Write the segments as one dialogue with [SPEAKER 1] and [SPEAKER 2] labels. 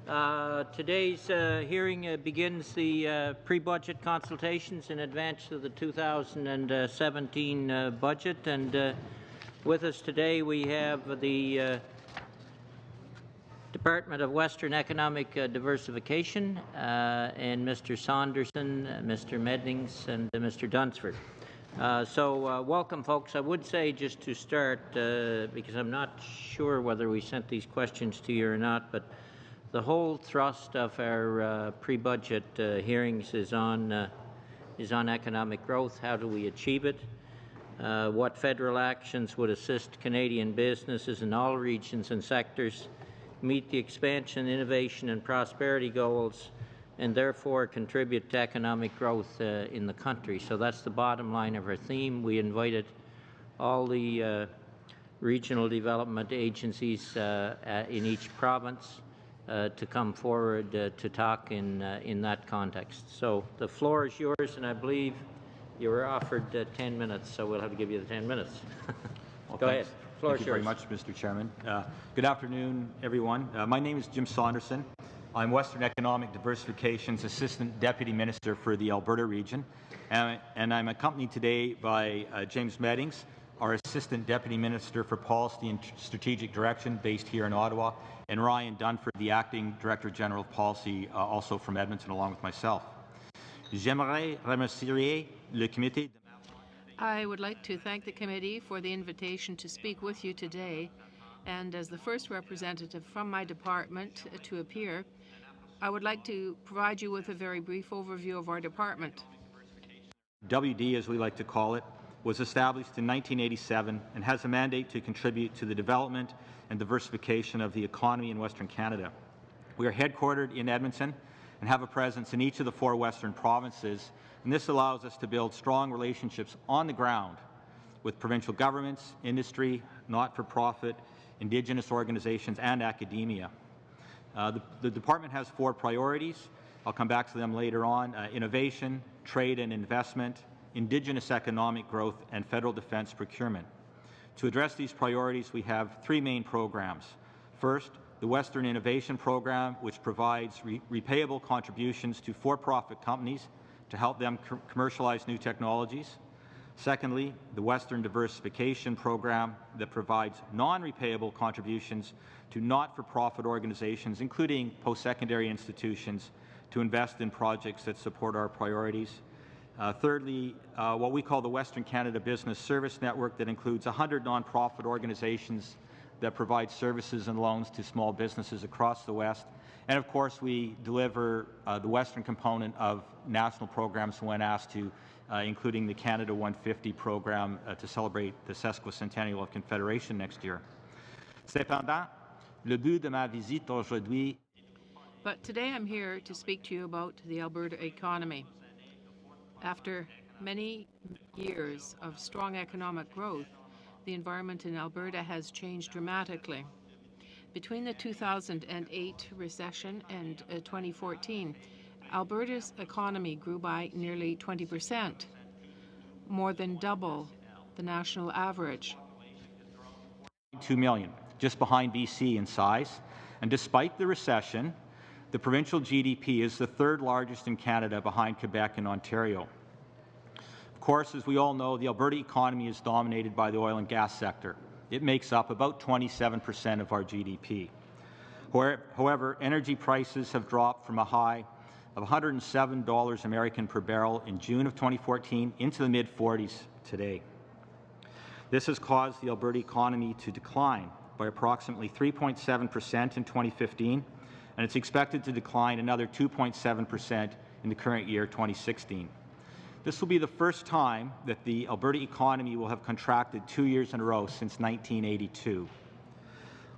[SPEAKER 1] Today's hearing begins the pre-budget consultations in advance of the 2017 budget, and with us today we have the Department of Western Economic Diversification and Mr. Saunderson, Mr. Mednings, and Mr. Dunsford. Welcome, folks. I would say, just to start, because I'm not sure whether we sent these questions to you or not, but the whole thrust of our pre-budget hearings is on economic growth. How do we achieve it? What federal actions would assist Canadian businesses in all regions and sectors meet the expansion, innovation, and prosperity goals, and therefore contribute to economic growth in the country? So that's the bottom line of our theme. We invited all the regional development agencies in each province to come forward to talk in that context. So the floor is yours, and I believe you were offered 10 minutes, so we'll have to give you the 10 minutes.
[SPEAKER 2] Well,
[SPEAKER 1] Go ahead. Floor
[SPEAKER 2] Thank you very much, Mr. Chairman. Good afternoon, everyone. My name is Jim Saunderson. I'm Western Economic Diversification's Assistant Deputy Minister for the Alberta region, and I'm accompanied today by James Mednings, our Assistant Deputy Minister for Policy and Strategic Direction, based here in Ottawa, and Ryan Dunford, the Acting Director General of Policy, also from Edmonton, along with myself. J'aimerais remercier le comité.
[SPEAKER 3] I would like to thank the committee for the invitation to speak with you today, and as the first representative from my department to appear, I would like to provide you with a very brief overview of our department.
[SPEAKER 2] WD, as we like to call it, was established in 1987 and has a mandate to contribute to the development and diversification of the economy in Western Canada. We are headquartered in Edmonton and have a presence in each of the 4 Western provinces, and this allows us to build strong relationships on the ground with provincial governments, industry, not-for-profit, Indigenous organizations, and academia. The department has 4 priorities. I'll come back to them later on: innovation, trade and investment, Indigenous economic growth, and federal defence procurement. To address these priorities, we have 3 main programs. First, the Western Innovation Program, which provides repayable contributions to for-profit companies to help them commercialize new technologies. Secondly, the Western Diversification Program, that provides non-repayable contributions to not-for-profit organizations, including post-secondary institutions, to invest in projects that support our priorities. Thirdly, what we call the Western Canada Business Service Network, that includes 100 nonprofit organizations that provide services and loans to small businesses across the West. And of course, we deliver the Western component of national programs when asked to, including the Canada 150 program to celebrate the sesquicentennial of Confederation next year. Cependant, le but de ma visite aujourd'hui.
[SPEAKER 3] But today I'm here to speak to you about the Alberta economy. After many years of strong economic growth, the environment in Alberta has changed dramatically. Between the 2008 recession and 2014, Alberta's economy grew by nearly 20%, more than double the national average.
[SPEAKER 2] 2 million, just behind BC in size, and despite the recession, the provincial GDP is the 3rd largest in Canada, behind Quebec and Ontario. Of course, as we all know, the Alberta economy is dominated by the oil and gas sector. It makes up about 27% of our GDP. However, energy prices have dropped from a high of $107 American per barrel in June of 2014 into the mid-40s today. This has caused the Alberta economy to decline by approximately 3.7% in 2015, and it's expected to decline another 2.7% in the current year, 2016. This will be the first time that the Alberta economy will have contracted 2 years in a row since 1982.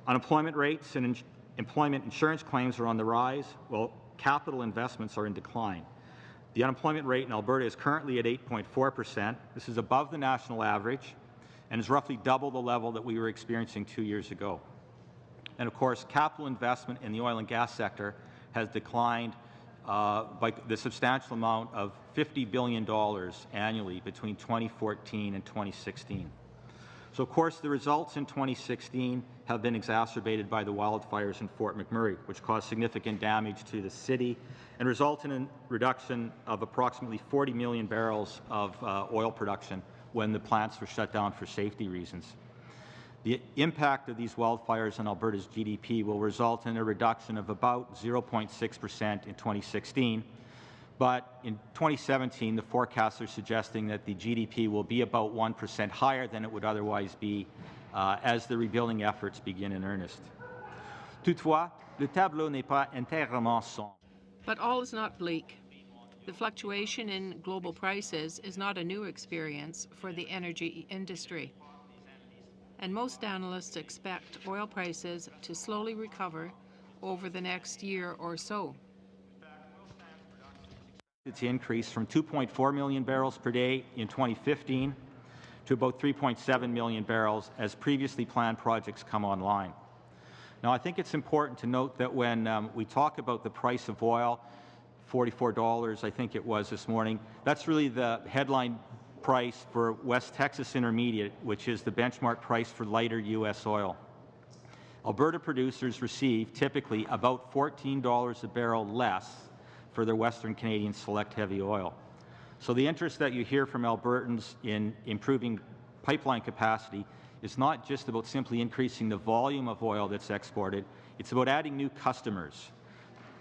[SPEAKER 2] Unemployment rates and employment insurance claims are on the rise, while capital investments are in decline. The unemployment rate in Alberta is currently at 8.4%. This is above the national average and is roughly double the level that we were experiencing 2 years ago. And of course, capital investment in the oil and gas sector has declined by the substantial amount of $50 billion annually between 2014 and 2016. So, of course, the results in 2016 have been exacerbated by the wildfires in Fort McMurray, which caused significant damage to the city and resulted in a reduction of approximately 40 million barrels of oil production when the plants were shut down for safety reasons. The impact of these wildfires on Alberta's GDP will result in a reduction of about 0.6% in 2016, but in 2017, the forecasts are suggesting that the GDP will be about 1% higher than it would otherwise be as the rebuilding efforts begin in earnest. Toutefois, le tableau n'est pas entièrement sombre.
[SPEAKER 3] But all is not bleak. The fluctuation in global prices is not a new experience for the energy industry. And most analysts expect oil prices to slowly recover over the next year or so.
[SPEAKER 2] It's increased from 2.4 million barrels per day in 2015 to about 3.7 million barrels as previously planned projects come online. Now, I think it's important to note that when we talk about the price of oil, $44, I think it was this morning, that's really the headline price for West Texas Intermediate, which is the benchmark price for lighter U.S. oil. Alberta producers receive typically about $14 a barrel less for their Western Canadian Select heavy oil. So the interest that you hear from Albertans in improving pipeline capacity is not just about simply increasing the volume of oil that's exported, it's about adding new customers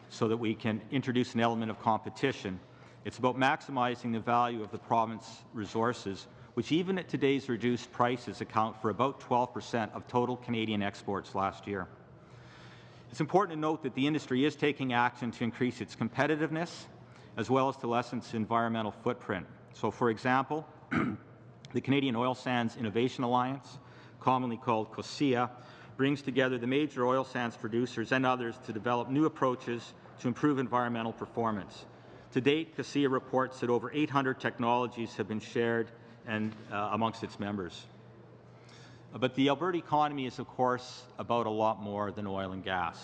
[SPEAKER 2] so that we can introduce an element of competition. It's about maximizing the value of the province's resources, which even at today's reduced prices account for about 12% of total Canadian exports last year. It's important to note that the industry is taking action to increase its competitiveness as well as to lessen its environmental footprint. So, for example, the Canadian Oil Sands Innovation Alliance, commonly called COSIA, brings together the major oil sands producers and others to develop new approaches to improve environmental performance. To date, COSIA reports that over 800 technologies have been shared and amongst its members. But the Alberta economy is, of course, about a lot more than oil and gas.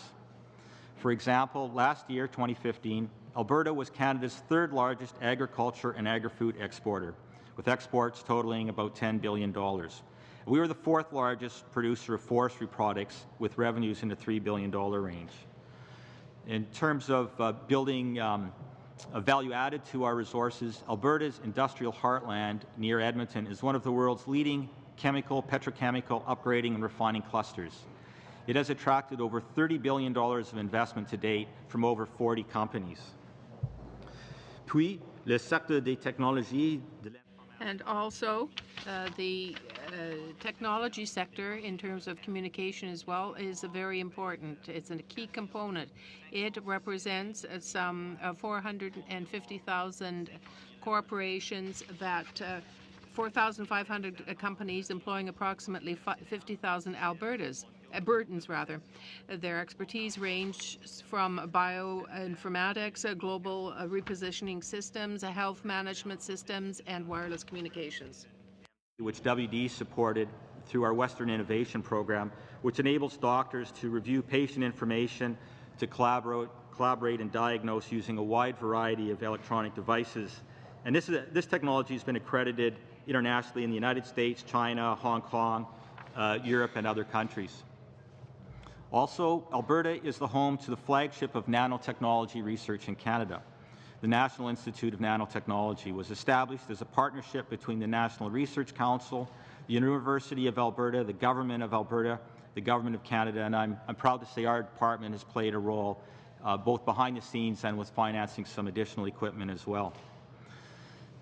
[SPEAKER 2] For example, last year, 2015, Alberta was Canada's third largest agriculture and agri-food exporter, with exports totaling about $10 billion. We were the fourth largest producer of forestry products, with revenues in the $3 billion range. In terms of building value added to our resources, Alberta's industrial heartland near Edmonton is one of the world's leading chemical, petrochemical, upgrading and refining clusters. It has attracted over $30 billion of investment to date from over 40 companies. Puis, le secteur des technologies de
[SPEAKER 3] And also, the technology sector, in terms of communication as well, is very important. It's a key component. It represents some 450,000 corporations that 4,500 companies employing approximately 50,000 Albertans. Their expertise ranges from bioinformatics, global repositioning systems, health management systems, and wireless communications.
[SPEAKER 2] Which WD supported through our Western Innovation Program, which enables doctors to review patient information, to collaborate and diagnose using a wide variety of electronic devices. And this technology has been accredited internationally in the United States, China, Hong Kong, Europe, and other countries. Also, Alberta is the home to the flagship of nanotechnology research in Canada. The National Institute of Nanotechnology was established as a partnership between the National Research Council, the University of Alberta, the Government of Alberta, the Government of Canada, and I'm proud to say our department has played a role both behind the scenes and with financing some additional equipment as well.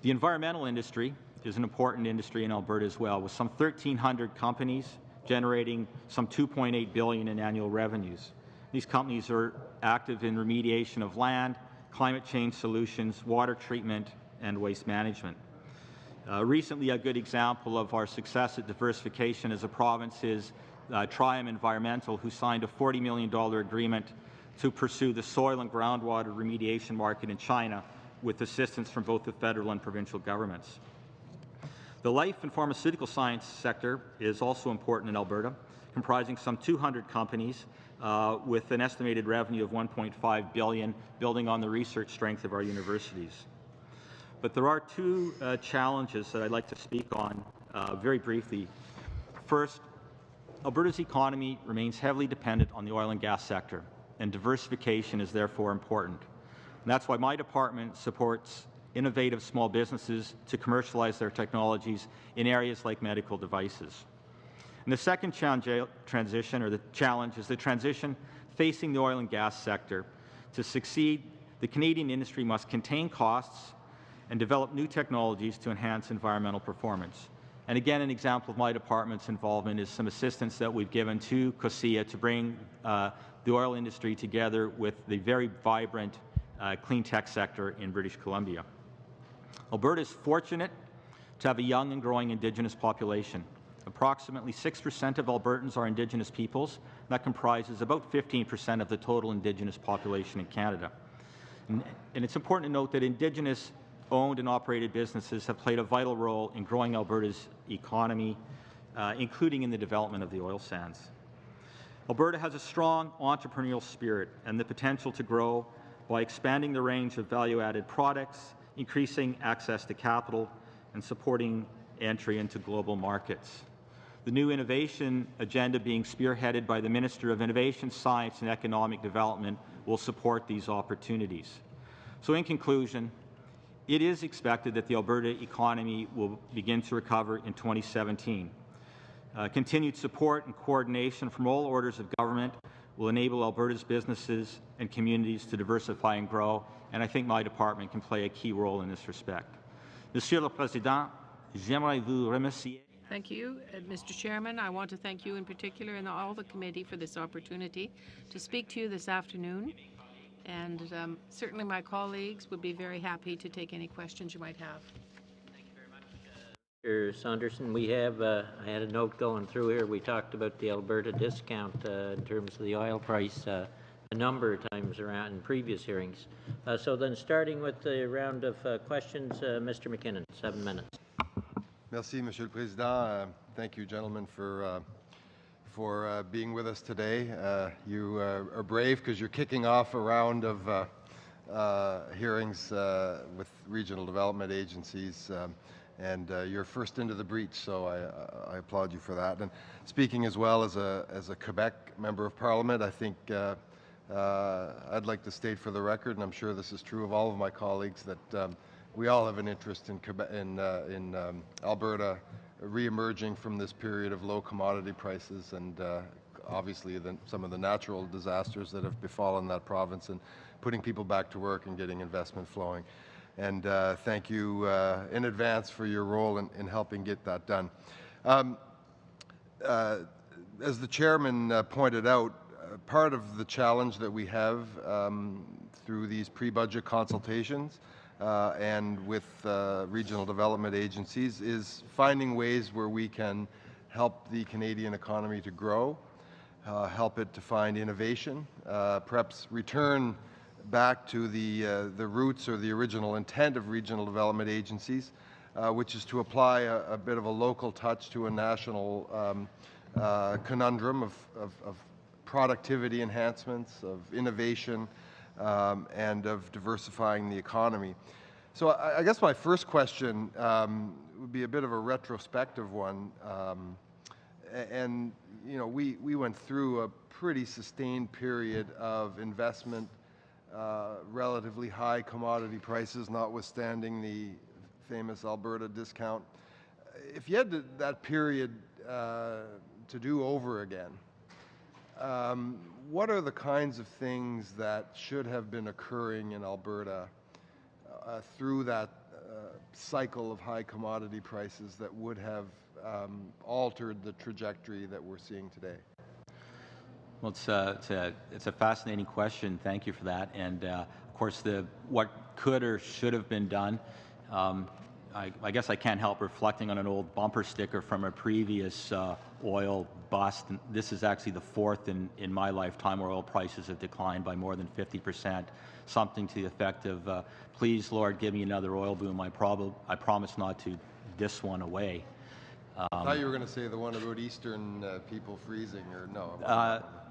[SPEAKER 2] The environmental industry is an important industry in Alberta as well, with some 1,300 companies generating some $2.8 billion in annual revenues. These companies are active in remediation of land, climate change solutions, water treatment, and waste management. Recently, a good example of our success at diversification as a province is Trium Environmental, who signed a $40 million agreement to pursue the soil and groundwater remediation market in China with assistance from both the federal and provincial governments. The life and pharmaceutical science sector is also important in Alberta, comprising some 200 companies with an estimated revenue of $1.5 billion, building on the research strength of our universities. But there are two challenges that I'd like to speak on very briefly. first, Alberta's economy remains heavily dependent on the oil and gas sector, and diversification is therefore important. And that's why my department supports innovative small businesses to commercialize their technologies in areas like medical devices. And the second transition, or the challenge, is the transition facing the oil and gas sector. To succeed, the Canadian industry must contain costs and develop new technologies to enhance environmental performance. And again, an example of my department's involvement is some assistance that we've given to COSIA to bring the oil industry together with the very vibrant clean tech sector in British Columbia. Alberta is fortunate to have a young and growing Indigenous population. Approximately 6% of Albertans are Indigenous peoples. That comprises about 15% of the total Indigenous population in Canada. And it's important to note that Indigenous owned and operated businesses have played a vital role in growing Alberta's economy, including in the development of the oil sands. Alberta has a strong entrepreneurial spirit and the potential to grow by expanding the range of value-added products, increasing access to capital, and supporting entry into global markets. The new innovation agenda being spearheaded by the Minister of Innovation, Science and Economic Development will support these opportunities. So in conclusion, it is expected that the Alberta economy will begin to recover in 2017. Continued support and coordination from all orders of government will enable Alberta's businesses and communities to diversify and grow, and I think my department can play a key role in this respect. Monsieur le Président, j'aimerais vous remercier.
[SPEAKER 3] Thank you, Mr. Chairman. I want to thank you in particular and all the committee for this opportunity to speak to you this afternoon. And certainly my colleagues would be very happy to take any questions you might have.
[SPEAKER 1] Thank you very much, Mr. Saunderson. We have, I had a note going through here. We talked about the Alberta discount in terms of the oil price a number of times around in previous hearings. So then starting with the round of questions, Mr. McKinnon, 7 minutes.
[SPEAKER 4] Merci, Monsieur le Président. Thank you, gentlemen, for being with us today. You are brave because you're kicking off a round of hearings with regional development agencies, and you're first into the breach, so I applaud you for that. And speaking as well as a Quebec Member of Parliament, I think I'd like to state for the record, and I'm sure this is true of all of my colleagues, that we all have an interest in Alberta re-emerging from this period of low commodity prices and obviously some of the natural disasters that have befallen that province, and putting people back to work and getting investment flowing. And thank you in advance for your role in helping get that done. As the chairman pointed out, part of the challenge that we have through these pre-budget consultations and with regional development agencies is finding ways where we can help the Canadian economy to grow, help it to find innovation, perhaps return back to the roots or the original intent of regional development agencies, which is to apply a bit of a local touch to a national conundrum of productivity enhancements, of innovation, and of diversifying the economy. So I guess my first question would be a bit of a retrospective one. And you know, we went through a pretty sustained period of investment, relatively high commodity prices, notwithstanding the famous Alberta discount. If you had that period to do over again, what are the kinds of things that should have been occurring in Alberta through that cycle of high commodity prices that would have altered the trajectory that we're seeing today?
[SPEAKER 2] Well, it's a fascinating question. Thank you for that. And of course, what could or should have been done. I guess I can't help reflecting on an old bumper sticker from a previous oil bust. And this is actually the fourth in my lifetime where oil prices have declined by more than 50%. Something to the effect of, "Please, Lord, give me another oil boom. I promise not to this one away."
[SPEAKER 4] I thought you were going to say the one about Eastern people freezing, or no?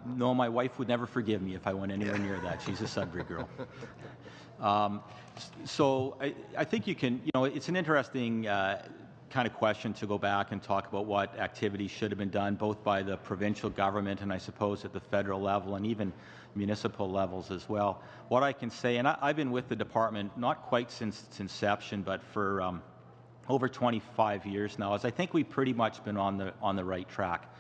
[SPEAKER 2] No, my wife would never forgive me if I went anywhere near that. She's a Sudbury girl. So I think you can, it's an interesting kind of question to go back and talk about what activities should have been done, both by the provincial government and I suppose at the federal level and even municipal levels as well. What I can say, and I've been with the department not quite since its inception, but for over 25 years now, is I think we've pretty much been on the right track.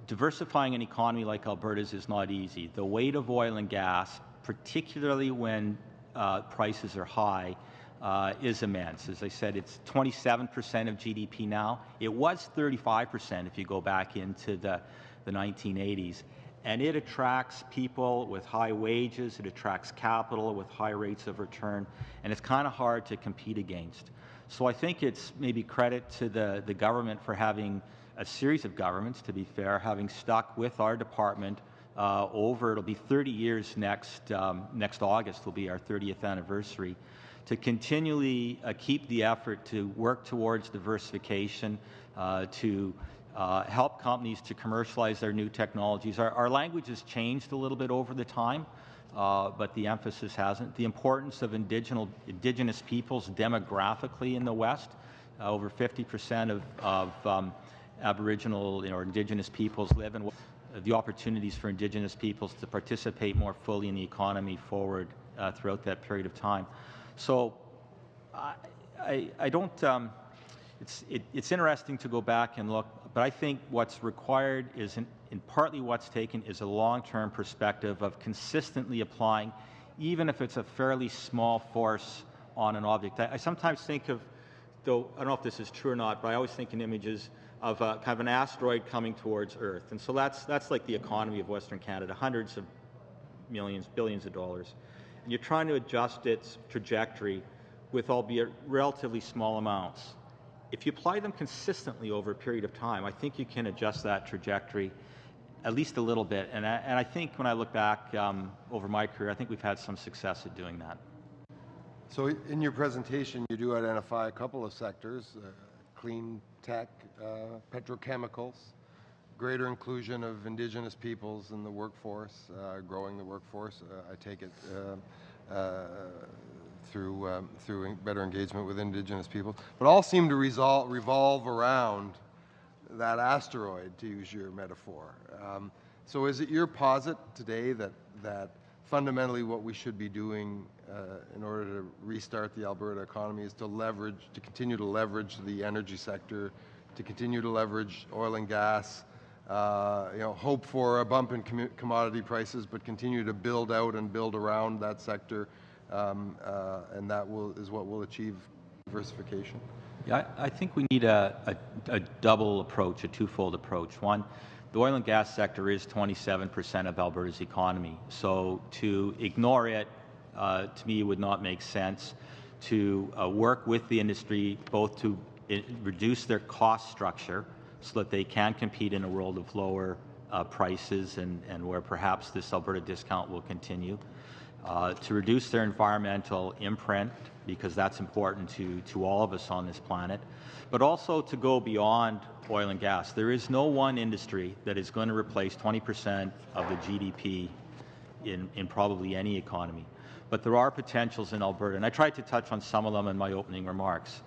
[SPEAKER 2] Diversifying an economy like Alberta's is not easy. The weight of oil and gas, particularly when prices are high, is immense. As I said, it's 27% of GDP now. It was 35% if you go back into the 1980s. And it attracts people with high wages, it attracts capital with high rates of return, and it's kind of hard to compete against. So I think it's maybe credit to the government for having a series of governments, to be fair, having stuck with our department it'll be 30 years next August will be our 30th anniversary, to continually keep the effort to work towards diversification, to help companies to commercialize their new technologies. Our language has changed a little bit over the time, but the emphasis hasn't. The importance of Indigenous peoples demographically in the West, over 50% of Aboriginal or Indigenous peoples live in the opportunities for Indigenous peoples to participate more fully in the economy forward throughout that period of time. So I don't, it's interesting to go back and look, but I think what's required is, in partly what's taken, is a long-term perspective of consistently applying, even if it's a fairly small force on an object. I sometimes think of, though I don't know if this is true or not, but I always think in images of kind of an asteroid coming towards Earth. And so that's like the economy of Western Canada, hundreds of millions, billions of dollars. And you're trying to adjust its trajectory with, albeit relatively small amounts. If you apply them consistently over a period of time, I think you can adjust that trajectory at least a little bit. And I think when I look back over my career, I think we've had some success at doing that.
[SPEAKER 4] So in your presentation, you do identify a couple of sectors, clean tech, petrochemicals, greater inclusion of Indigenous peoples in the workforce, growing the workforce, I take it through better engagement with Indigenous people, but all seem to revolve around that asteroid, to use your metaphor. So is it your posit today that fundamentally what we should be doing in order to restart the Alberta economy is to continue to leverage the energy sector, to continue to leverage oil and gas, hope for a bump in commodity prices, but continue to build out and build around that sector, and that is what will achieve diversification?
[SPEAKER 2] Yeah, I think we need a double approach, a twofold approach. One, the oil and gas sector is 27% of Alberta's economy, so to ignore it, to me, would not make sense. To work with the industry both to reduce their cost structure so that they can compete in a world of lower prices and where perhaps this Alberta discount will continue. To reduce their environmental imprint, because that's important to all of us on this planet, but also to go beyond oil and gas. There is no one industry that is going to replace 20% of the GDP in probably any economy. But there are potentials in Alberta, and I tried to touch on some of them in my opening remarks.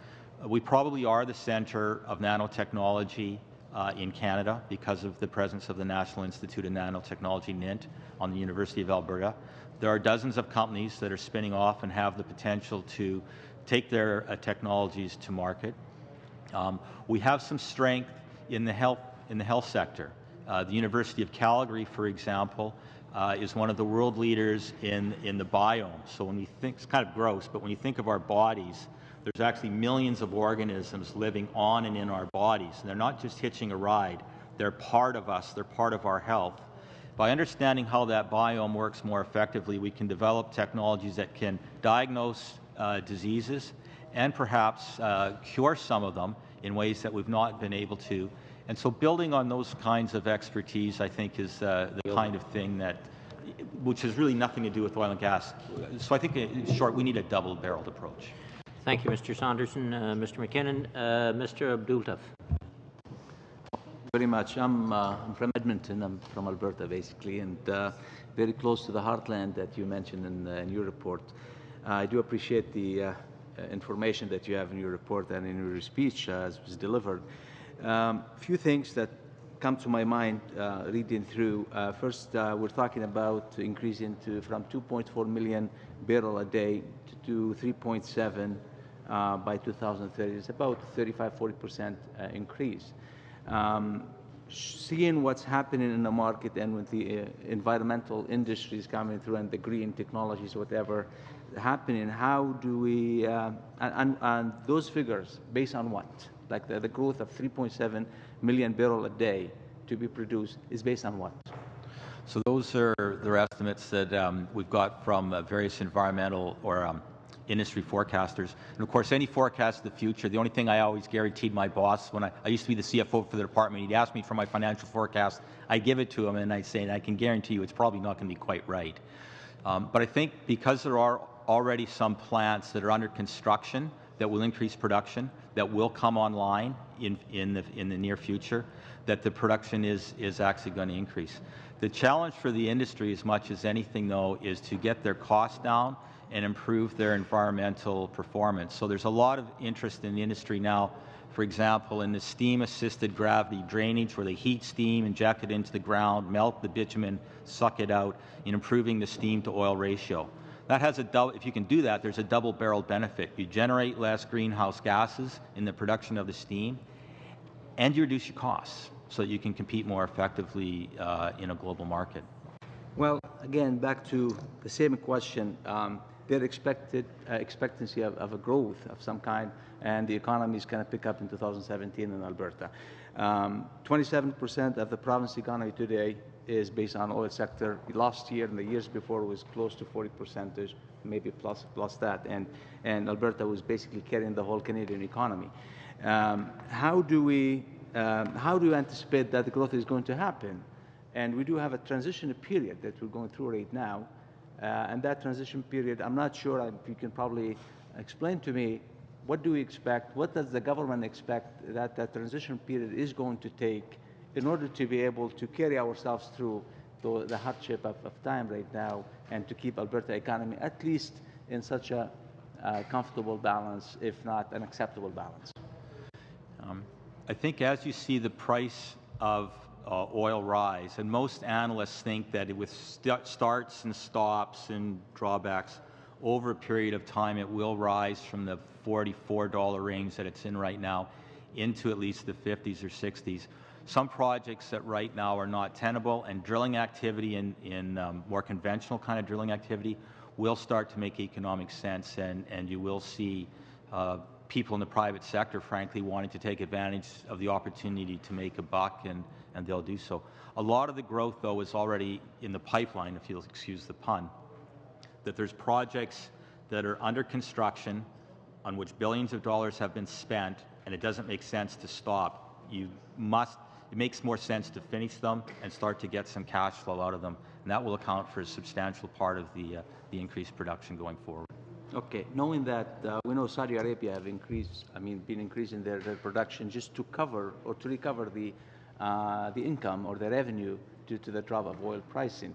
[SPEAKER 2] We probably are the center of nanotechnology in Canada because of the presence of the National Institute of Nanotechnology, NINT, on the University of Alberta. There are dozens of companies that are spinning off and have the potential to take their technologies to market. We have some strength in the health sector. The University of Calgary, for example, is one of the world leaders in the biome. So when we think, it's kind of gross, but when you think of our bodies, there's actually millions of organisms living on and in our bodies. And they're not just hitching a ride. They're part of us. They're part of our health. By understanding how that biome works more effectively, we can develop technologies that can diagnose diseases and perhaps cure some of them in ways that we've not been able to. And so building on those kinds of expertise, I think, is the kind of thing which has really nothing to do with oil and gas. So I think, in short, we need a double-barreled approach.
[SPEAKER 1] Thank you, Mr. Saunderson. Mr. McKinnon. Mr. Abdultaf.
[SPEAKER 5] Very much. I'm from Edmonton. I'm from Alberta, basically, and very close to the heartland that you mentioned in your report. I do appreciate the information that you have in your report and in your speech as was delivered. Few things that come to my mind reading through. First, we're talking about increasing from 2.4 million barrel a day to 3.7 by 2030. It's about 35-40% increase. Seeing what's happening in the market and with the environmental industries coming through and the green technologies, whatever happening, how do we, and those figures, based on what? Like the growth of 3.7 million barrel a day to be produced is based on what?
[SPEAKER 2] So those are their estimates that we've got from various environmental or industry forecasters. And of course, any forecast of the future, the only thing I always guaranteed my boss when I used to be the CFO for the department, he'd ask me for my financial forecast, I'd give it to him and I'd say, I can guarantee you it's probably not going to be quite right. But I think because there are already some plants that are under construction that will increase production, that will come online in the near future, that the production is actually going to increase. The challenge for the industry as much as anything, though, is to get their costs down and improve their environmental performance. So there's a lot of interest in the industry now, for example, in the steam-assisted gravity drainage, where they heat steam, inject it into the ground, melt the bitumen, suck it out, in improving the steam-to-oil ratio. That has a double, if you can do that, there's a double-barrel benefit. You generate less greenhouse gases in the production of the steam, and you reduce your costs so that you can compete more effectively in a global market.
[SPEAKER 5] Well, again, back to the same question. Their expectancy of a growth of some kind, and the economy is going to pick up in 2017 in Alberta. 27% of the province economy today is based on oil sector. Last year and the years before was close to 40%, maybe plus that, and Alberta was basically carrying the whole Canadian economy. How do you anticipate that the growth is going to happen? And we do have a transition period that we're going through right now. And that transition period, I'm not sure if you can probably explain to me, what do we expect, what does the government expect that transition period is going to take in order to be able to carry ourselves through the hardship of time right now and to keep Alberta economy at least in such a comfortable balance, if not an acceptable balance?
[SPEAKER 2] I think as you see the price of oil rise, and most analysts think that with starts and stops and drawbacks over a period of time, it will rise from the $44 range that it's in right now into at least the 50s or 60s. Some projects that right now are not tenable, and drilling activity in more conventional kind of drilling activity will start to make economic sense, and you will see people in the private sector, frankly, wanting to take advantage of the opportunity to make a buck, and they'll do so. A lot of the growth, though, is already in the pipeline, if you'll excuse the pun, that there's projects that are under construction on which billions of dollars have been spent, and it doesn't make sense to stop. It makes more sense to finish them and start to get some cash flow out of them, and that will account for a substantial part of the increased production going forward.
[SPEAKER 5] Okay, knowing that we know Saudi Arabia have been increasing their production just to cover or to recover the income or the revenue due to the drop of oil pricing.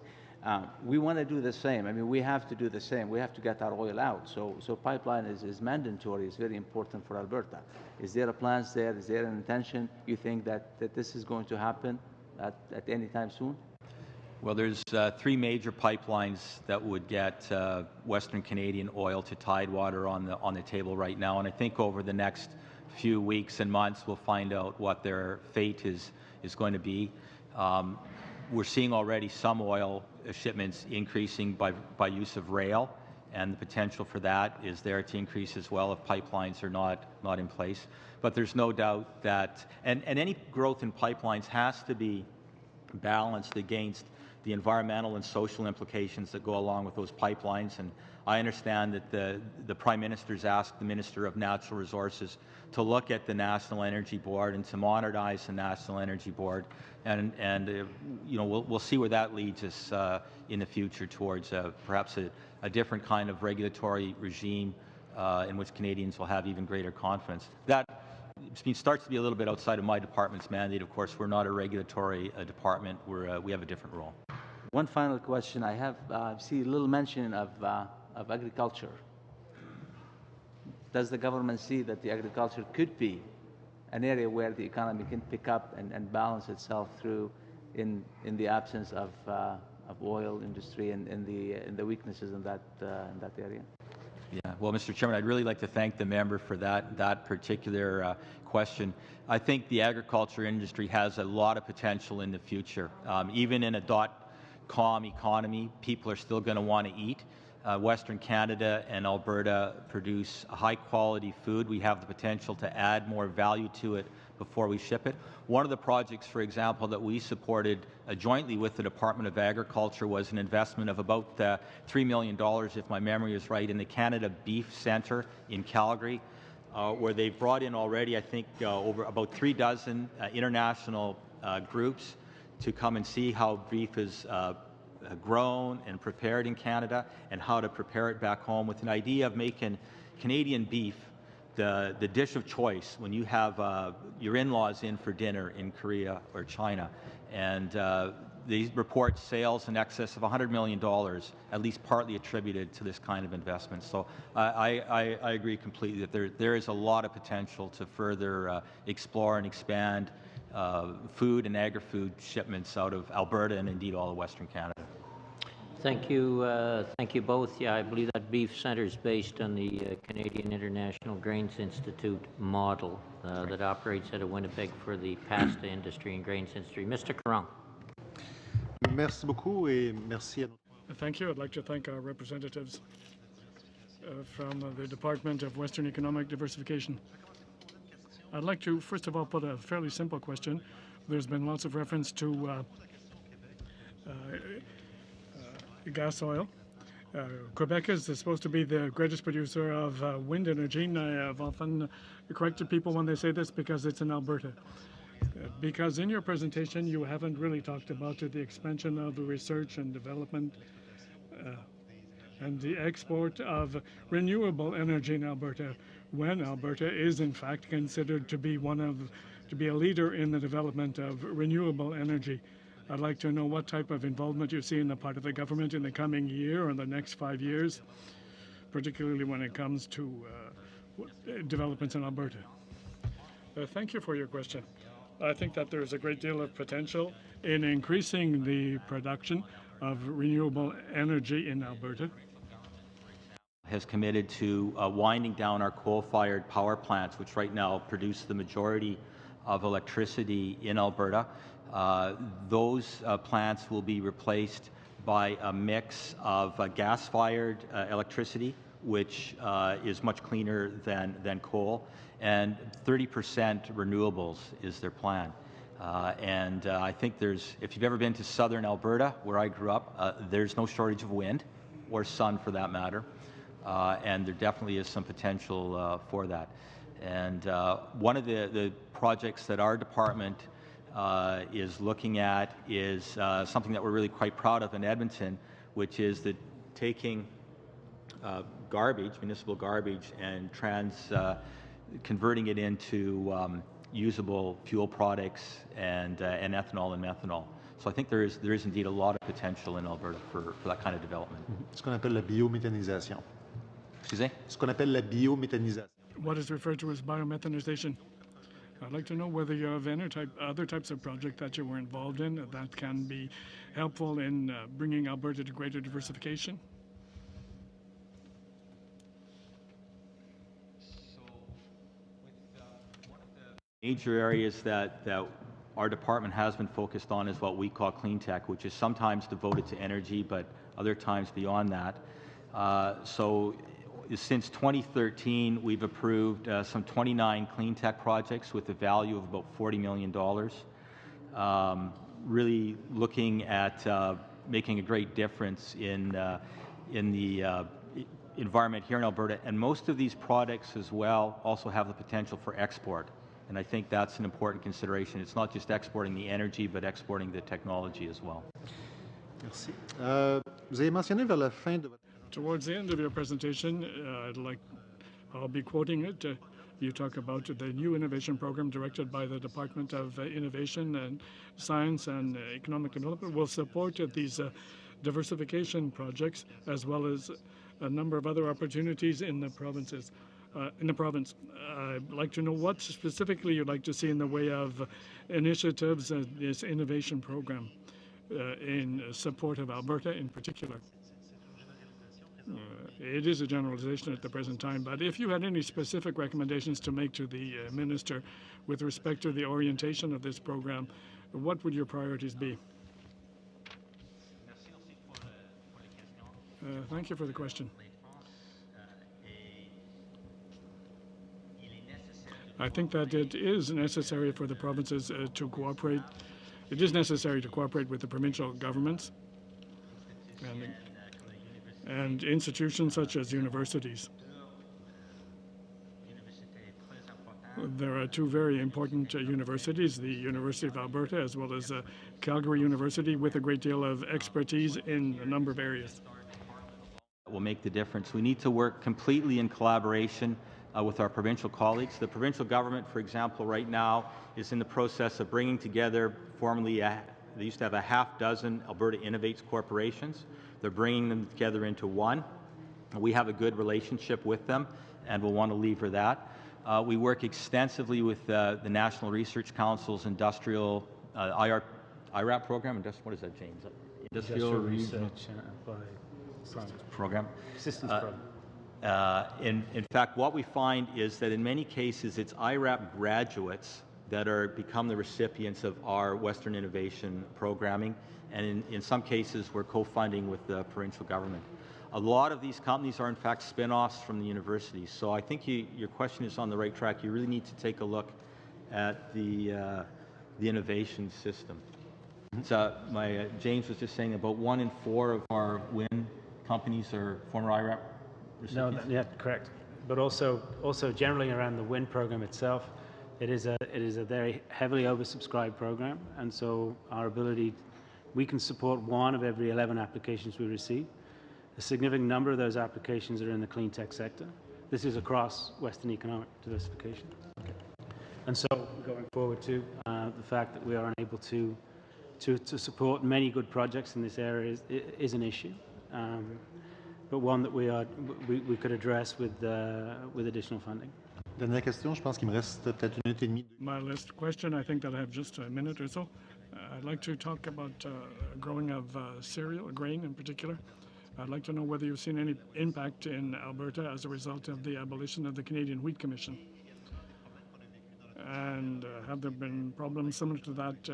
[SPEAKER 5] We want to do the same. We have to do the same. We have to get our oil out. So pipeline is mandatory. It's very important for Alberta. Is there a plans there? Is there an intention? You think that this is going to happen at any time soon?
[SPEAKER 2] Well, there's three major pipelines that would get Western Canadian oil to Tidewater on the table right now, and I think over the next few weeks and months we'll find out what their fate is going to be. We're seeing already some oil shipments increasing by use of rail, and the potential for that is there to increase as well if pipelines are not in place. But there's no doubt that, and any growth in pipelines has to be balanced against the environmental and social implications that go along with those pipelines. And I understand that the Prime Minister's asked the Minister of Natural Resources to look at the National Energy Board and to modernize the National Energy Board, and we'll see where that leads us in the future towards perhaps a different kind of regulatory regime in which Canadians will have even greater confidence. That starts to be a little bit outside of my department's mandate. Of course, we're not a regulatory department. We have a different role.
[SPEAKER 5] One final question. I have see a little mention of agriculture. does the government see that the agriculture could be an area where the economy can pick up and balance itself through in the absence of oil industry and the weaknesses in that area?
[SPEAKER 2] Yeah, well, Mr. Chairman, I'd really like to thank the member for that particular question. I think the agriculture industry has a lot of potential in the future. Even in a dot-com economy, people are still going to want to eat. Western Canada and Alberta produce high-quality food. We have the potential to add more value to it before we ship it. One of the projects, for example, that we supported jointly with the Department of Agriculture was an investment of about $3 million, if my memory is right, in the Canada Beef Centre in Calgary, where they've brought in already, I think, over about 3 dozen international groups to come and see how beef is grown and prepared in Canada and how to prepare it back home, with an idea of making Canadian beef the dish of choice when you have your in-laws in for dinner in Korea or China. And these report sales in excess of $100 million, at least partly attributed to this kind of investment. So I agree completely that there is a lot of potential to further explore and expand food and agri-food shipments out of Alberta and indeed all of Western Canada.
[SPEAKER 1] Thank you both. Yeah, I believe that Beef Centre is based on the Canadian International Grains Institute model that operates out of Winnipeg for the pasta industry and grains industry. Mr. Caron.
[SPEAKER 6] Merci beaucoup et merci à
[SPEAKER 7] Thank you. I'd like to thank our representatives from the Department of Western Economic Diversification. I'd like to, first of all, put a fairly simple question. There's been lots of reference to gas oil. Quebec is supposed to be the greatest producer of wind energy, and I have often corrected people when they say this because it's in Alberta. Because in your presentation you haven't really talked about the expansion of research and development and the export of renewable energy in Alberta, when Alberta is in fact considered to be a leader in the development of renewable energy. I'd like to know what type of involvement you see in the part of the government in the coming year or the next 5 years, particularly when it comes to developments in Alberta. Thank you for your question. I think that there's a great deal of potential in increasing the production of renewable energy in Alberta.
[SPEAKER 2] Has committed to winding down our coal-fired power plants, which right now produce the majority of electricity in Alberta. Those plants will be replaced by a mix of gas-fired electricity, which is much cleaner than coal, and 30% renewables is their plan. And I think if you've ever been to southern Alberta, where I grew up, there's no shortage of wind or sun for that matter, and there definitely is some potential for that. And one of the projects that our department is looking at is something that we're really quite proud of in Edmonton, which is taking municipal garbage, and converting it into usable fuel products and ethanol and methanol. So I think there is indeed a lot of potential in Alberta for that kind of development.
[SPEAKER 6] Ce qu'on appelle la biométhanisation.
[SPEAKER 2] Excusez?
[SPEAKER 6] Ce qu'on appelle la biométhanisation.
[SPEAKER 7] What is referred to as biomethanization. I'd like to know whether you have other types of projects that you were involved in that can be helpful in bringing Alberta to greater diversification.
[SPEAKER 2] One of the major areas that our department has been focused on is what we call clean tech, which is sometimes devoted to energy, but other times beyond that. So since 2013, we've approved some 29 clean tech projects with a value of about $40 million, really looking at making a great difference in the environment here in Alberta. And most of these products as well also have the potential for export. And I think that's an important consideration. It's not just exporting the energy, but exporting the technology as well.
[SPEAKER 6] Merci. Vous avez mentionné vers la fin de votre...
[SPEAKER 7] Towards the end of your presentation, I'll be quoting it. You talk about the new innovation program directed by the Department of Innovation and Science and Economic Development will support these diversification projects as well as a number of other opportunities in the provinces. in the province. I'd like to know what specifically you'd like to see in the way of initiatives in this innovation program in support of Alberta in particular. It is a generalization at the present time, but if you had any specific recommendations to make to the minister with respect to the orientation of this program, what would your priorities be? Thank you for the question. I think that it is necessary for the provinces to cooperate. It is necessary to cooperate with the provincial governments and institutions such as universities. There are two very important universities, the University of Alberta as well as Calgary University, with a great deal of expertise in a number of areas.
[SPEAKER 2] Will make the difference. We need to work completely in collaboration with our provincial colleagues. The provincial government, for example, right now is in the process of bringing together, formerly they used to have a half dozen Alberta Innovates corporations. They're bringing them together into one. We have a good relationship with them, and we'll want to lever that. We work extensively with the National Research Council's industrial IRAP program. What is that, James? Industrial Research Program.
[SPEAKER 8] Systems Program.
[SPEAKER 2] In fact, what we find is that in many cases, it's IRAP graduates that are become the recipients of our Western Innovation programming, and in some cases, we're co-funding with the provincial government. A lot of these companies are in fact spin-offs from the universities, so I think your question is on the right track. You really need to take a look at the innovation system. So James was just saying about 1 in 4 of our WIN companies are former IRAP recipients.
[SPEAKER 8] No, yeah, correct. But also generally around the WIN program itself, it is a very heavily oversubscribed program, and so our ability, we can support 1 of every 11 applications we receive. A significant number of those applications are in the clean tech sector. This is across Western economic diversification. Okay. And so going forward too, the fact that we are unable to support many good projects in this area is an issue, but one that we could address with additional funding.
[SPEAKER 6] Dernière question, je pense qu'il me reste peut-être 1 minute et demie.
[SPEAKER 7] My last question, I think that I have just a minute or so. I'd like to talk about growing of cereal, grain in particular. I'd like to know whether you've seen any impact in Alberta as a result of the abolition of the Canadian Wheat Commission. And have there been problems similar to that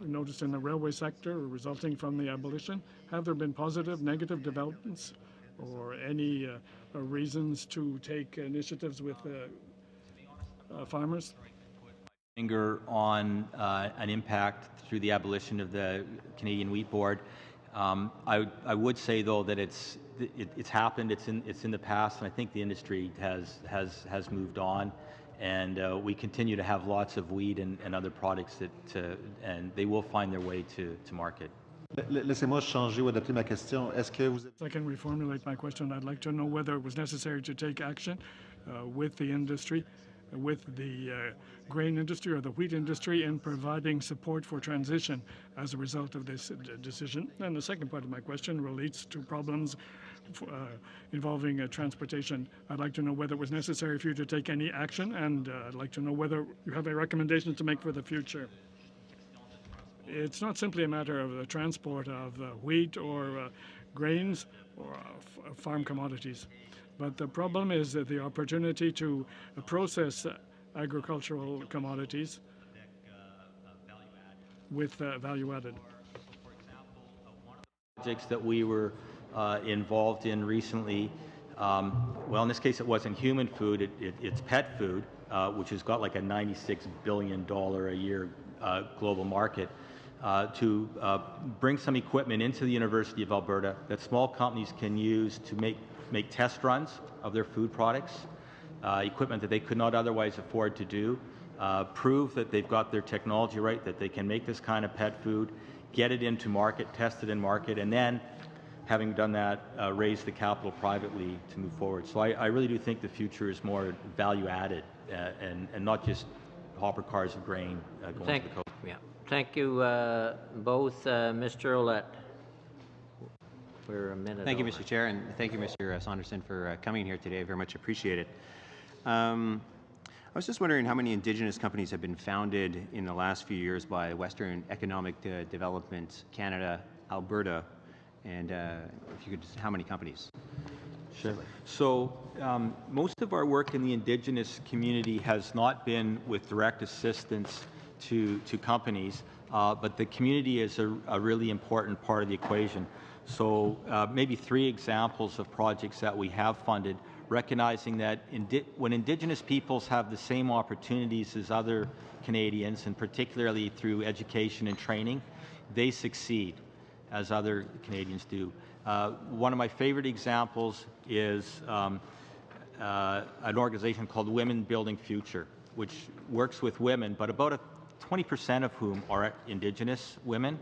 [SPEAKER 7] noticed in the railway sector resulting from the abolition? Have there been positive, negative developments or any reasons to take initiatives with farmers?
[SPEAKER 2] Finger on an impact through the abolition of the Canadian Wheat Board. I would say though that it's happened. It's in the past, and I think the industry has moved on, and we continue to have lots of wheat and other products and they will find their way to market.
[SPEAKER 6] Laissez-moi changer ou adapter ma question. Est-ce que vous...
[SPEAKER 7] I can reformulate my question. I'd like to know whether it was necessary to take action with the industry, with the grain industry or the wheat industry in providing support for transition as a result of this decision. And the second part of my question relates to problems involving transportation. I'd like to know whether it was necessary for you to take any action, and I'd like to know whether you have a recommendation to make for the future. It's not simply a matter of the transport of wheat or grains or farm commodities, but the problem is that the opportunity to process agricultural commodities with value added.
[SPEAKER 2] Projects that we were involved in recently, well, in this case it wasn't human food, it's pet food, which has got like a $96 billion a year global market. To bring some equipment into the University of Alberta that small companies can use to make test runs of their food products, equipment that they could not otherwise afford to do, prove that they've got their technology right, that they can make this kind of pet food, get it into market, test it in market, and then, having done that, raise the capital privately to move forward. So I really do think the future is more value added and not just hopper cars of grain going to the coast.
[SPEAKER 1] Yeah. Thank you both, Mr. Ouellette. We're a minute
[SPEAKER 9] Thank you,
[SPEAKER 1] over.
[SPEAKER 9] Mr. Chair, and thank you, Mr. Saunderson, for coming here today. I very much appreciate it. I was just wondering how many Indigenous companies have been founded in the last few years by Western Economic Development Canada, Alberta, and if you could, how many companies?
[SPEAKER 2] Sure. So most of our work in the Indigenous community has not been with direct assistance to companies, but the community is a really important part of the equation. So maybe 3 examples of projects that we have funded, recognizing that when Indigenous peoples have the same opportunities as other Canadians, and particularly through education and training, they succeed as other Canadians do. One of my favorite examples is an organization called Women Building Future, which works with women, but about 20% of whom are Indigenous women,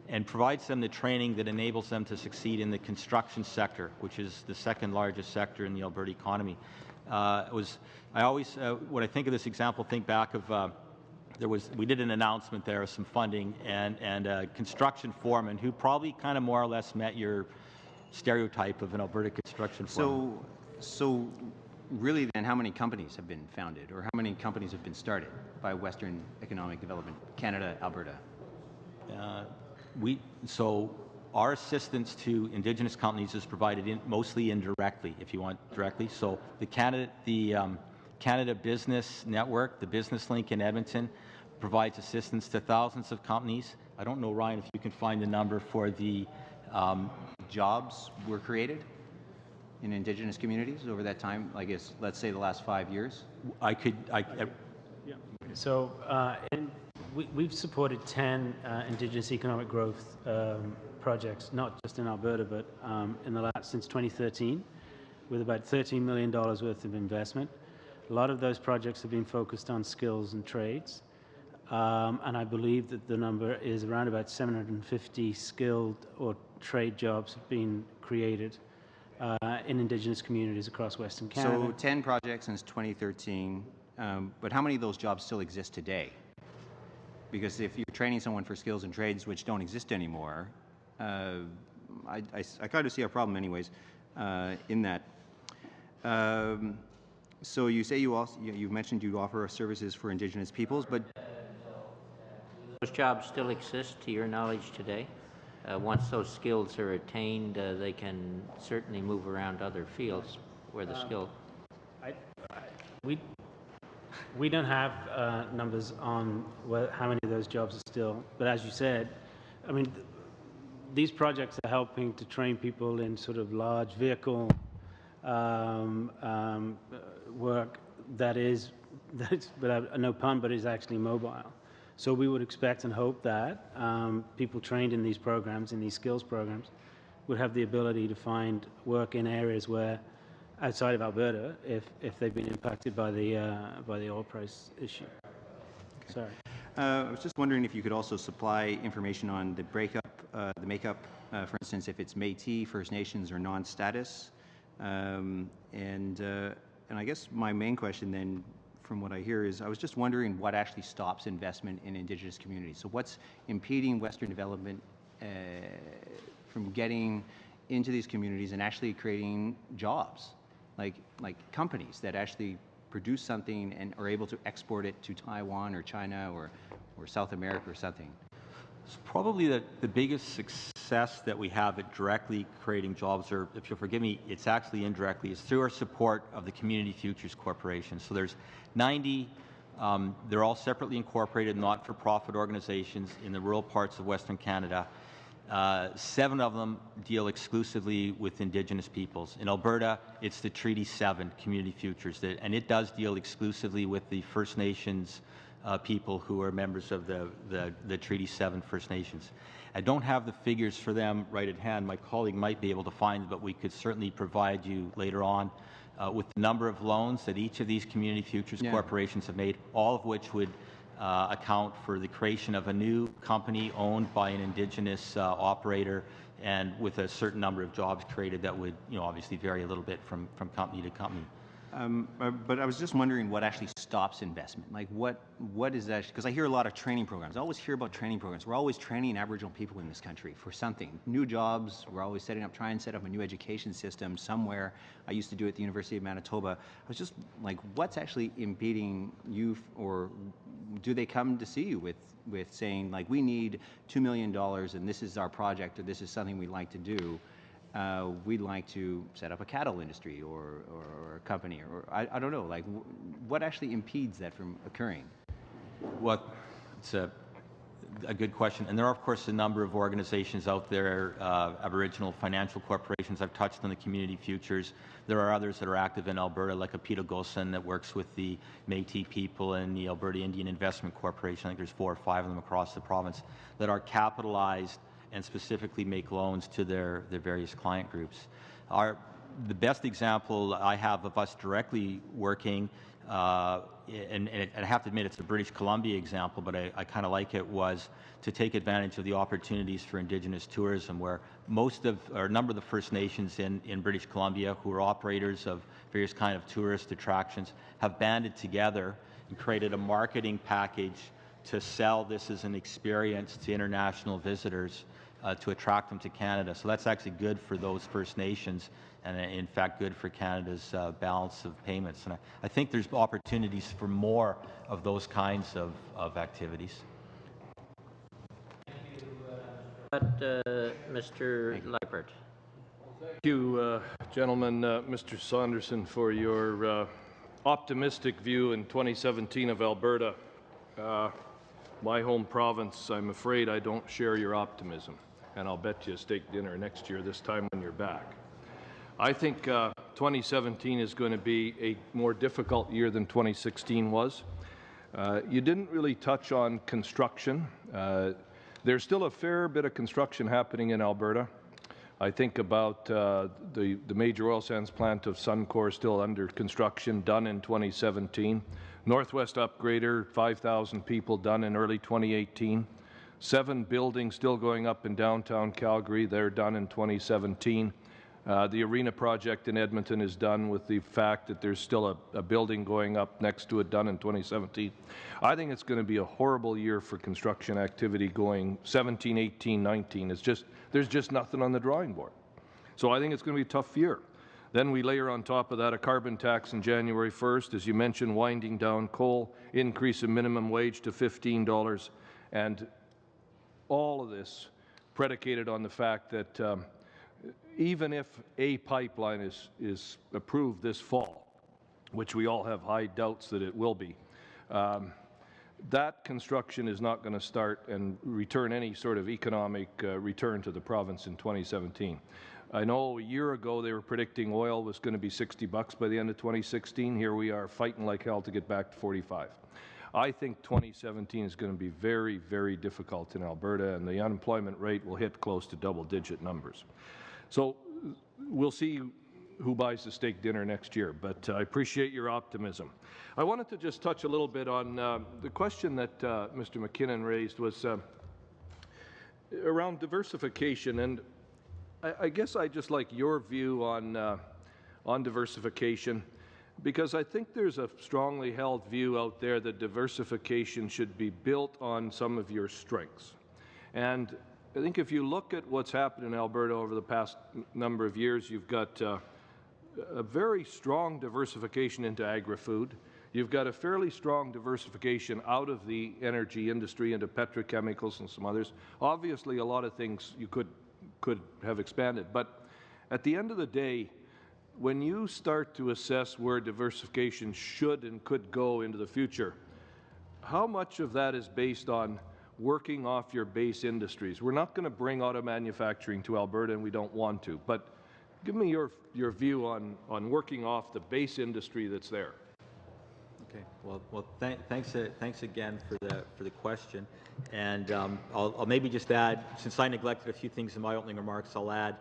[SPEAKER 2] and provides them the training that enables them to succeed in the construction sector, which is the 2nd largest sector in the Alberta economy. I always, when I think of this example, think back of we did an announcement there of some funding, and a construction foreman who probably kind of more or less met your stereotype of an Alberta construction foreman.
[SPEAKER 9] So really then, how many companies have been founded, or how many companies have been started by Western Economic Development Canada, Alberta?
[SPEAKER 2] So our assistance to Indigenous companies is provided mostly indirectly, if you want directly. So the Canada Business Network, the Business Link in Edmonton, provides assistance to thousands of companies. I don't know, Ryan, if you can find the number for the
[SPEAKER 9] jobs were created in Indigenous communities over that time, I guess, let's say the last 5 years?
[SPEAKER 8] So we've supported 10 Indigenous economic growth projects, not just in Alberta, but since 2013, with about $13 million worth of investment. A lot of those projects have been focused on skills and trades, and I believe that the number is around about 750 skilled or trade jobs have been created in Indigenous communities across Western Canada.
[SPEAKER 9] So 10 projects since 2013, but how many of those jobs still exist today? Because if you're training someone for skills and trades which don't exist anymore, I kind of see a problem anyways in that. So you say you've mentioned you offer services for Indigenous peoples, but
[SPEAKER 1] Those jobs still exist, to your knowledge, today? Once those skills are attained, they can certainly move around other fields where the skill...
[SPEAKER 8] We don't have numbers on how many of those jobs are still, but as you said, I mean, these projects are helping to train people in sort of large vehicle work that's, without no pun, but is actually mobile. So we would expect and hope that people trained in these programs, in these skills programs, would have the ability to find work in areas where, outside of Alberta, if they've been impacted by the oil price issue. Okay. Sorry.
[SPEAKER 9] I was just wondering if you could also supply information on the makeup, for instance, if it's Métis, First Nations, or non-status. And I guess my main question then, from what I hear, is I was just wondering what actually stops investment in Indigenous communities. So what's impeding Western development from getting into these communities and actually creating jobs, like companies that actually produce something and are able to export it to Taiwan or China or South America or something?
[SPEAKER 2] It's probably the biggest success that we have at directly creating jobs, or if you'll forgive me, it's actually indirectly, is through our support of the Community Futures Corporation. So there's 90, they're all separately incorporated, not-for-profit organizations in the rural parts of Western Canada. 7 of them deal exclusively with Indigenous peoples. In Alberta, it's the Treaty 7 Community Futures, and it does deal exclusively with the First Nations people who are members of the Treaty 7 First Nations. I don't have the figures for them right at hand. My colleague might be able to find, but we could certainly provide you later on with the number of loans that each of these Community Futures corporations have made, all of which would account for the creation of a new company owned by an Indigenous operator, and with a certain number of jobs created that would, obviously vary a little bit from company to company.
[SPEAKER 9] But I was just wondering what actually stops investment. Like what is that? Because I hear a lot of training programs. I always hear about training programs. We're always training Aboriginal people in this country for something. New jobs. We're always trying to set up a new education system somewhere. I used to do it at the University of Manitoba. I was just like, what's actually impeding you, or do they come to see you with saying, like, we need $2 million and this is our project, or this is something we'd like to do? We'd like to set up a cattle industry or a company, or I don't know, like what actually impedes that from occurring?
[SPEAKER 2] Well, it's a good question. And there are, of course, a number of organizations out there, Aboriginal financial corporations. I've touched on the Community Futures. There are others that are active in Alberta, like Apita Gosen, that works with the Métis people, and the Alberta Indian Investment Corporation. I think there's 4 or 5 of them across the province that are capitalized and specifically make loans to their various client groups. The best example I have of us directly working, and I have to admit it's a British Columbia example, but I kind of like it, was to take advantage of the opportunities for Indigenous tourism, where a number of the First Nations in British Columbia, who are operators of various kind of tourist attractions, have banded together and created a marketing package to sell this as an experience to international visitors, to attract them to Canada. So that's actually good for those First Nations, and in fact good for Canada's balance of payments. And I think there's opportunities for more of those kinds of activities.
[SPEAKER 1] Mr. Leipert.
[SPEAKER 10] Thank you, gentlemen. Mr. Saunderson, for your optimistic view in 2017 of Alberta. My home province, I'm afraid I don't share your optimism, and I'll bet you a steak dinner next year this time when you're back. I think 2017 is going to be a more difficult year than 2016 was. You didn't really touch on construction. There's still a fair bit of construction happening in Alberta. I think about the major oil sands plant of Suncor still under construction, done in 2017. Northwest Upgrader, 5,000 people, done in early 2018. 7 buildings still going up in downtown Calgary. They're done in 2017. The arena project in Edmonton is done, with the fact that there's still a building going up next to it, done in 2017. I think it's going to be a horrible year for construction activity going 17, 18, 19. There's just nothing on the drawing board. So I think it's going to be a tough year. Then we layer on top of that a carbon tax on January 1st, as you mentioned, winding down coal, increase in minimum wage to $15, and all of this predicated on the fact that even if a pipeline is approved this fall, which we all have high doubts that it will be, that construction is not going to start and return any sort of economic return to the province in 2017. I know a year ago they were predicting oil was going to be $60 by the end of 2016. Here we are fighting like hell to get back to 45. I think 2017 is going to be very, very difficult in Alberta, and the unemployment rate will hit close to double-digit numbers. So we'll see who buys the steak dinner next year, but I appreciate your optimism. I wanted to just touch a little bit on the question that Mr. McKinnon raised, was around diversification, and I guess I just like your view on diversification, because I think there's a strongly held view out there that diversification should be built on some of your strengths. And I think if you look at what's happened in Alberta over the past number of years, you've got a very strong diversification into agri-food. You've got a fairly strong diversification out of the energy industry into petrochemicals and some others. Obviously, a lot of things you could have expanded. But at the end of the day, when you start to assess where diversification should and could go into the future, how much of that is based on working off your base industries? We're not going to bring auto manufacturing to Alberta, and we don't want to. But give me your view on working off the base industry that's there.
[SPEAKER 2] Okay. Well, thanks again for the question, and I'll maybe just add, since I neglected a few things in my opening remarks, I'll add,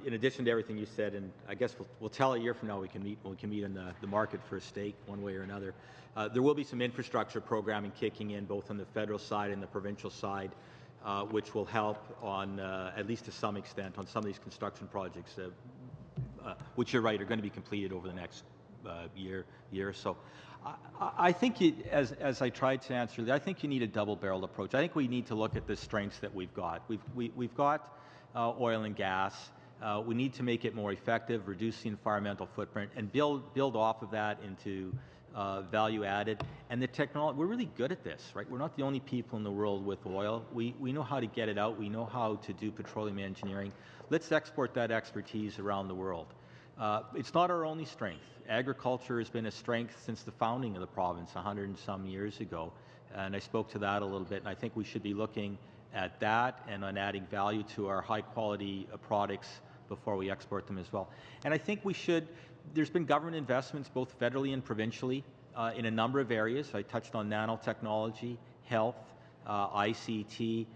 [SPEAKER 2] in addition to everything you said, and I guess we'll tell a year from now we can meet in the market for a steak one way or another. There will be some infrastructure programming kicking in both on the federal side and the provincial side, which will help on, at least to some extent, on some of these construction projects, which you're right, are going to be completed over the next year or so. I think, as I tried to answer, I think you need a double-barreled approach. I think we need to look at the strengths that we've got. We've got oil and gas. We need to make it more effective, reduce the environmental footprint, and build off of that into value added. And the technology, we're really good at this, right? We're not the only people in the world with oil. We know how to get it out. We know how to do petroleum engineering. Let's export that expertise around the world. It's not our only strength. Agriculture has been a strength since the founding of the province 100 and some years ago, and I spoke to that a little bit, and I think we should be looking at that and on adding value to our high-quality products before we export them as well. And I think we should, there's been government investments both federally and provincially in a number of areas. I touched on nanotechnology, health, ICT,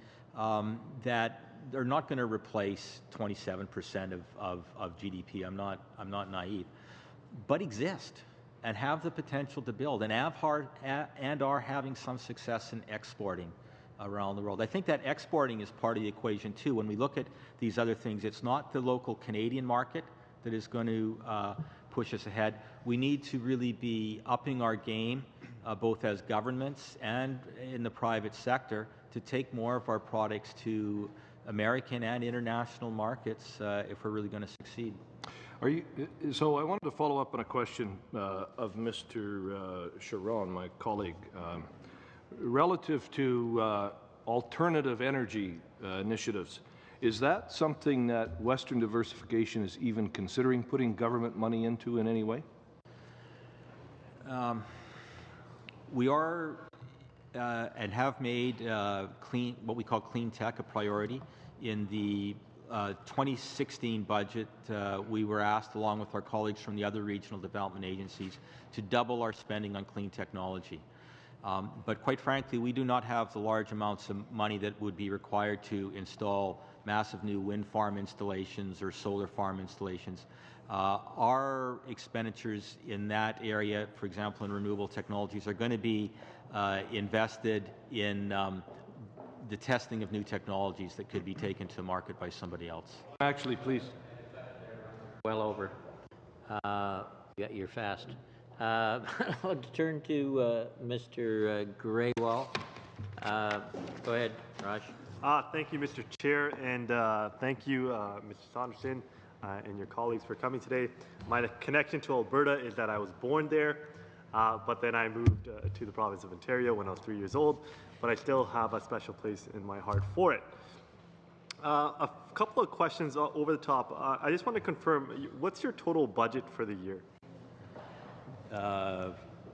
[SPEAKER 2] that they're not going to replace 27% of GDP. I'm not naive, but exist and have the potential to build and are having some success in exporting around the world. I think that exporting is part of the equation too. When we look at these other things, it's not the local Canadian market that is going to push us ahead. We need to really be upping our game, both as governments and in the private sector, to take more of our products to American and international markets if we're really going to succeed.
[SPEAKER 10] So I wanted to follow up on a question of Mr. Sharon, my colleague, relative to alternative energy initiatives. Is that something that Western Diversification is even considering putting government money into in any way?
[SPEAKER 2] We are and have made what we call clean tech a priority. In the 2016 budget, we were asked, along with our colleagues from the other regional development agencies, to double our spending on clean technology. But quite frankly, we do not have the large amounts of money that would be required to install massive new wind farm installations or solar farm installations. Our expenditures in that area, for example, in renewable technologies, are going to be invested in the testing of new technologies that could be taken to market by somebody else.
[SPEAKER 10] Actually, please.
[SPEAKER 1] Well over. You're fast. I'll turn to Mr. Graywall. Go ahead, Raj.
[SPEAKER 11] Thank you, Mr. Chair, and thank you, Mr. Saunderson and your colleagues for coming today. My connection to Alberta is that I was born there, but then I moved to the province of Ontario when I was 3 years old, but I still have a special place in my heart for it. A couple of questions over the top. I just want to confirm, what's your total budget for the year?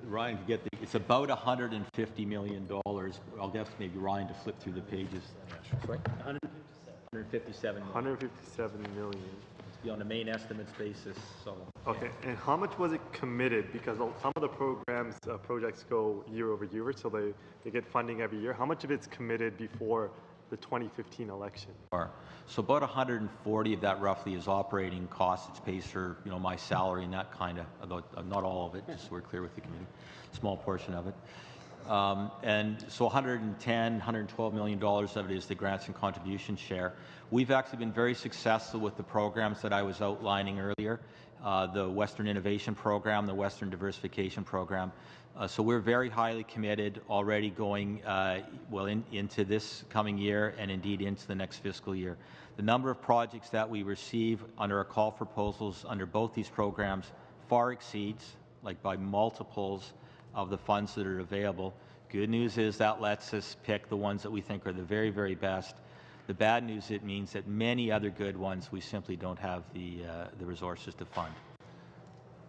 [SPEAKER 2] Ryan, it's about $150 million. I'll guess maybe Ryan to flip through the pages. Sorry? 157 million.
[SPEAKER 11] 157 million.
[SPEAKER 2] Be on a main estimates basis. So.
[SPEAKER 11] Okay, and how much was it committed? Because some of the projects go year over year, so they get funding every year. How much of it's committed before the 2015 election?
[SPEAKER 2] So about 140 of that roughly is operating costs. It pays for my salary and that kind of, not all of it, just so we're clear with the committee, small portion of it. And so 110, $112 million of it is the grants and contribution share. We've actually been very successful with the programs that I was outlining earlier, the Western Innovation Program, the Western Diversification Program. So we're very highly committed already going into this coming year and indeed into the next fiscal year. The number of projects that we receive under our call for proposals under both these programs far exceeds, like by multiples, of the funds that are available. Good news is that lets us pick the ones that we think are the very, very best. The bad news, it means that many other good ones we simply don't have the resources to fund.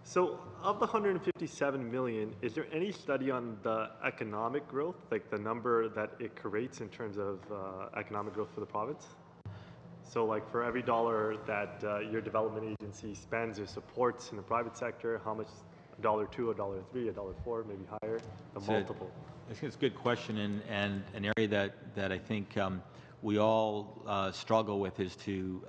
[SPEAKER 11] So of the 157 million, is there any study on the economic growth, like the number that it creates in terms of economic growth for the province? So like for every dollar that your development agency spends or supports in the private sector, how much $1.02, $1.03, $1.04, maybe higher, the multiple?
[SPEAKER 2] I think it's a good question, and an area that I think we all struggle with is to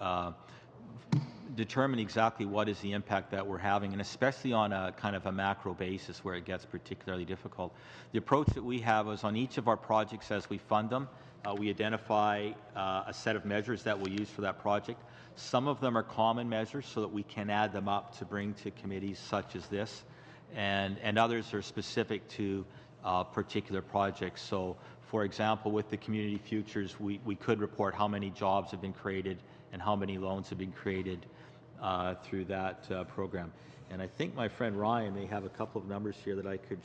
[SPEAKER 2] determine exactly what is the impact that we're having, and especially on a kind of a macro basis where it gets particularly difficult. The approach that we have is on each of our projects as we fund them, we identify a set of measures that we'll use for that project. Some of them are common measures so that we can add them up to bring to committees such as this. and others are specific to particular projects. So, for example, with the Community Futures, we could report how many jobs have been created and how many loans have been created through that program. And I think my friend Ryan may have a couple of numbers here that I could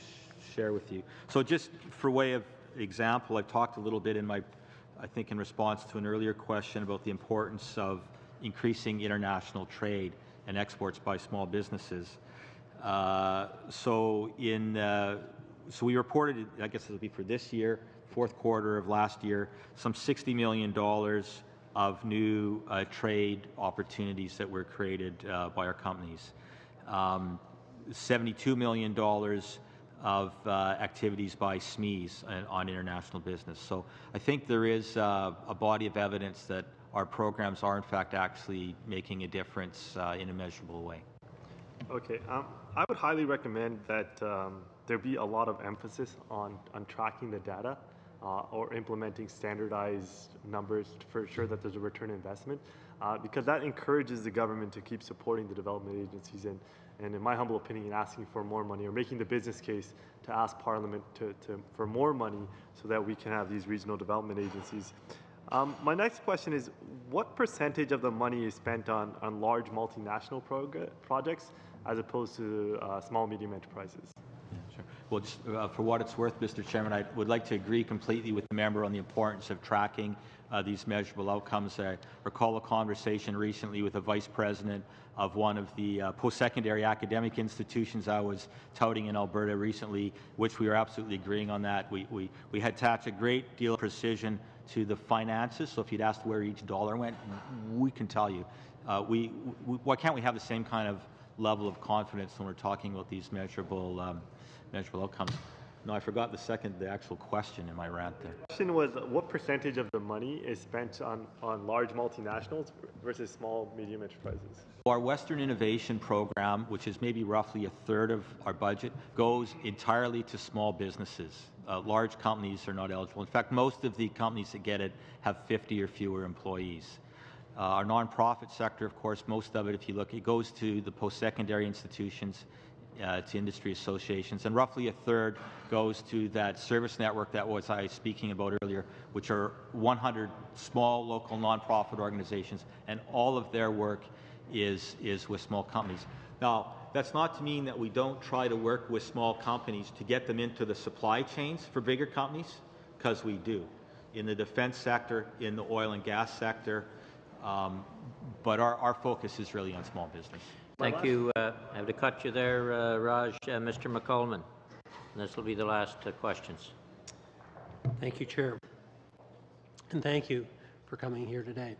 [SPEAKER 2] share with you. So just for way of example, I've talked a little bit in response to an earlier question about the importance of increasing international trade and exports by small businesses. So we reported, I guess it'll be for this year, fourth quarter of last year, some $60 million of new trade opportunities that were created by our companies. $72 million of activities by SMEs on international business. So I think there is a body of evidence that our programs are in fact actually making a difference in a measurable way.
[SPEAKER 11] Okay, I would highly recommend that there be a lot of emphasis on tracking the data or implementing standardized numbers for ensure that there's a return on investment, because that encourages the government to keep supporting the development agencies and in my humble opinion, asking for more money or making the business case to ask Parliament for more money so that we can have these regional development agencies. My next question is, what percentage of the money is spent on large multinational projects as opposed to small, medium enterprises?
[SPEAKER 2] Sure. Well, just for what it's worth, Mr. Chairman, I would like to agree completely with the member on the importance of tracking these measurable outcomes. I recall a conversation recently with a vice president of one of the post-secondary academic institutions I was touting in Alberta recently, which we were absolutely agreeing on that. We had attached a great deal of precision to the finances, so if you'd asked where each dollar went, we can tell you. Why can't we have the same kind of level of confidence when we're talking about these measurable outcomes? No, I forgot the actual question in my rant there.
[SPEAKER 11] The question was, what percentage of the money is spent on large multinationals versus small, medium enterprises?
[SPEAKER 2] Our Western Innovation Program, which is maybe roughly a third of our budget, goes entirely to small businesses. Large companies are not eligible. In fact, most of the companies that get it have 50 or fewer employees. Our nonprofit sector, of course, most of it, if you look, it goes to the post-secondary institutions, to industry associations, and roughly a third goes to that service network that was I speaking about earlier, which are 100 small local nonprofit organizations, and all of their work is with small companies. Now, that's not to mean that we don't try to work with small companies to get them into the supply chains for bigger companies, because we do. In the defense sector, in the oil and gas sector, but our focus is really on small business.
[SPEAKER 1] Thank you. I have to cut you there, Raj. Mr. McCullman. And this will be the last questions.
[SPEAKER 12] Thank you, Chair. And thank you for coming here today.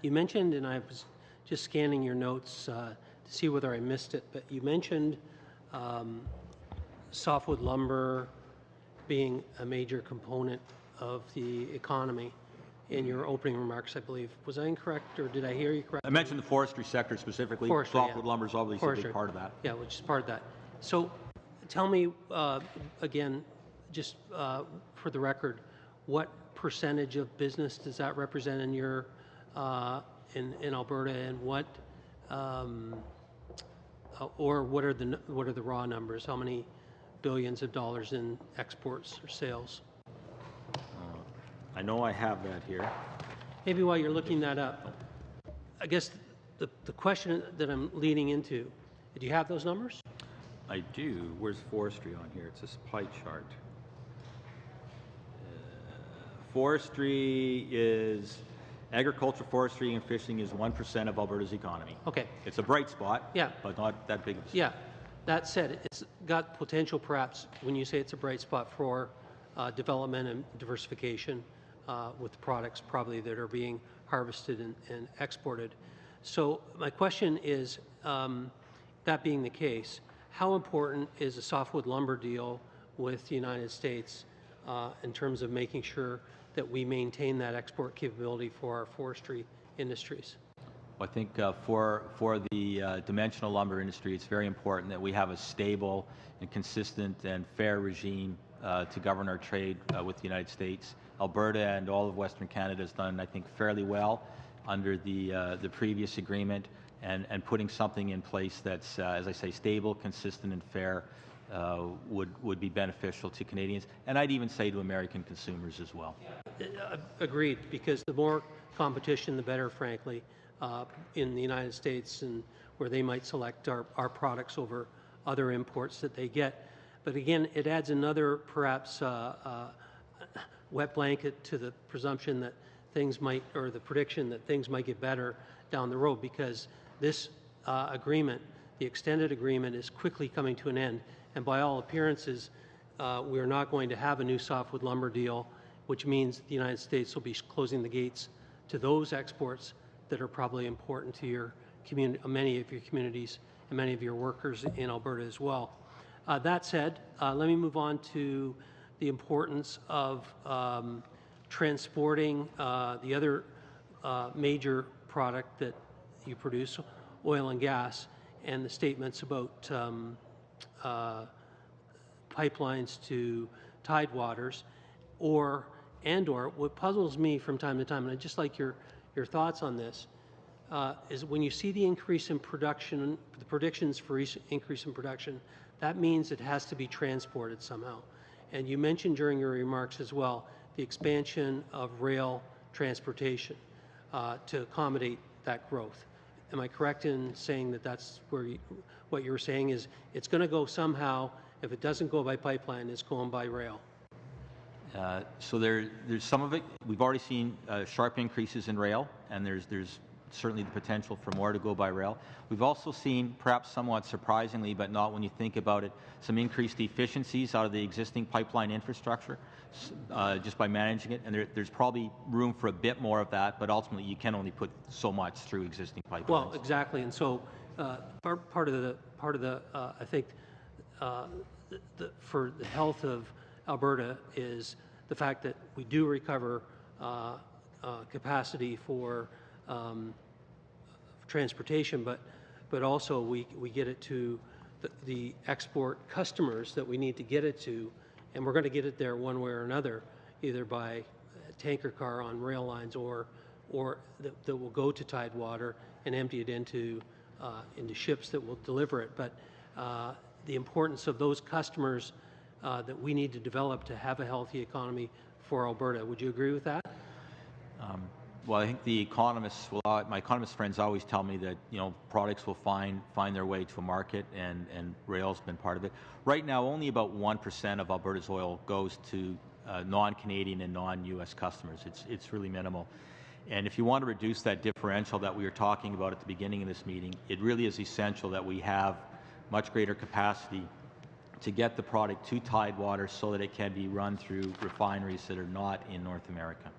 [SPEAKER 12] You mentioned, and I was just scanning your notes to see whether I missed it, but you mentioned softwood lumber being a major component of the economy in your opening remarks, I believe. Was I incorrect, or did I hear you correctly?
[SPEAKER 2] I mentioned the forestry sector specifically. Softwood lumber is obviously a big part of that.
[SPEAKER 12] Yeah, which is part of that. So tell me, again, just for the record, what percentage of business does that represent in your in Alberta, and what or what are the raw numbers? How many billions of dollars in exports or sales?
[SPEAKER 2] I know I have that here.
[SPEAKER 12] Maybe while you're looking that up, I guess the question that I'm leading into, do you have those numbers?
[SPEAKER 2] I do. Where's forestry on here? It's a pie chart. Forestry is, agriculture, forestry, and fishing is 1% of Alberta's economy.
[SPEAKER 12] Okay.
[SPEAKER 2] It's a bright spot,
[SPEAKER 12] yeah,
[SPEAKER 2] but not that big of a spot.
[SPEAKER 12] Yeah. That said, it's got potential perhaps, when you say it's a bright spot, for development and diversification with products probably that are being harvested and exported. So my question is, that being the case, how important is a softwood lumber deal with the United States in terms of making sure that we maintain that export capability for our forestry industries?
[SPEAKER 2] I think for the dimensional lumber industry, it's very important that we have a stable and consistent and fair regime to govern our trade with the United States. Alberta and all of Western Canada has done, I think, fairly well under the previous agreement, and putting something in place that's, as I say, stable, consistent, and fair would be beneficial to Canadians, and I'd even say to American consumers as well.
[SPEAKER 12] Agreed, because the more competition, the better, frankly, in the United States, and where they might select our products over other imports that they get. But again, it adds another, perhaps, wet blanket to the presumption that things might, or the prediction that things might get better down the road, because this agreement, the extended agreement, is quickly coming to an end. And by all appearances, we're not going to have a new softwood lumber deal, which means the United States will be closing the gates to those exports that are probably important to your community, many of your communities, and many of your workers in Alberta as well. That said, let me move on to the importance of transporting the other major product that you produce, oil and gas, and the statements about pipelines to tidewaters, or what puzzles me from time to time, and I'd just like your thoughts on this, is when you see the increase in production, the predictions for increase in production, that means it has to be transported somehow. And you mentioned during your remarks as well the expansion of rail transportation to accommodate that growth. Am I correct in saying that that's where what you were saying is it's going to go somehow? If it doesn't go by pipeline, it's going by rail?
[SPEAKER 2] So there's some of it. We've already seen sharp increases in rail, and there's certainly the potential for more to go by rail. We've also seen, perhaps somewhat surprisingly, but not when you think about it, some increased efficiencies out of the existing pipeline infrastructure just by managing it. And there's probably room for a bit more of that, but ultimately you can only put so much through existing pipelines.
[SPEAKER 12] Well, exactly. And so part of the I think for the health of Alberta is the fact that we do recover capacity for transportation, but also we get it to the export customers that we need to get it to, and we're going to get it there one way or another, either by a tanker car on rail lines or that will go to Tidewater and empty it into ships that will deliver it. But the importance of those customers that we need to develop to have a healthy economy for Alberta. Would you agree with that?
[SPEAKER 2] Well, I think the economists my economist friends always tell me that products will find their way to a market, and rail's been part of it. Right now, only about 1% of Alberta's oil goes to non-Canadian and non-U.S. customers. It's really minimal. And if you want to reduce that differential that we were talking about at the beginning of this meeting, it really is essential that we have much greater capacity to get the product to Tidewater so that it can be run through refineries that are not in North America.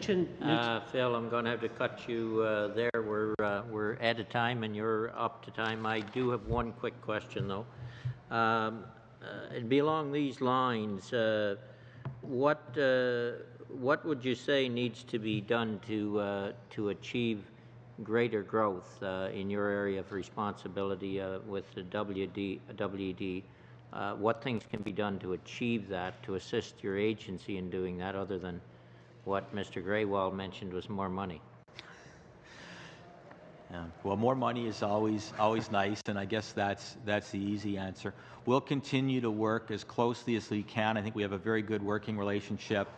[SPEAKER 1] Phil, I'm going to have to cut you there. We're at a time, and you're up to time. I do have one quick question, though. It'd be along these lines. What would you say needs to be done to achieve greater growth in your area of responsibility with the WED? What things can be done to achieve that, to assist your agency in doing that, other than what Mr. Greywald mentioned was more money?
[SPEAKER 2] Yeah. Well, more money is always nice, and I guess that's the easy answer. We'll continue to work as closely as we can. I think we have a very good working relationship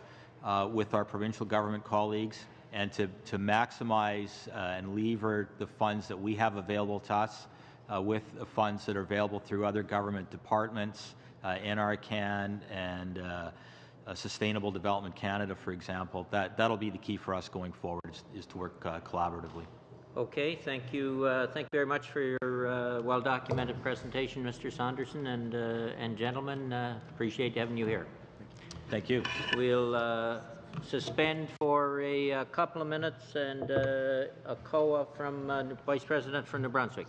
[SPEAKER 2] with our provincial government colleagues, and to maximize and lever the funds that we have available to us with the funds that are available through other government departments, NRCan and Sustainable Development Canada, for example. That'll be the key for us going forward, is to work collaboratively.
[SPEAKER 1] Okay, thank you. Thank you very much for your well-documented presentation, Mr. Saunderson, and gentlemen. Appreciate having you here.
[SPEAKER 2] Thank you.
[SPEAKER 1] We'll suspend for a couple of minutes, and a COA from Vice President from New Brunswick.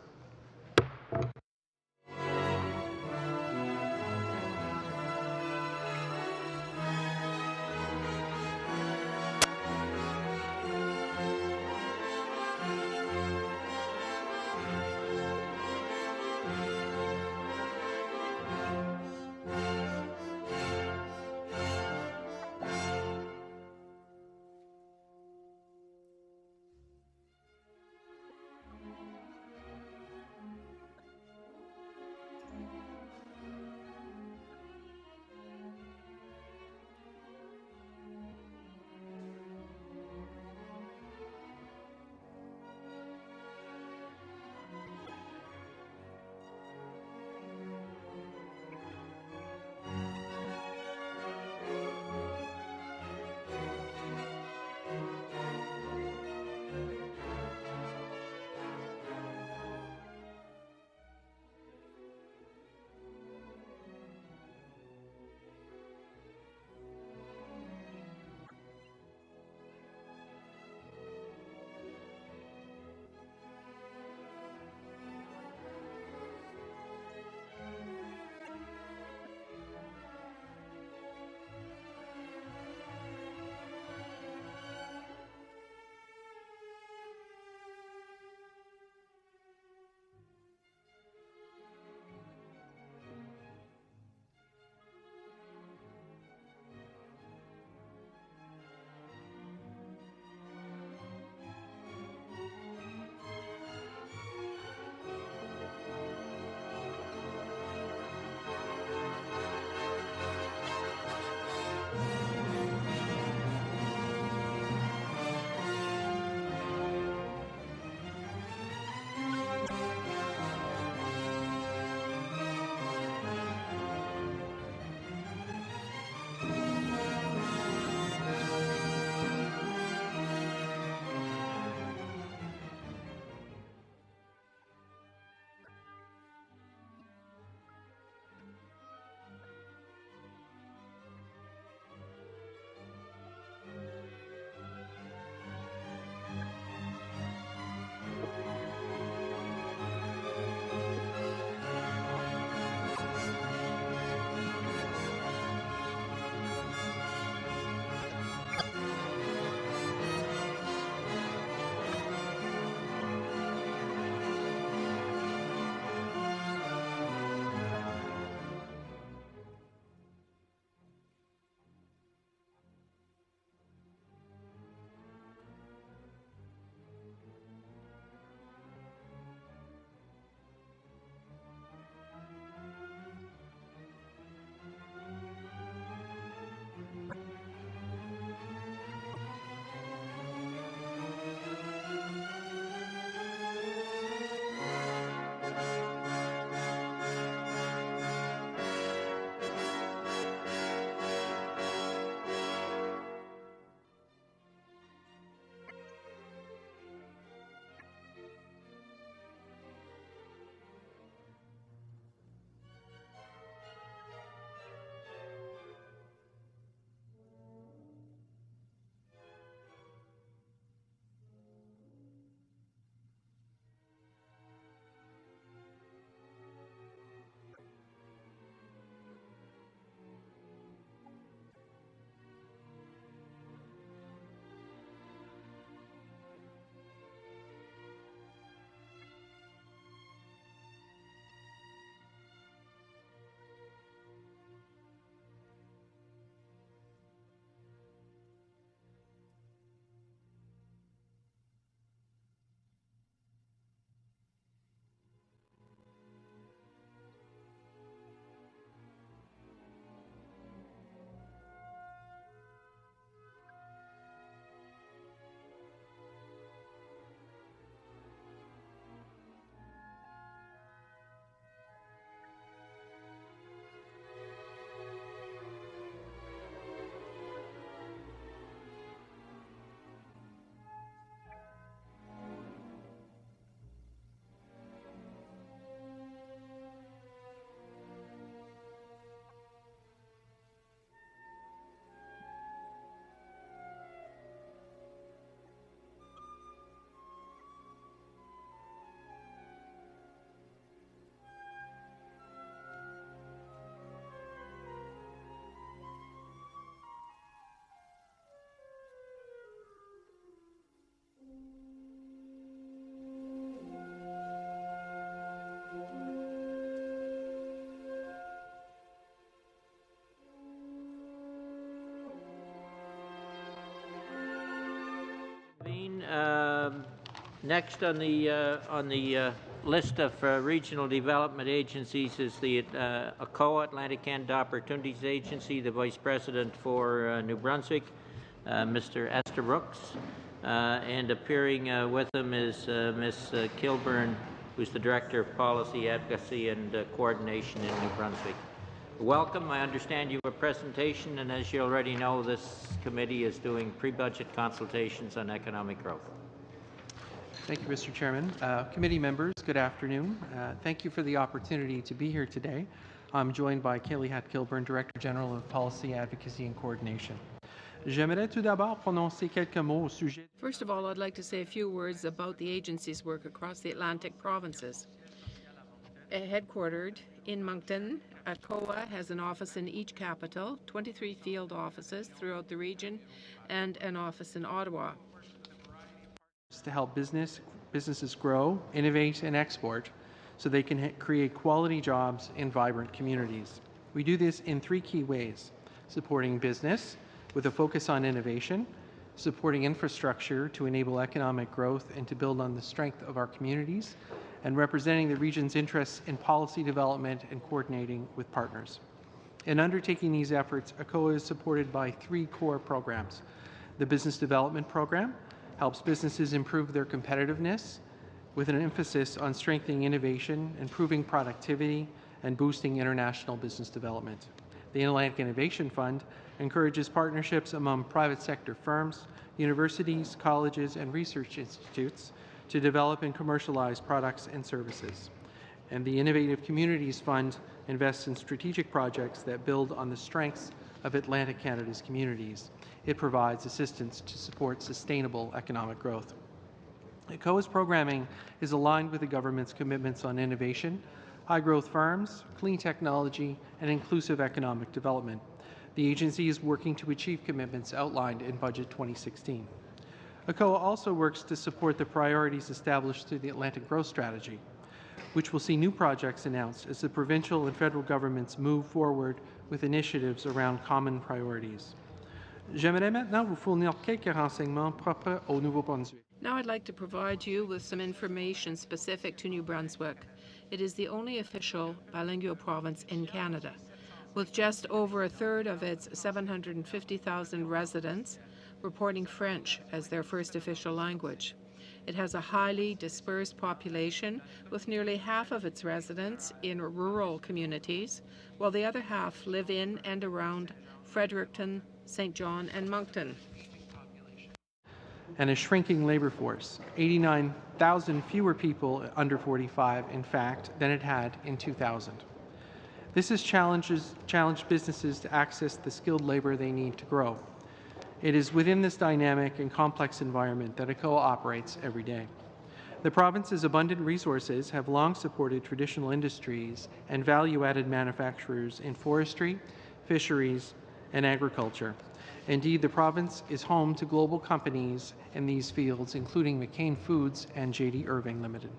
[SPEAKER 1] Next on the list of regional development agencies is the ACOA, Atlantic Canada Opportunities Agency. The Vice President for New Brunswick, Mr. Estabrooks, and appearing with him is Ms. Kilburn, who's the Director of Policy, Advocacy and Coordination in New Brunswick. Welcome. I understand you have a presentation, and as you already know, this committee is doing pre-budget consultations on economic growth.
[SPEAKER 13] Thank you, Mr. Chairman. Committee members, good afternoon. Thank you for the opportunity to be here today. I'm joined by Kaylee Hatt-Kilburn, Director General of Policy, Advocacy and Coordination. J'aimerais tout d'abord prononcer quelques mots au sujet.
[SPEAKER 3] First of all, I'd like to say a few words about the agency's work across the Atlantic provinces. Headquartered in Moncton, ACOA has an office in each capital, 23 field offices throughout the region, and an office in Ottawa.
[SPEAKER 13] To help businesses grow, innovate, and export so they can create quality jobs in vibrant communities. We do this in three key ways: supporting business with a focus on innovation, supporting infrastructure to enable economic growth and to build on the strength of our communities, and representing the region's interests in policy development and coordinating with partners. In undertaking these efforts, ACOA is supported by three core programs. The Business Development Program helps businesses improve their competitiveness with an emphasis on strengthening innovation, improving productivity, and boosting international business development. The Atlantic Innovation Fund encourages partnerships among private sector firms, universities, colleges, and research institutes to develop and commercialize products and services. And the Innovative Communities Fund invests in strategic projects that build on the strengths of Atlantic Canada's communities. It provides assistance to support sustainable economic growth. ACOA's programming is aligned with the government's commitments on innovation, high-growth firms, clean technology, and inclusive economic development. The agency is working to achieve commitments outlined in Budget 2016. ACOA also works to support the priorities established through the Atlantic Growth Strategy, which will see new projects announced as the provincial and federal governments move forward with initiatives around common priorities. J'aimerais maintenant vous fournir quelques renseignements propres au Nouveau-Brunswick.
[SPEAKER 3] Now I'd like to provide you with some information specific to New Brunswick. It is the only official bilingual province in Canada, with just over a third of its 750,000 residents reporting French as their first official language. It has a highly dispersed population, with nearly half of its residents in rural communities, while the other half live in and around Fredericton, St. John, and Moncton.
[SPEAKER 13] And a shrinking labor force, 89,000 fewer people under 45, in fact, than it had in 2000. This has challenged businesses to access the skilled labor they need to grow. It is within this dynamic and complex environment that ACOA operates every day. The province's abundant resources have long supported traditional industries and value-added manufacturers in forestry, fisheries, and agriculture. Indeed, the province is home to global companies in these fields, including McCain Foods and J.D. Irving Limited.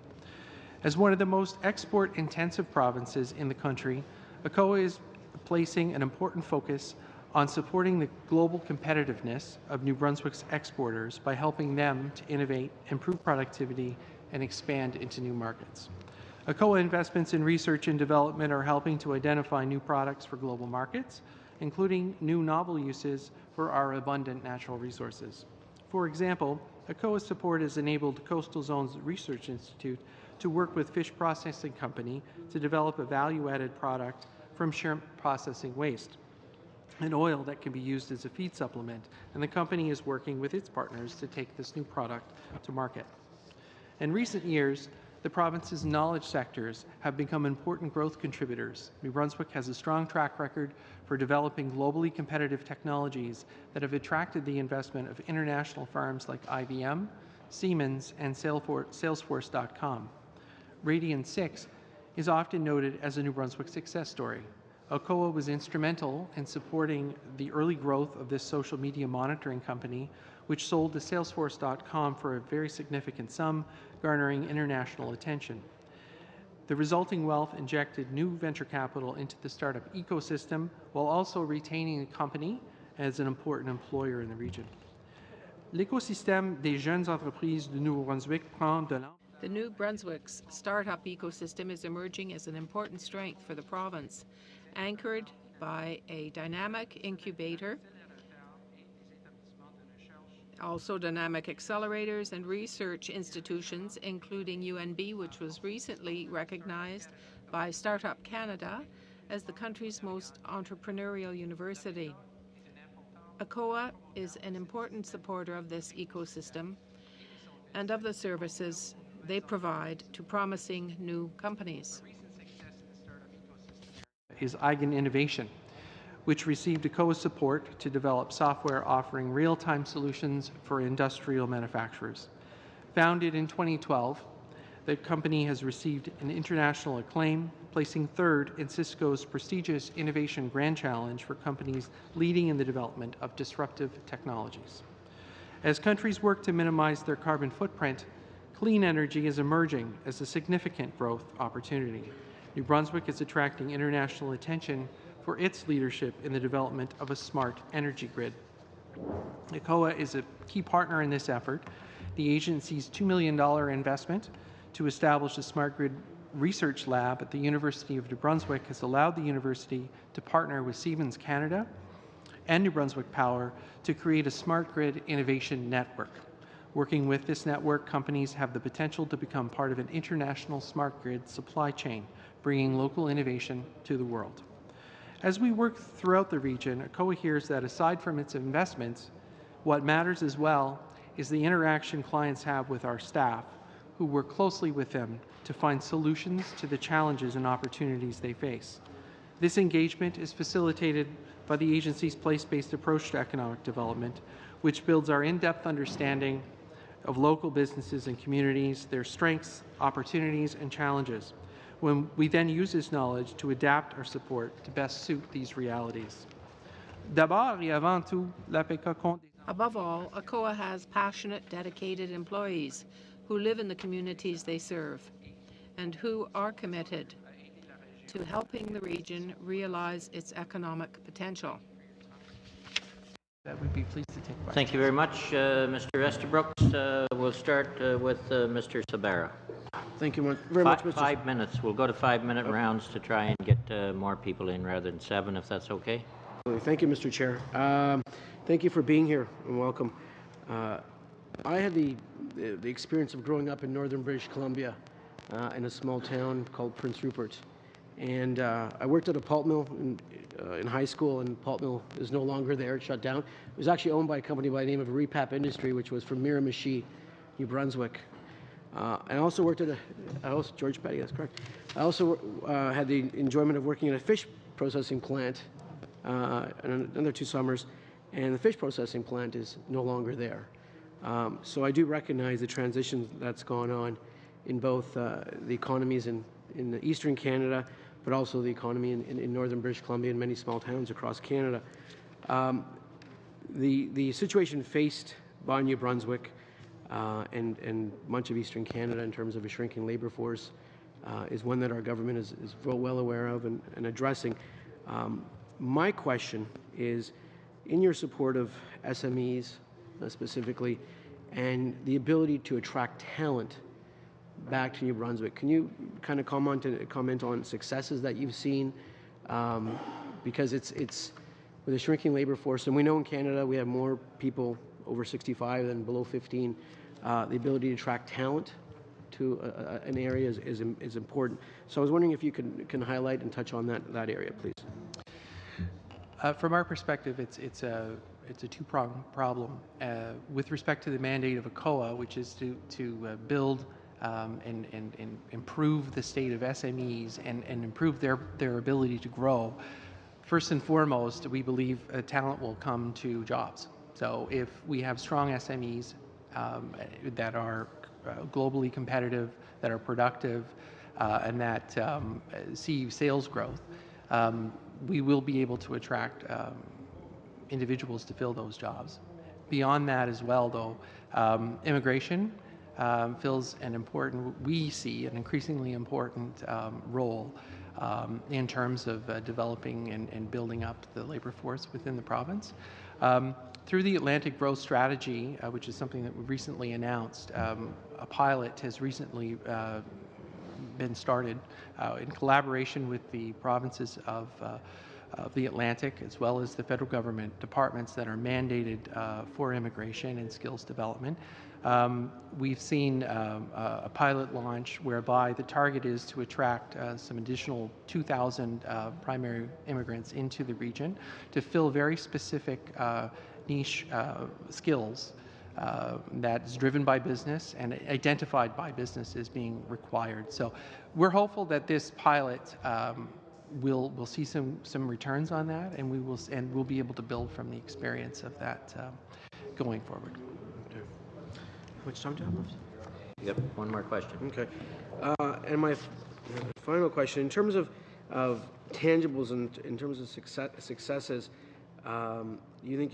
[SPEAKER 13] As one of the most export-intensive provinces in the country, ACOA is placing an important focus on supporting the global competitiveness of New Brunswick's exporters by helping them to innovate, improve productivity, and expand into new markets. ACOA investments in research and development are helping to identify new products for global markets, including new novel uses for our abundant natural resources. For example, ACOA's support has enabled Coastal Zones Research Institute to work with Fish Processing Company to develop a value-added product from shrimp processing waste, an oil that can be used as a feed supplement, and the company is working with its partners to take this new product to market. In recent years, the province's knowledge sectors have become important growth contributors. New Brunswick has a strong track record for developing globally competitive technologies that have attracted the investment of international firms like IBM, Siemens, and Salesforce.com. Radian 6 is often noted as a New Brunswick success story. ACOA was instrumental in supporting the early growth of this social media monitoring company, which sold to Salesforce.com for a very significant sum, garnering international attention. The resulting wealth injected new venture capital into the startup ecosystem while also retaining the company as an important employer in the region. L'écosystème des jeunes entreprises du Nouveau-Brunswick prend de l'ampleur.
[SPEAKER 3] The New Brunswick's startup ecosystem is emerging as an important strength for the province, anchored by a dynamic incubator, also dynamic accelerators and research institutions, including UNB, which was recently recognized by Startup Canada as the country's most entrepreneurial university. ACOA is an important supporter of this ecosystem and of the services they provide to promising new companies.
[SPEAKER 13] Is Eigen Innovation, which received ACOA support to develop software offering real-time solutions for industrial manufacturers. Founded in 2012, the company has received an international acclaim, placing third in Cisco's prestigious Innovation Grand Challenge for companies leading in the development of disruptive technologies. As countries work to minimize their carbon footprint, clean energy is emerging as a significant growth opportunity. New Brunswick is attracting international attention for its leadership in the development of a smart energy grid. ACOA is a key partner in this effort. The agency's $2 million investment to establish a smart grid research lab at the University of New Brunswick has allowed the university to partner with Siemens Canada and New Brunswick Power to create a smart grid innovation network. Working with this network, companies have the potential to become part of an international smart grid supply chain, bringing local innovation to the world. As we work throughout the region, ACOA hears that aside from its investments, what matters as well is the interaction clients have with our staff, who work closely with them to find solutions to the challenges and opportunities they face. This engagement is facilitated by the agency's place-based approach to economic development, which builds our in-depth understanding of local businesses and communities, their strengths, opportunities, and challenges, when we then use this knowledge to adapt our support to best suit these realities. D'abord et avant tout, l'APECA compte.
[SPEAKER 3] Above all, ACOA has passionate, dedicated employees who live in the communities they serve and who are committed to helping the region realize its economic potential.
[SPEAKER 13] That would be pleased to take questions.
[SPEAKER 1] Thank you very much, Mr. Estabrooks. We'll start with Mr. Sabara.
[SPEAKER 14] Thank you very much, Mr.
[SPEAKER 1] 5 minutes. We'll go to 5-minute rounds to try and get more people in rather than 7, if that's okay.
[SPEAKER 14] Thank you, Mr. Chair. Thank you for being here and welcome. I had the experience of growing up in northern British Columbia in a small town called Prince Rupert. And I worked at a pulp mill in high school, and pulp mill is no longer there. It shut down. It was actually owned by a company by the name of Repap Industry, which was from Miramichi, New Brunswick. I also worked at George Petty, that's correct. I also had the enjoyment of working at a fish processing plant another 2 summers, and the fish processing plant is no longer there. So I do recognize the transition that's gone on in both the economies in eastern Canada, but also the economy in northern British Columbia and many small towns across Canada. The situation faced by New Brunswick and much of eastern Canada in terms of a shrinking labour force is one that our government is well aware of and addressing. My question is, in your support of SMEs specifically, and the ability to attract talent back to New Brunswick, can you kind of comment on successes that you've seen? Because it's with a shrinking labour force, and we know in Canada we have more people over 65 than below 15. The ability to attract talent to an area is important. So I was wondering if you can highlight and touch on that area, please.
[SPEAKER 13] From our perspective, it's a two-pronged problem. With respect to the mandate of ACOA, which is to build and improve the state of SMEs and improve their ability to grow, first and foremost, we believe talent will come to jobs. So if we have strong SMEs that are globally competitive, that are productive, and that see sales growth, we will be able to attract individuals to fill those jobs. Beyond that as well, though, immigration fills we see an increasingly important role in terms of developing and building up the labor force within the province. Through the Atlantic Growth Strategy, which is something that we recently announced, a pilot has recently been started in collaboration with the provinces of the Atlantic, as well as the federal government departments that are mandated for immigration and skills development. We've seen a pilot launch whereby the target is to attract some additional 2,000 primary immigrants into the region to fill very specific niche skills that's driven by business and identified by business as being required. So we're hopeful that this pilot we'll see some returns on that, and we'll be able to build from the experience of that going forward.
[SPEAKER 14] Okay. How much time do I have left?
[SPEAKER 1] Yep, one more question.
[SPEAKER 14] Okay. And my final question, in terms of tangibles and in terms of successes, you think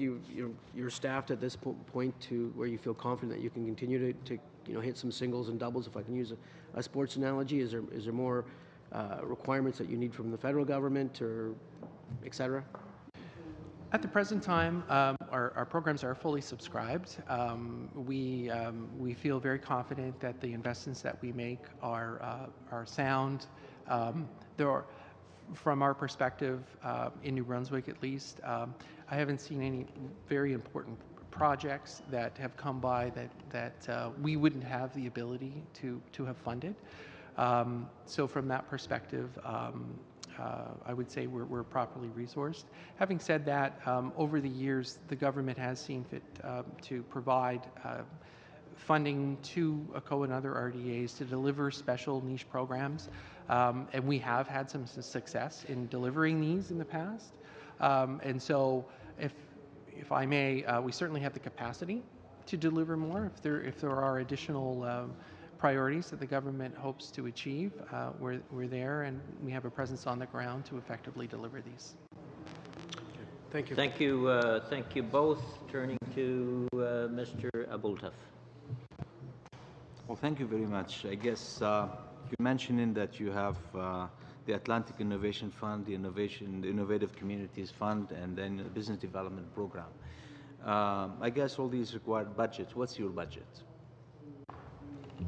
[SPEAKER 14] you're staffed at this point to where you feel confident that you can continue to hit some singles and doubles? If I can use a sports analogy, is there more requirements that you need from the federal government, or et cetera?
[SPEAKER 13] At the present time, our programs are fully subscribed. We feel very confident that the investments that we make are sound. There are, from our perspective, in New Brunswick at least, I haven't seen any very important projects that have come by that we wouldn't have the ability to have funded. So from that perspective, I would say we're properly resourced. Having said that, over the years, the government has seen fit to provide funding to ACO and other RDAs to deliver special niche programs, and we have had some success in delivering these in the past. And so, if I may, we certainly have the capacity to deliver more. If there are additional priorities that the government hopes to achieve, we're there, and we have a presence on the ground to effectively deliver these.
[SPEAKER 14] Thank you.
[SPEAKER 1] Thank you both. Turning to Mr. Abultaf.
[SPEAKER 5] Well, thank you very much. I guess you mentioned that you have the Atlantic Innovation Fund, the Innovative Communities Fund, and then the Business Development Program. I guess all these require budgets. What's your budget?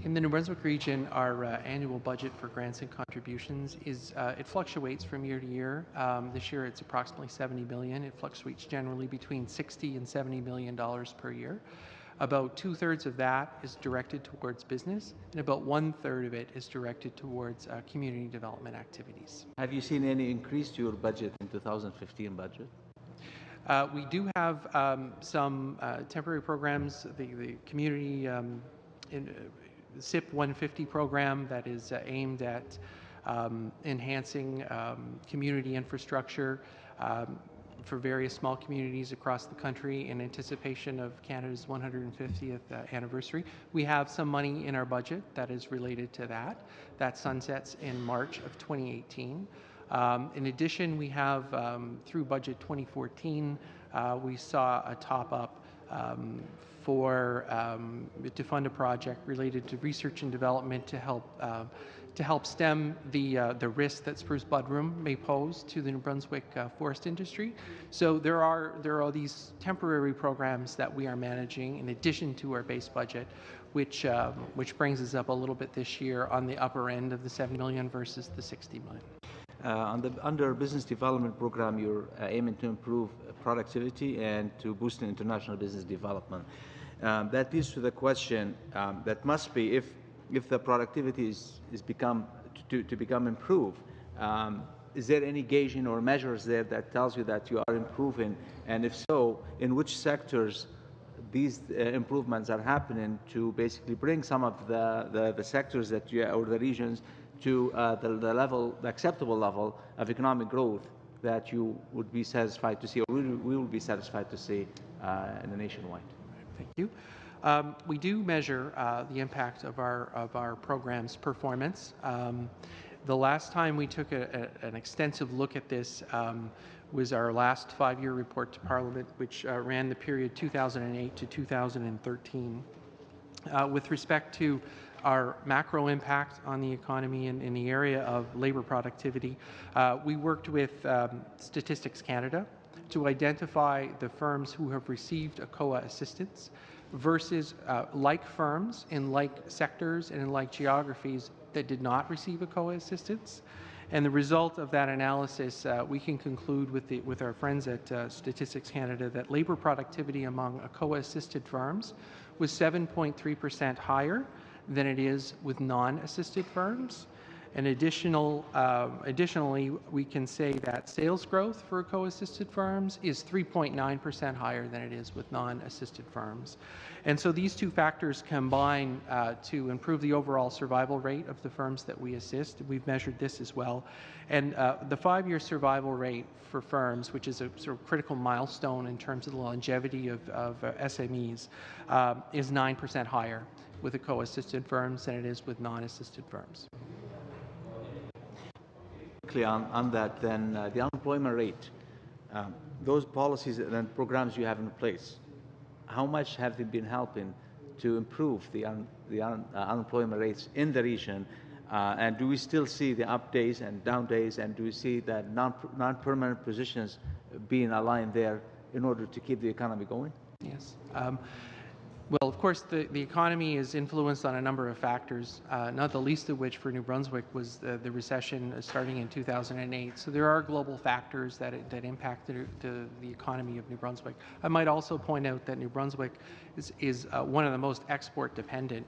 [SPEAKER 13] In the New Brunswick region, our annual budget for grants and contributions it fluctuates from year to year. This year it's approximately $70 million. It fluctuates generally between $60 and $70 million per year. About 2/3 of that is directed towards business, and about 1/3 of it is directed towards community development activities.
[SPEAKER 5] Have you seen any increase to your budget in 2015 budget?
[SPEAKER 13] We do have some temporary programs, the community SIP 150 program that is aimed at enhancing community infrastructure for various small communities across the country in anticipation of Canada's 150th anniversary. We have some money in our budget that is related to that. That sunsets in March of 2018. In addition, we have, through budget 2014, we saw a top-up to fund a project related to research and development to help stem the risk that spruce budworm may pose to the New Brunswick forest industry. So there are these temporary programs that we are managing in addition to our base budget, which brings us up a little bit this year on the upper end of the $7 million versus the $60 million.
[SPEAKER 5] Under business development program, you're aiming to improve productivity and to boost international business development. That leads to the question that must be, if the productivity is become improved, is there any gauging or measures there that tells you that you are improving? And if so, in which sectors these improvements are happening to basically bring some of the sectors that or the regions to the acceptable level of economic growth that you would be satisfied to see, or we will be satisfied to see in the nationwide?
[SPEAKER 13] Thank you. We do measure the impact of our program's performance. The last time we took an extensive look at this was our last 5-year report to Parliament, which ran the period 2008 to 2013. With respect to our macro impact on the economy in the area of labour productivity, we worked with Statistics Canada to identify the firms who have received ACOA assistance versus like firms in like sectors and in like geographies that did not receive ACOA assistance. And the result of that analysis, we can conclude with our friends at Statistics Canada that labour productivity among ACOA-assisted firms was 7.3% higher than it is with non-assisted firms. And additionally, we can say that sales growth for ACOA-assisted firms is 3.9% higher than it is with non-assisted firms. And so these two factors combine to improve the overall survival rate of the firms that we assist. We've measured this as well. And the 5-year survival rate for firms, which is a sort of critical milestone in terms of the longevity of SMEs, is 9% higher with ACOA-assisted firms than it is with non-assisted firms.
[SPEAKER 5] On that, then the unemployment rate, those policies and programs you have in place, how much have they been helping to improve the unemployment rates in the region? And do we still see the up days and down days, and do we see that non-permanent positions being aligned there in order to keep the economy going?
[SPEAKER 13] Yes. Well, of course, the economy is influenced on a number of factors, not the least of which for New Brunswick was the recession starting in 2008. So there are global factors that impact the economy of New Brunswick. I might also point out that New Brunswick is one of the most export-dependent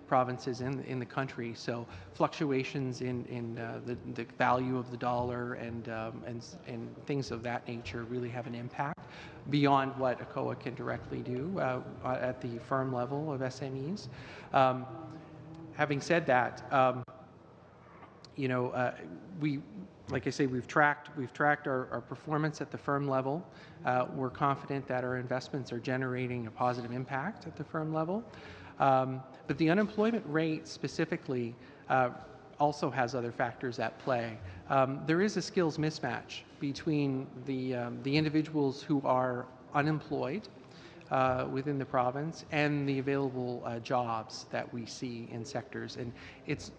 [SPEAKER 13] provinces in the country. So fluctuations in the value of the dollar and things of that nature really have an impact beyond what ACOA can directly do at the firm level of SMEs. Having said that, like I say, we've tracked our performance at the firm level. We're confident that our investments are generating a positive impact at the firm level. But the unemployment rate specifically also has other factors at play. There is a skills mismatch between the individuals who are unemployed within the province and the available jobs that we see in sectors. And it's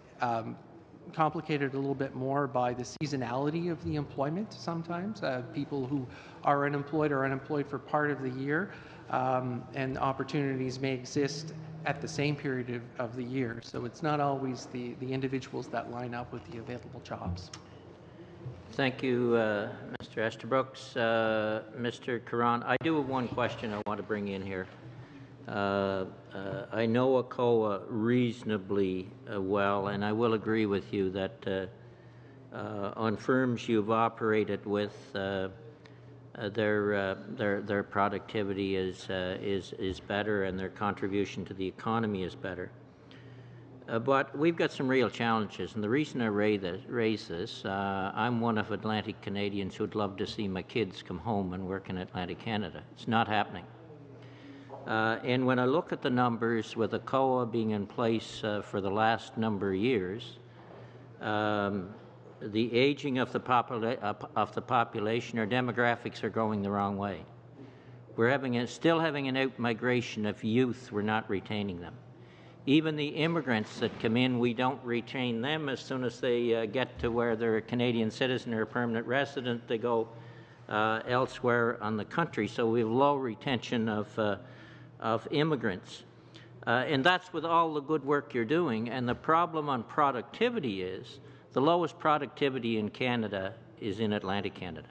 [SPEAKER 13] complicated a little bit more by the seasonality of the employment sometimes. People who are unemployed for part of the year, and opportunities may exist at the same period of the year. So it's not always the individuals that line up with the available jobs.
[SPEAKER 1] Thank you, Mr. Estabrooks. Mr. Caron, I do have one question I want to bring in here. I know ACOA reasonably well, and I will agree with you that on firms you've operated with, their productivity is better and their contribution to the economy is better. But we've got some real challenges, and the reason I raise this, I'm one of Atlantic Canadians who would love to see my kids come home and work in Atlantic Canada. It's not happening. And when I look at the numbers with ACOA being in place for the last number of years, the aging of the population, our demographics are going the wrong way. We're still having an out-migration of youth. We're not retaining them. Even the immigrants that come in, we don't retain them. As soon as they get to where they're a Canadian citizen or a permanent resident, they go elsewhere on the country. So we have low retention of immigrants. And that's with all the good work you're doing. And the problem on productivity is the lowest productivity in Canada is in Atlantic Canada,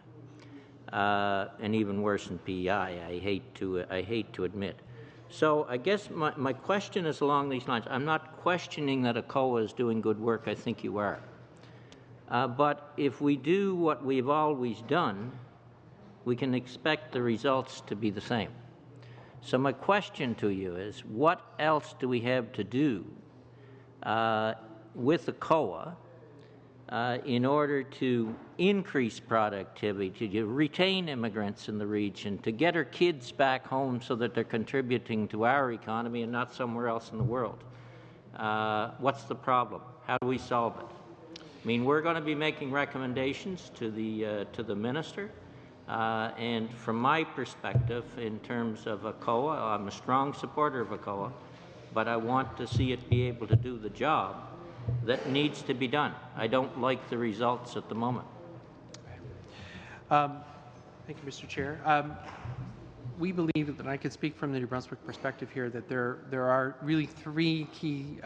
[SPEAKER 1] and even worse in PEI. I hate to admit. So I guess my question is along these lines. I'm not questioning that ACOA is doing good work. I think you are. But if we do what we've always done, we can expect the results to be the same. So my question to you is, what else do we have to do with ACOA in order to increase productivity, to retain immigrants in the region, to get our kids back home so that they're contributing to our economy and not somewhere else in the world? What's the problem? How do we solve it? I mean, we're going to be making recommendations to the minister, and from my perspective, in terms of ACOA, I'm a strong supporter of ACOA, but I want to see it be able to do the job that needs to be done. I don't like the results at the moment.
[SPEAKER 13] Thank you, Mr. Chair. We believe, and I can speak from the New Brunswick perspective here, that there are really three key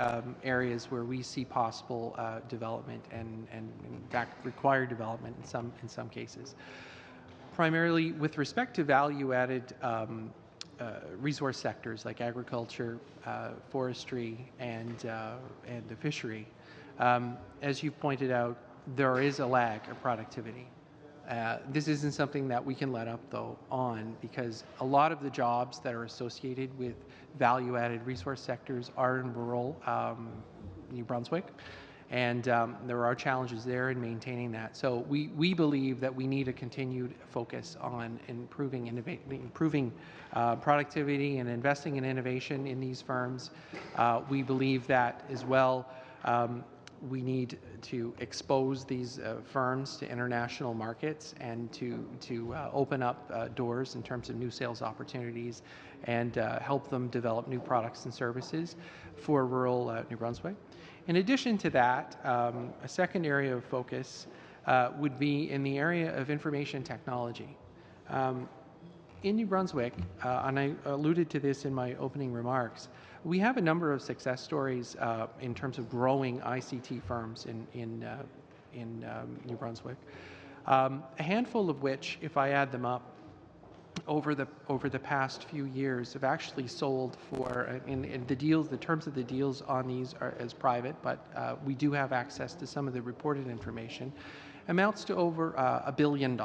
[SPEAKER 13] areas where we see possible development and in fact required development in some cases. Primarily with respect to value-added resource sectors like agriculture, forestry, and the fishery. As you pointed out, there is a lag of productivity. This isn't something that we can let up, though, on, because a lot of the jobs that are associated with value-added resource sectors are in rural New Brunswick, and there are challenges there in maintaining that. So we believe that we need a continued focus on improving productivity and investing in innovation in these firms. We believe that as well. We need to expose these firms to international markets and to open up doors in terms of new sales opportunities and help them develop new products and services for rural New Brunswick. In addition to that, a second area of focus would be in the area of information technology. In New Brunswick, and I alluded to this in my opening remarks, we have a number of success stories in terms of growing ICT firms in New Brunswick. A handful of which, if I add them up, over the past few years have actually sold for, in the deals, the terms of the deals on these are as private, but we do have access to some of the reported information, amounts to over $1 billion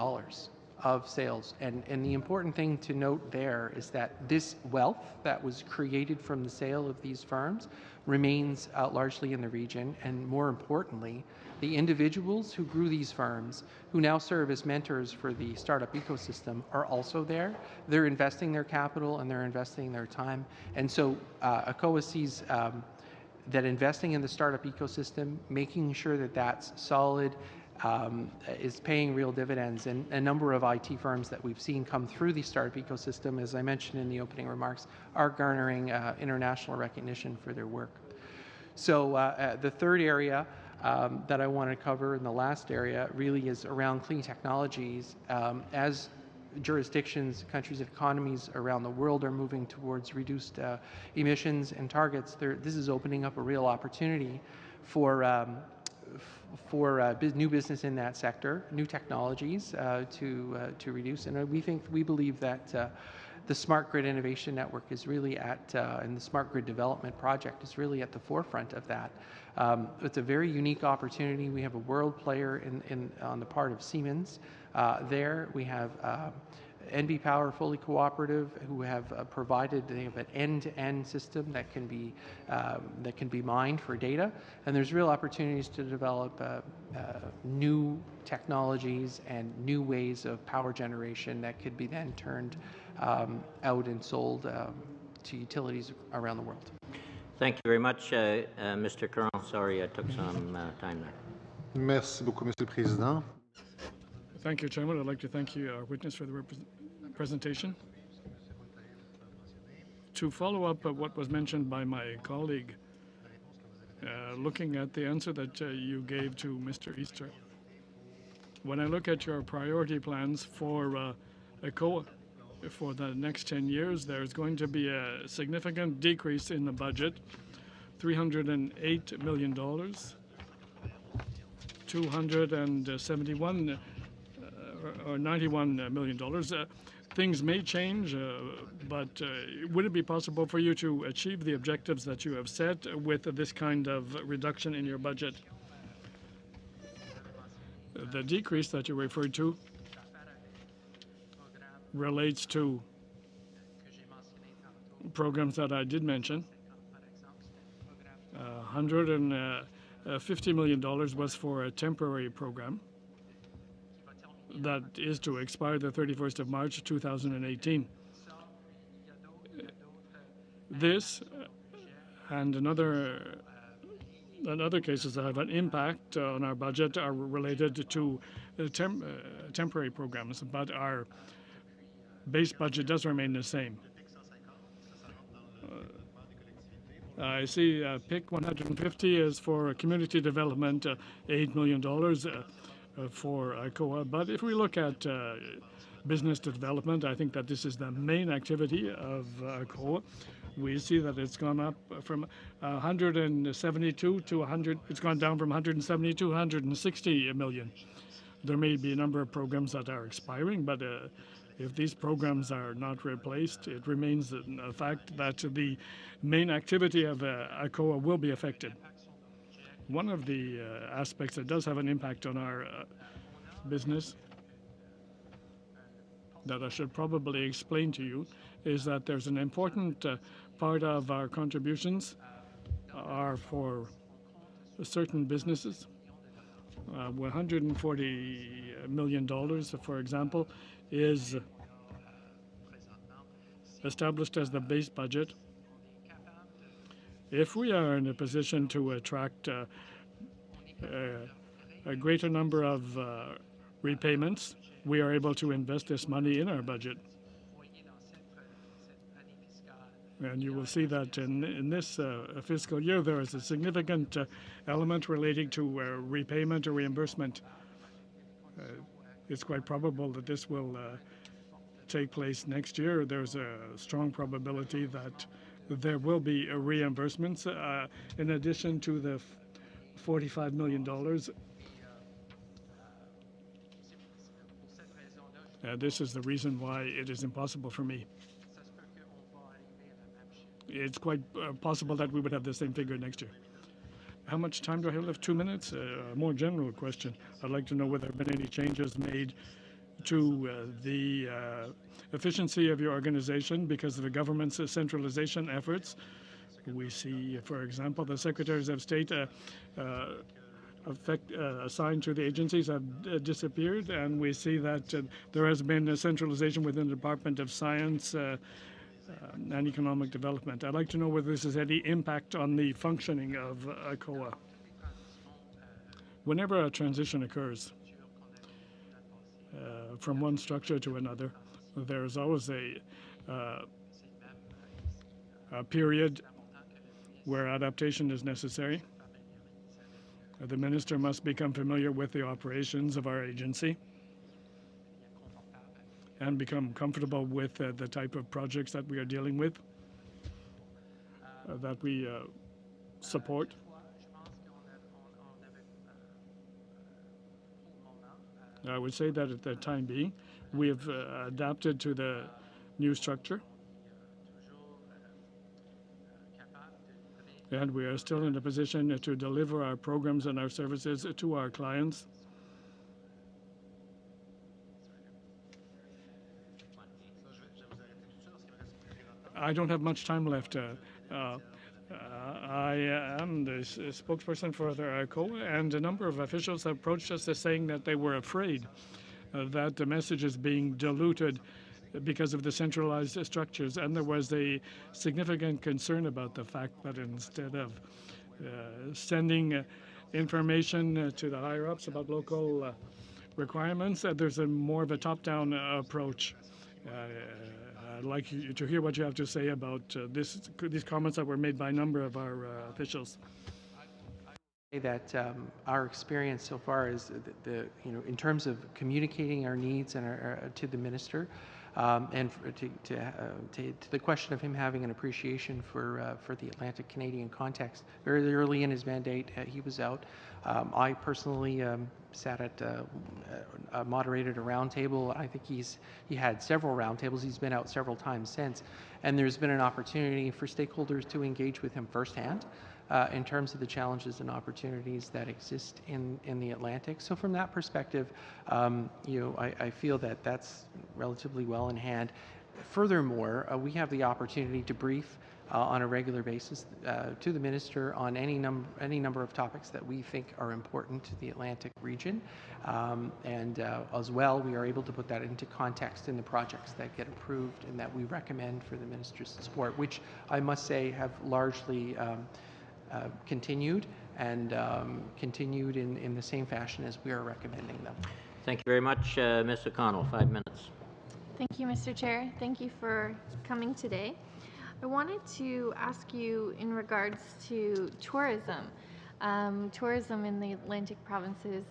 [SPEAKER 13] of sales. And the important thing to note there is that this wealth that was created from the sale of these firms remains largely in the region, and more importantly, the individuals who grew these firms, who now serve as mentors for the startup ecosystem, are also there. They're investing their capital and they're investing their time. And so ACOA sees that investing in the startup ecosystem, making sure that that's solid, is paying real dividends. And a number of IT firms that we've seen come through the startup ecosystem, as I mentioned in the opening remarks, are garnering international recognition for their work. So the third area that I want to cover, in the last area, really is around clean technologies. As jurisdictions, countries, and economies around the world are moving towards reduced emissions and targets, this is opening up a real opportunity for new business in that sector, new technologies to reduce. And we believe that the Smart Grid Innovation Network is really and the Smart Grid Development Project is really at the forefront of that. It's a very unique opportunity. We have a world player on the part of Siemens there. We have NB Power, fully cooperative, who have provided, they have an end-to-end system that can be mined for data, and there's real opportunities to develop new technologies and new ways of power generation that could be then turned out and sold to utilities around the world.
[SPEAKER 1] Thank you very much, Mr. Caron. Sorry I took some time there.
[SPEAKER 6] Merci beaucoup, Monsieur le Président.
[SPEAKER 7] Thank you, Chairman. I'd like to thank you, our witness, for the presentation. To follow up what was mentioned by my colleague, looking at the answer that you gave to Mr. Easter, when I look at your priority plans for ACOA for the next 10 years, there's going to be a significant decrease in the budget, $308 million, 271 or $91 million. Things may change, but would it be possible for you to achieve the objectives that you have set with this kind of reduction in your budget? The decrease that you referred to relates to programs that I did mention. $150 million was for a temporary program that is to expire the 31st of March 2018. This and another cases that have an impact on our budget are related to temporary programs, but our base budget does remain the same. I see PIC 150 is for community development, $8 million for ACOA. But if we look at business development. I think that this is the main activity of ACOA. We see that it's gone up from 172 to 100. It's gone down from 170 to 160 million. There may be a number of programs that are expiring, but if these programs are not replaced, it remains a fact that the main activity of ACOA will be affected. One of the aspects that does have an impact on our business that I should probably explain to you is that there's an important part of our contributions are for certain businesses. $140 million, for example, is established as the base budget. If we are in a position to attract a greater number of repayments, we are able to invest this money in our budget. And you will see that in this fiscal year, there is a significant element relating to repayment or reimbursement. It's quite probable that this will take place next year. There's a strong probability that there will be reimbursements in addition to the $45 million. This is the reason why it is impossible for me. It's quite possible that we would have the same figure next year. How much time do I have left? 2 minutes? A more general question. I'd like to know whether there have been any changes made to the efficiency of your organization because of the government's centralization efforts. We see, for example, the secretaries of state assigned to the agencies have disappeared, and we see that there has been a centralization within the Department of Science and Economic Development. I'd like to know whether this has any impact on the functioning of ACOA. Whenever a transition occurs from one structure to another, there's always a period where adaptation is necessary. The minister must become familiar with the operations of our agency and become comfortable with the type of projects that we are dealing with, that we support. I would say that at the time being, we have adapted to the new structure, and we are still in a position to deliver our programs and our services to our clients. I don't have much time left. I am the spokesperson for the ACOA, and a number of officials have approached us as saying that they were afraid that the message is being diluted because of the centralized structures, and there was a significant concern about the fact that instead of sending information to the higher-ups about local requirements, there's more of a top-down approach. I'd like you to hear what you have to say about these comments that were made by a number of our officials.
[SPEAKER 13] That our experience so far is in terms of communicating our needs and to the minister, and to the question of him having an appreciation for the Atlantic Canadian context. Very early in his mandate, he was out. I personally sat at moderated a roundtable. I think he had several roundtables. He's been out several times since, and there's been an opportunity for stakeholders to engage with him firsthand in terms of the challenges and opportunities that exist in the Atlantic. So from that perspective, I feel that that's relatively well in hand. Furthermore, we have the opportunity to brief on a regular basis to the minister on any number of topics that we think are important to the Atlantic region, and as well we are able to put that into context in the projects that get approved and that we recommend for the minister's support, which I must say have largely continued and continued in the same fashion as we are recommending them.
[SPEAKER 1] Thank you very much, Ms. O'Connell. 5 minutes.
[SPEAKER 15] Thank you, Mr. Chair. Thank you for coming today. I wanted to ask you in regards to tourism. Tourism in the Atlantic provinces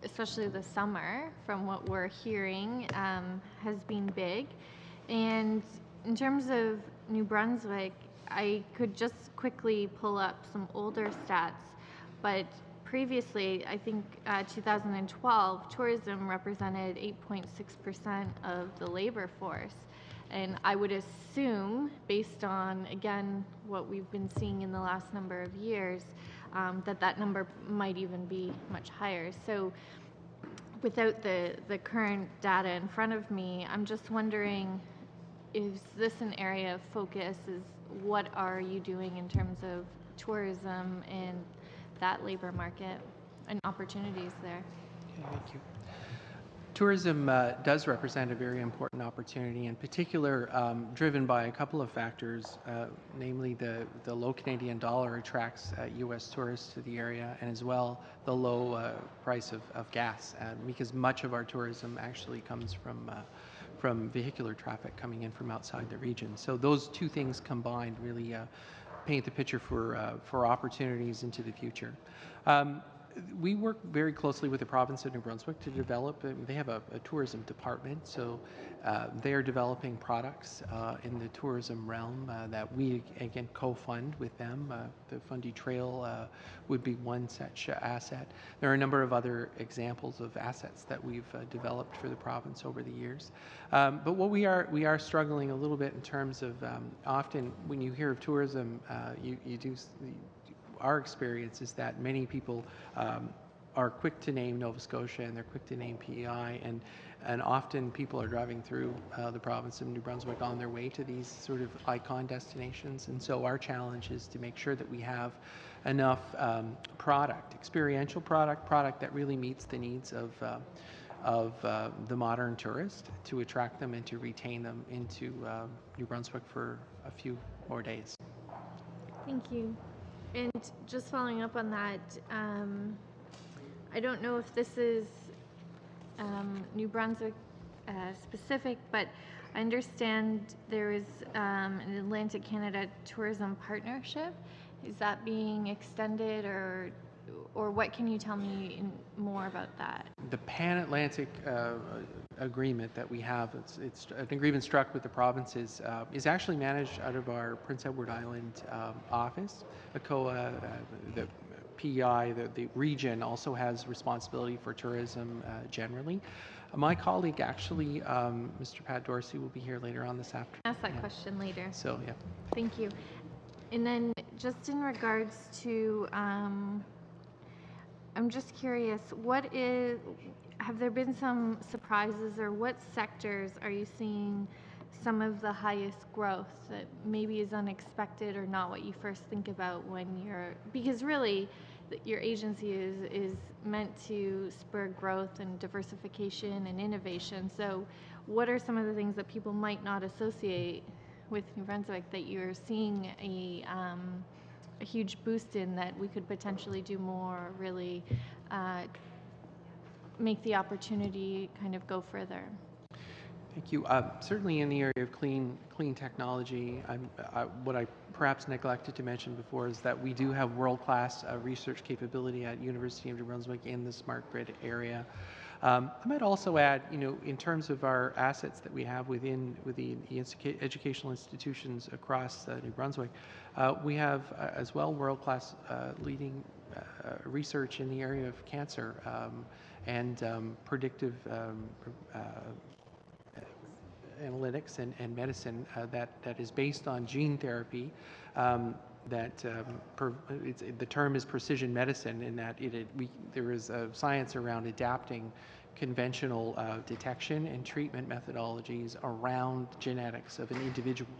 [SPEAKER 15] especially the summer, from what we're hearing, has been big. And in terms of New Brunswick, I could just quickly pull up some older stats, but previously, I think 2012, tourism represented 8.6% of the labor force. And I would assume, based on, again, what we've been seeing in the last number of years, that number might even be much higher. So without the current data in front of me, I'm just wondering, is this an area of focus? What are you doing in terms of tourism and that labor market and opportunities there?
[SPEAKER 13] Okay, thank you. Tourism does represent a very important opportunity, in particular driven by a couple of factors, namely the low Canadian dollar attracts U.S. tourists to the area, and as well the low price of gas, because much of our tourism actually comes from vehicular traffic coming in from outside the region. So those two things combined really paint the picture for opportunities into the future. We work very closely with the province of New Brunswick to develop, they have a tourism department, so they are developing products in the tourism realm that we, again, co-fund with them. The Fundy Trail would be one such asset. There are a number of other examples of assets that we've developed for the province over the years. But what we are struggling a little bit in terms of often when you hear of tourism, our experience is that many people are quick to name Nova Scotia and they're quick to name PEI, and often people are driving through the province of New Brunswick on their way to these sort of icon destinations. And so our challenge is to make sure that we have enough experiential product that really meets the needs of the modern tourist, to attract them and to retain them into New Brunswick for a few more days.
[SPEAKER 15] Thank you. And just following up on that, I don't know if this is New Brunswick specific, but I understand there is an Atlantic Canada Tourism Partnership. Is that being extended, or what can you tell me more about that?
[SPEAKER 13] The Pan-Atlantic agreement that we have, it's an agreement struck with the provinces, is actually managed out of our Prince Edward Island office. ACOA, the PEI, the region also has responsibility for tourism generally. My colleague, actually, Mr. Pat Dorsey, will be here later on this afternoon.
[SPEAKER 15] Ask that question later.
[SPEAKER 13] So, yeah.
[SPEAKER 15] Thank you. And then just in regards to, I'm just curious, have there been some surprises, or what sectors are you seeing some of the highest growth that maybe is unexpected or not what you first think about because really your agency is meant to spur growth and diversification and innovation. So what are some of the things that people might not associate with New Brunswick that you're seeing a huge boost in, that we could potentially do more, really make the opportunity kind of go further?
[SPEAKER 13] Thank you. Certainly in the area of clean technology, what I perhaps neglected to mention before is that we do have world-class research capability at University of New Brunswick in the smart grid area. I might also add, in terms of our assets that we have within the educational institutions across New Brunswick, we have as well world-class leading research in the area of cancer and predictive analytics and medicine that is based on gene therapy. The term is precision medicine, in that there is a science around adapting conventional detection and treatment methodologies around genetics of an individual.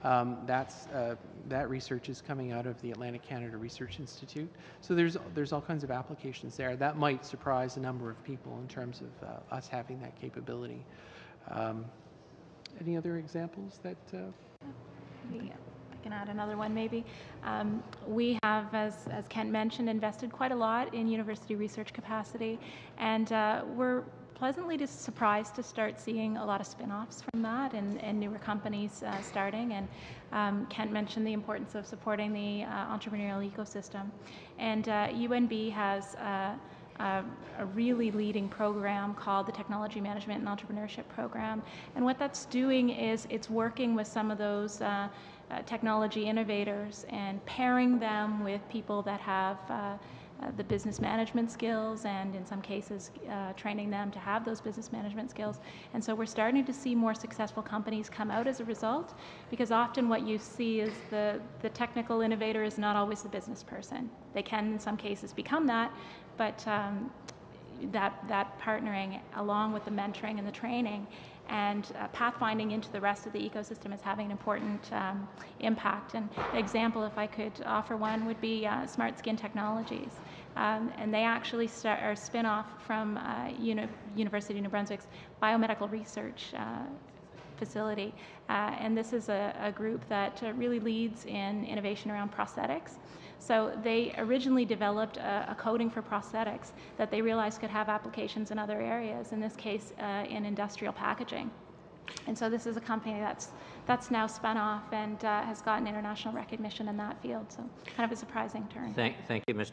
[SPEAKER 13] That research is coming out of the Atlantic Canada Research Institute. So there's all kinds of applications there that might surprise a number of people in terms of us having that capability. Any other examples that?
[SPEAKER 16] I can add another one maybe. We have, as Kent mentioned, invested quite a lot in university research capacity, and we're pleasantly surprised to start seeing a lot of spin-offs from that and newer companies starting. And Kent mentioned the importance of supporting the entrepreneurial ecosystem. And UNB has a really leading program called the Technology Management and Entrepreneurship Program. And what that's doing is it's working with some of those technology innovators and pairing them with people that have the business management skills, and in some cases training them to have those business management skills. And so we're starting to see more successful companies come out as a result, because often what you see is the technical innovator is not always the business person. They can in some cases become that, but that partnering along with the mentoring and the training and pathfinding into the rest of the ecosystem is having an important impact. And an example, if I could offer one, would be Smart Skin Technologies. And they actually are a spin-off from University of New Brunswick's biomedical research facility. And this is a group that really leads in innovation around prosthetics. So they originally developed a coating for prosthetics that they realized could have applications in other areas, in this case in industrial packaging. And so this is a company that's now spun off and has gotten international recognition in that field. So kind of a surprising turn.
[SPEAKER 1] Thank you, Ms.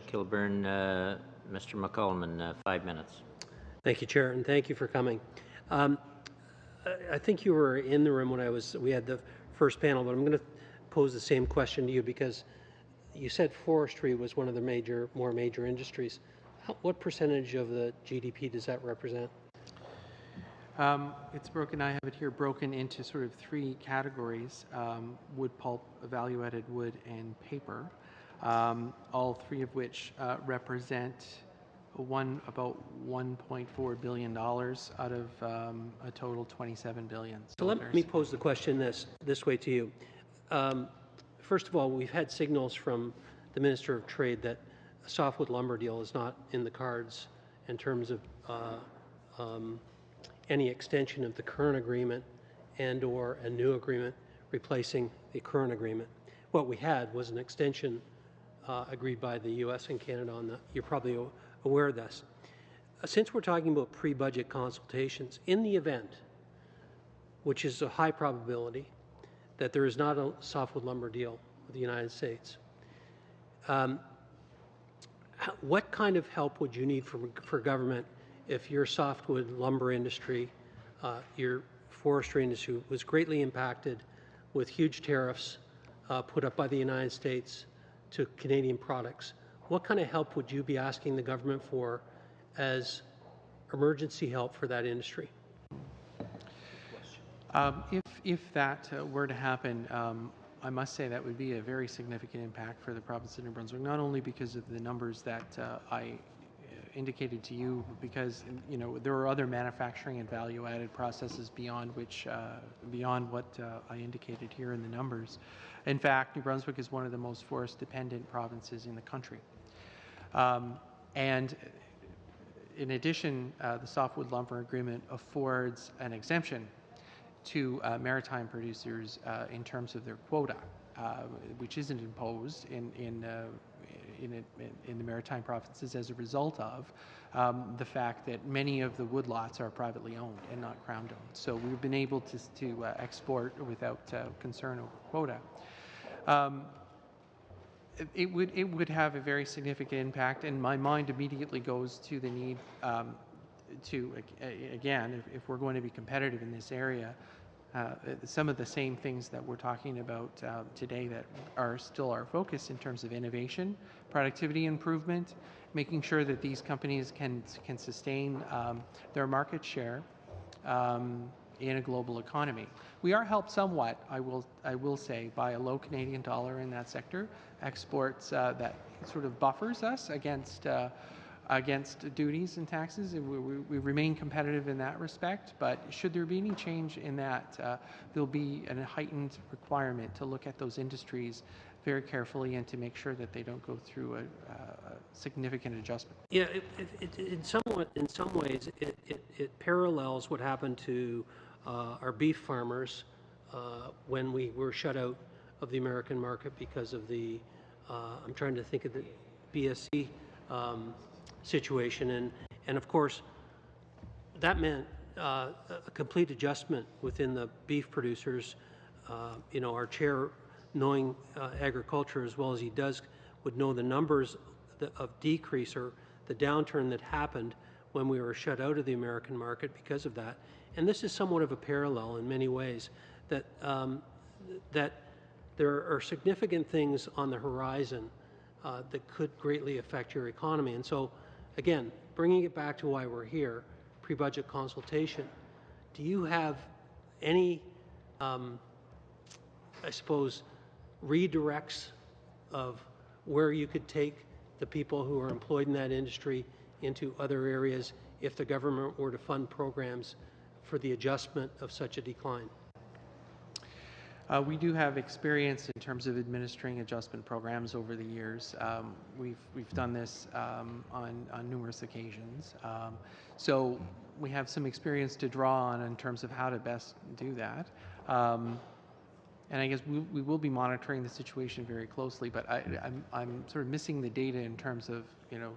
[SPEAKER 1] Kilburn. Mr. McCollum, 5 minutes.
[SPEAKER 12] Thank you, Chair, and thank you for coming. I think you were in the room when we had the first panel, but I'm going to pose the same question to you because you said forestry was one of the more major industries. What percentage of the GDP does that represent?
[SPEAKER 13] It's broken, I have it here broken into sort of 3 categories, wood pulp, value-added wood, and paper, all 3 of which represent about $1.4 billion out of a total $27 billion.
[SPEAKER 12] So let me pose the question this way to you. First of all, we've had signals from the Minister of Trade that a softwood lumber deal is not in the cards in terms of any extension of the current agreement and or a new agreement replacing the current agreement. What we had was an extension agreed by the U.S. and Canada on that. You're probably aware of this. Since we're talking about pre-budget consultations, in the event, which is a high probability, that there is not a softwood lumber deal with the United States, what kind of help would you need for government if your softwood lumber industry, your forestry industry was greatly impacted with huge tariffs put up by the United States to Canadian products? What kind of help would you be asking the government for as emergency help for that industry?
[SPEAKER 13] If that were to happen, I must say that would be a very significant impact for the province of New Brunswick, not only because of the numbers that I indicated to you, because there are other manufacturing and value-added processes beyond what I indicated here in the numbers. In fact, New Brunswick is one of the most forest-dependent provinces in the country. And in addition, the softwood lumber agreement affords an exemption to maritime producers in terms of their quota, which isn't imposed in the maritime provinces as a result of the fact that many of the woodlots are privately owned and not Crown owned. So we've been able to export without concern over quota. It would have a very significant impact, and my mind immediately goes to the need to, again, if we're going to be competitive in this area, some of the same things that we're talking about today that are still our focus in terms of innovation, productivity improvement, making sure that these companies can sustain their market share in a global economy. We are helped somewhat, I will say, by a low Canadian dollar in that sector, exports that sort of buffers us against duties and taxes, and we remain competitive in that respect. But should there be any change in that, there'll be a heightened requirement to look at those industries very carefully and to make sure that they don't go through a significant adjustment.
[SPEAKER 12] Yeah, in some ways, it parallels what happened to our beef farmers when we were shut out of the American market because of the, I'm trying to think of the BSE situation, and of course that meant a complete adjustment within the beef producers. Our chair, knowing agriculture as well as he does, would know the numbers of decrease or the downturn that happened when we were shut out of the American market because of that. And this is somewhat of a parallel in many ways, that, that there are significant things on the horizon that could greatly affect your economy. And so, again, bringing it back to why we're here, pre-budget consultation, do you have any, I suppose, redirects of where you could take the people who are employed in that industry into other areas if the government were to fund programs for the adjustment of such a decline?
[SPEAKER 13] We do have experience in terms of administering adjustment programs over the years. We've done this on numerous occasions. So we have some experience to draw on in terms of how to best do that. And I guess we will be monitoring the situation very closely, but I'm sort of missing the data in terms of, you know,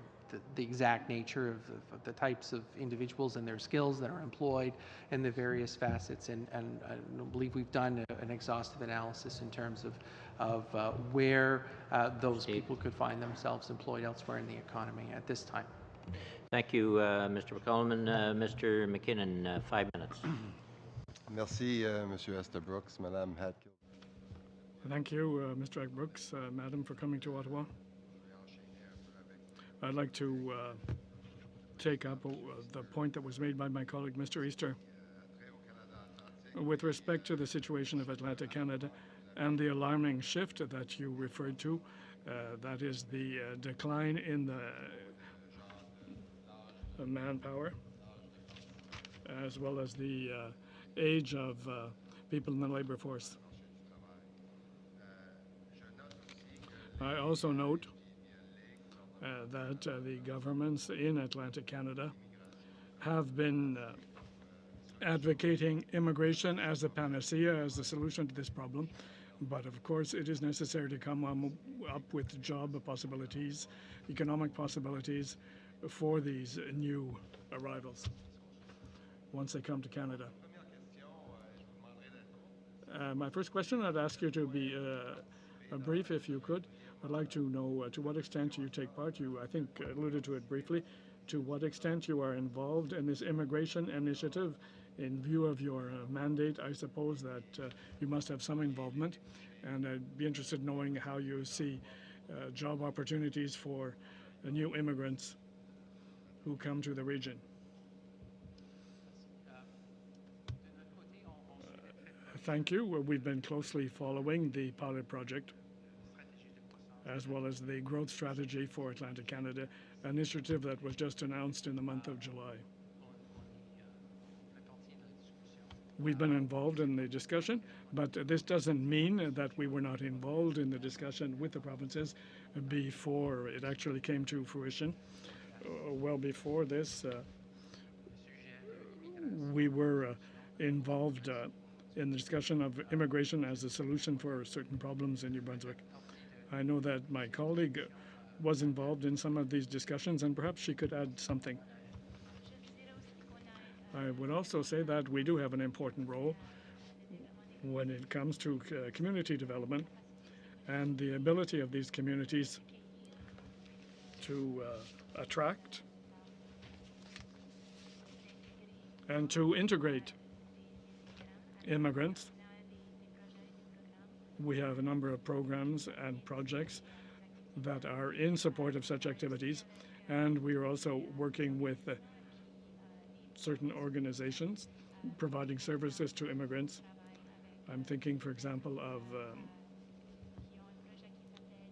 [SPEAKER 13] the exact nature of the types of individuals and their skills that are employed and the various facets. And I believe we've done an exhaustive analysis in terms of where those people could find themselves employed elsewhere in the economy at this time.
[SPEAKER 1] Thank you, Mr. McCollum. Mr. McKinnon, 5 minutes.
[SPEAKER 4] Merci, Monsieur Estabrooks, Madame Hadkill.
[SPEAKER 7] Thank you, Mr. Brooks, Madam, for coming to Ottawa. I'd like to take up the point that was made by my colleague, Mr. Easter, with respect to the situation of Atlantic Canada and the alarming shift that you referred to, that is the decline in the manpower, as well as the age of people in the labor force. I also note that the governments in Atlantic Canada have been advocating immigration as a panacea, as a solution to this problem. But of course, it is necessary to come up with job possibilities, economic possibilities for these new arrivals once they come to Canada. My first question, I'd ask you to be brief if you could. I'd like to know to what extent you take part. You, I think, alluded to it briefly. To what extent you are involved in this immigration initiative. In view of your mandate, I suppose that you must have some involvement. And I'd be interested in knowing how you see job opportunities for new immigrants who come to the region. Thank you. We've been closely following the pilot project, as well as the growth strategy for Atlantic Canada, an initiative that was just announced in the month of July. We've been involved in the discussion, but this doesn't mean that we were not involved in the discussion with the provinces before it actually came to fruition. Well before this, we were involved in the discussion of immigration as a solution for certain problems in New Brunswick. I know that my colleague was involved in some of these discussions, and perhaps she could add something. I would also say that we do have an important role when it comes to community development and the ability of these communities to attract and to integrate immigrants. We have a number of programs and projects that are in support of such activities, and we are also working with certain organizations providing services to immigrants. I'm thinking, for example, of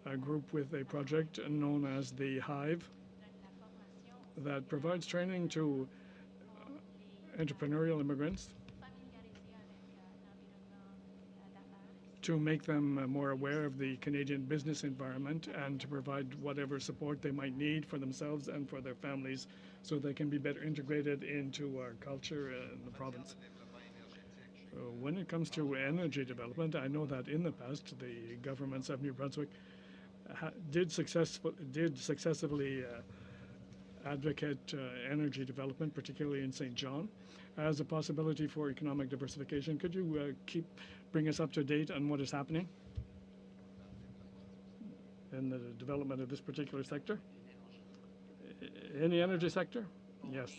[SPEAKER 7] a group with a project known as the Hive that provides training to entrepreneurial immigrants to make them more aware of the Canadian business environment and to provide whatever support they might need for themselves and for their families so they can be better integrated into our culture in the province. When it comes to energy development, I know that in the past the governments of New Brunswick did successively advocate energy development, particularly in St. John, as a possibility for economic diversification. Could you bring us up to date on what is happening in the development of this particular sector? In the energy sector, yes.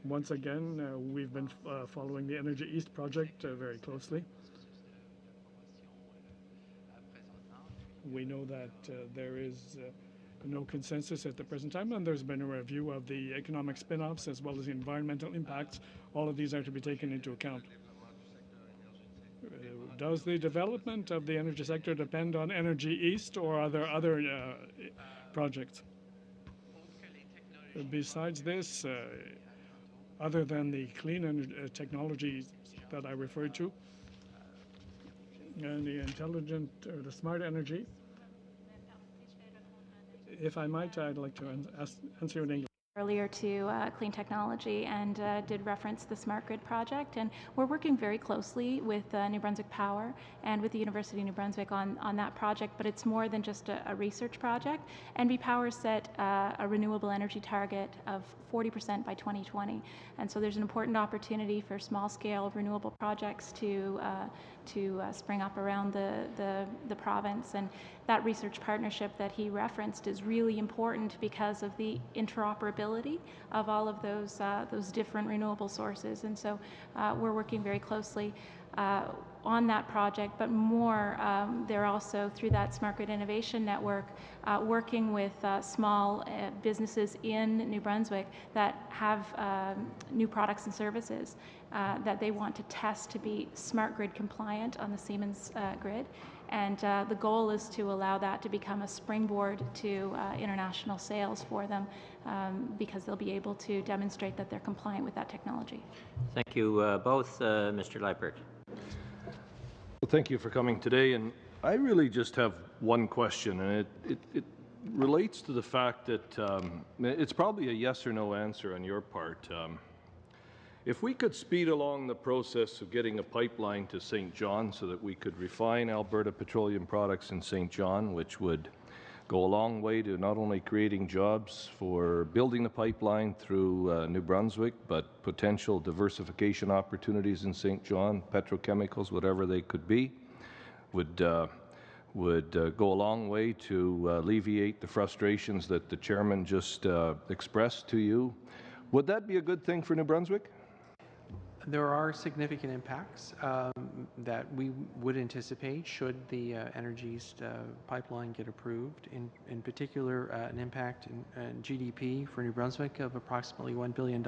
[SPEAKER 7] Once again, we've been following the Energy East project very closely. We know that there is no consensus at the present time, and there's been a review of the economic spin-offs as well as the environmental impacts. All of these are to be taken into account. Does the development of the energy sector depend on Energy East, or are there other projects? Besides this, other than the clean energy technologies that I referred to, and the intelligent or the smart energy, if I might, I'd like to answer you in English.
[SPEAKER 16] Earlier to clean technology and did reference the smart grid project, and we're working very closely with New Brunswick Power and with the University of New Brunswick on that project, but it's more than just a research project. NB Power set a renewable energy target of 40% by 2020, and so there's an important opportunity for small-scale renewable projects to spring up around the province, and that research partnership that he referenced is really important because of the interoperability of all of those different renewable sources, and so we're working very closely on that project, but more, they're also, through that Smart Grid Innovation Network, working with small businesses in New Brunswick that have new products and services that they want to test to be smart grid compliant on the Siemens grid. And the goal is to allow that to become a springboard to international sales for them because they'll be able to demonstrate that they're compliant with that technology.
[SPEAKER 1] Thank you both. Mr. Leipert.
[SPEAKER 10] Well, thank you for coming today. And I really just have one question, and it relates to the fact that it's probably a yes or no answer on your part. If we could speed along the process of getting a pipeline to St. John so that we could refine Alberta petroleum products in St. John, which would go a long way to not only creating jobs for building the pipeline through New Brunswick, but potential diversification opportunities in St. John, petrochemicals, whatever they could be, would go a long way to alleviate the frustrations that the chairman just expressed to you. Would that be a good thing for New Brunswick?
[SPEAKER 13] There are significant impacts that we would anticipate should the Energy East pipeline get approved. In particular, an impact in GDP for New Brunswick of approximately $1 billion,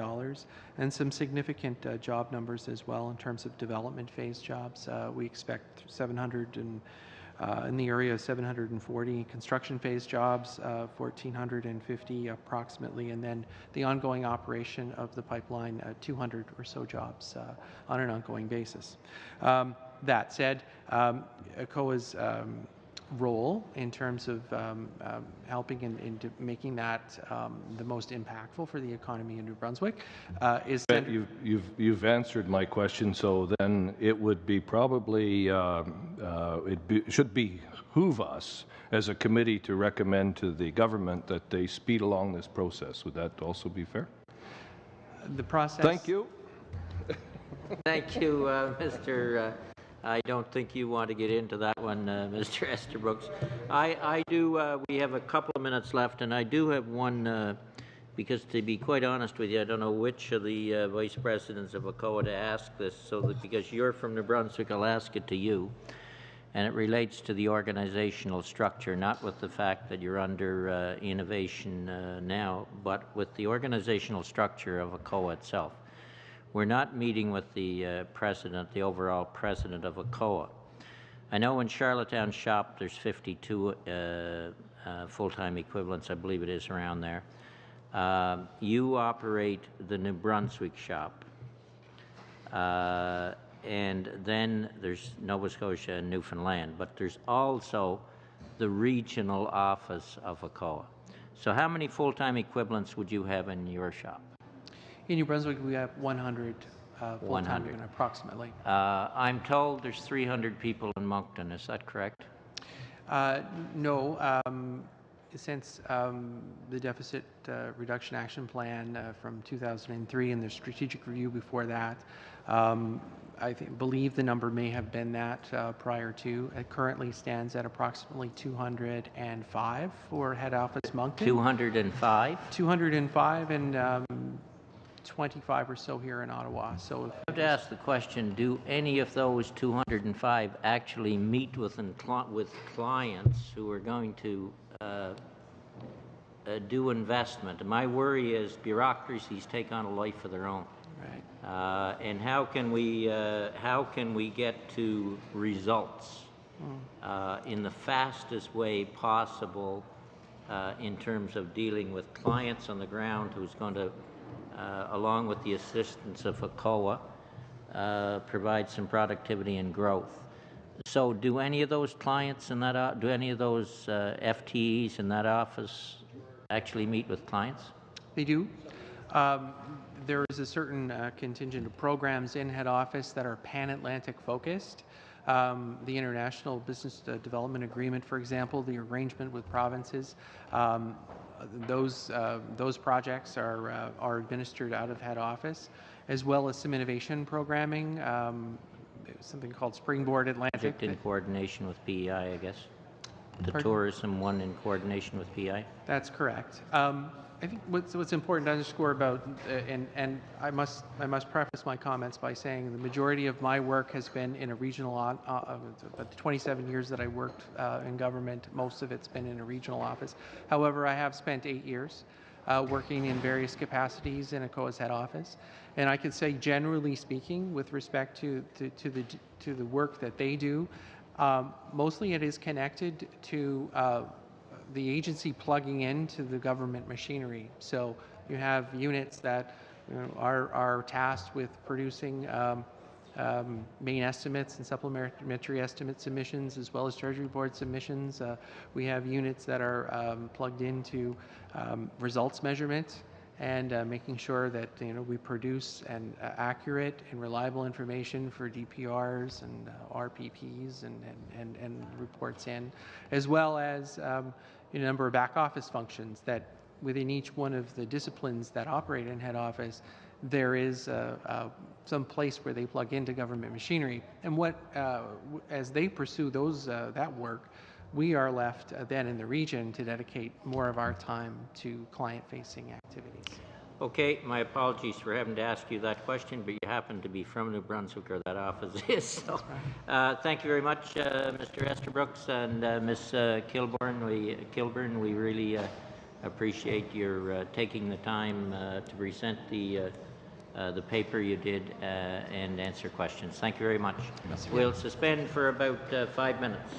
[SPEAKER 13] and some significant job numbers as well in terms of development phase jobs. We expect 700 in the area of 740 construction phase jobs, 1,450 approximately, and then the ongoing operation of the pipeline, 200 or so jobs on an ongoing basis. That said, ACOA's role in terms of helping in making that the most impactful for the economy in New Brunswick is...
[SPEAKER 10] You've answered my question, so then it would be probably, should behoove us as a committee to recommend to the government that they speed along this process. Would that also be fair?
[SPEAKER 13] The process...
[SPEAKER 10] Thank you.
[SPEAKER 1] Thank you, Mr. I don't think you want to get into that one, Mr. Esterbrook. I do, we have a couple of minutes left, and I do have one, because to be quite honest with you, I don't know which of the vice presidents of ACOA to ask this, so that because you're from New Brunswick, I'll ask it to you. And it relates to the organizational structure, not with the fact that you're under innovation now, but with the organizational structure of ACOA itself. We're not meeting with the president, the overall president of ACOA. I know in Charlottetown shop there's 52 full-time equivalents, I believe it is around there. You operate the New Brunswick shop. And then there's Nova Scotia and Newfoundland, but there's also the regional office of ACOA. So how many full-time equivalents would you have in your shop?
[SPEAKER 13] In New Brunswick, we have 100 full-time, approximately.
[SPEAKER 1] I'm told there's 300 people in Moncton. Is that correct?
[SPEAKER 13] No. Since the Deficit Reduction Action Plan from 2003 and the strategic review before that, believe the number may have been that prior to. It currently stands at approximately 205 for head office Moncton.
[SPEAKER 1] 205?
[SPEAKER 13] 205 and 25 or so here in Ottawa. So
[SPEAKER 1] I have to ask the question, do any of those 205 actually meet with clients who are going to do investment? My worry is bureaucracies take on a life of their own.
[SPEAKER 13] Right.
[SPEAKER 1] And how can we get to results in the fastest way possible in terms of dealing with clients on the ground who's going to, along with the assistance of ACOA, provide some productivity and growth? So do any of those clients in that, do any of those FTEs in that office actually meet with clients?
[SPEAKER 13] They do. There is a certain contingent of programs in head office that are pan-Atlantic focused. The International Business Development Agreement, for example, the arrangement with provinces, those projects are administered out of head office, as well as some innovation programming, something called Springboard Atlantic.
[SPEAKER 1] Project in coordination with PEI, I guess. The
[SPEAKER 13] Pardon?
[SPEAKER 1] tourism one in coordination with PEI.
[SPEAKER 13] That's correct. I think what's important to underscore about, and I must preface my comments by saying the majority of my work has been in a regional, the 27 years that I worked in government, most of it's been in a regional office. However, I have spent 8 years working in various capacities in ACOA's head office, and I can say, generally speaking, with respect to the work that they do, mostly it is connected to the agency plugging into the government machinery. So you have units that are tasked with producing main estimates and supplementary estimate submissions, as well as Treasury Board submissions. We have units that are plugged into results measurement and making sure that we produce accurate and reliable information for DPRs and RPPs and reports in, as well as a number of back office functions that within each one of the disciplines that operate in head office, there is some place where they plug into government machinery. And as they pursue that work, we are left then in the region to dedicate more of our time to client-facing activities.
[SPEAKER 1] Okay, my apologies for having to ask you that question, but you happen to be from New Brunswick, or that office is. So, thank you very much, Mr. Estabrooks and Ms. Kilburn. We really appreciate your taking the time to present the paper you did and answer questions. Thank you very much. We'll suspend for about 5 minutes.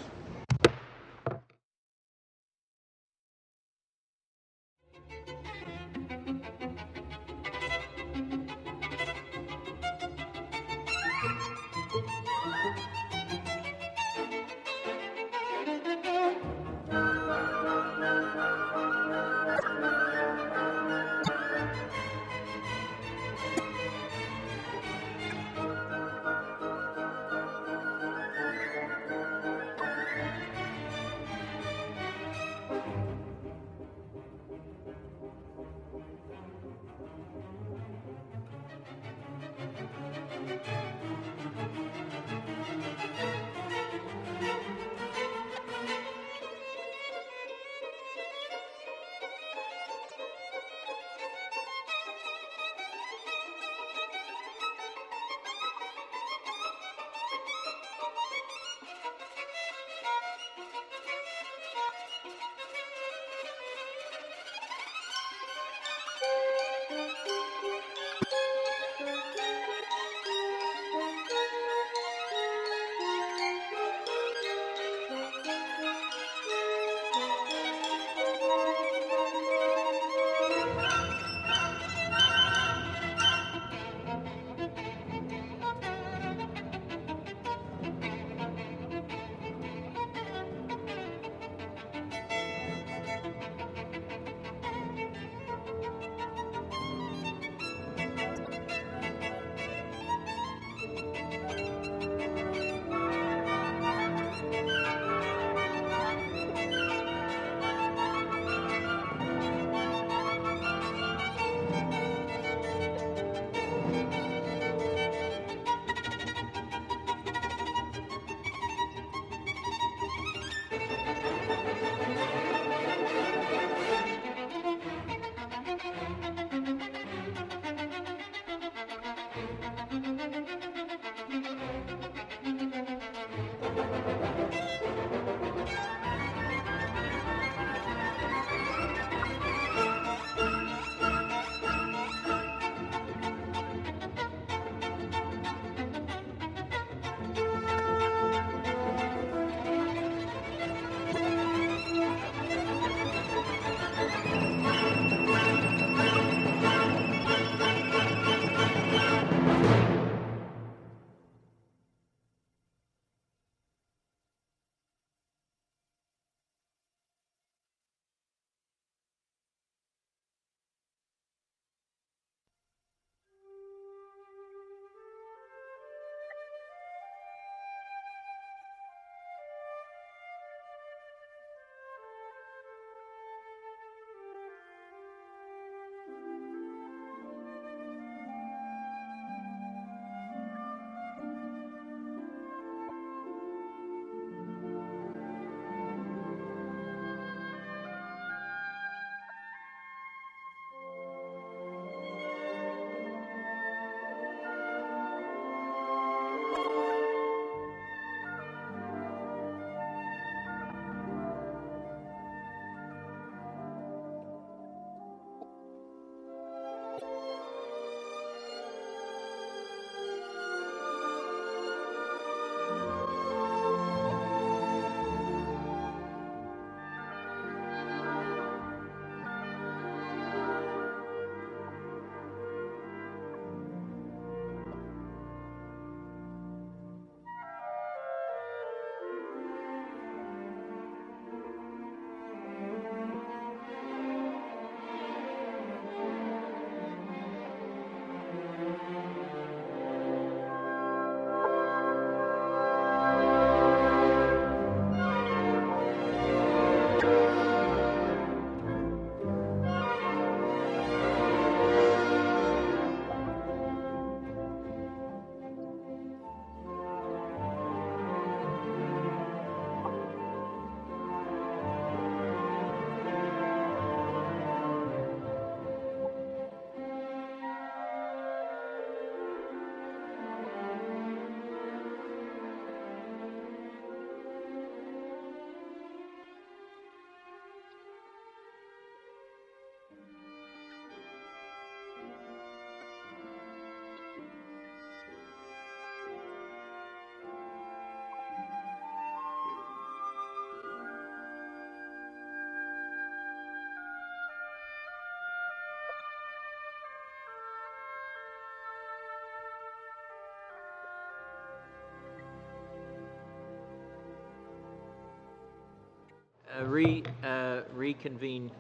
[SPEAKER 1] reconvene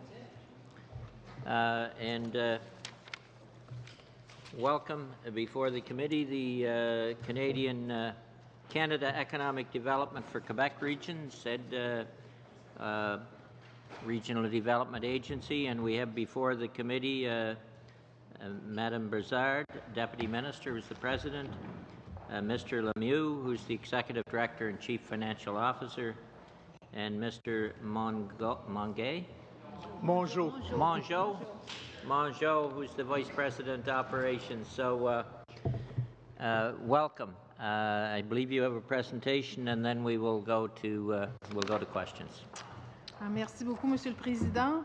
[SPEAKER 1] and welcome before the committee the Canada Economic Development for Quebec Region, said Regional Development Agency, and we have before the committee Madame Brizard, Deputy Minister, who's the President, Mr. Lemieux, who's the Executive Director and Chief Financial Officer, and Mr. Mongeau, who's the Vice President Operations. So welcome. I believe you have a presentation, and then we will go to questions.
[SPEAKER 17] Merci beaucoup, Monsieur le Président.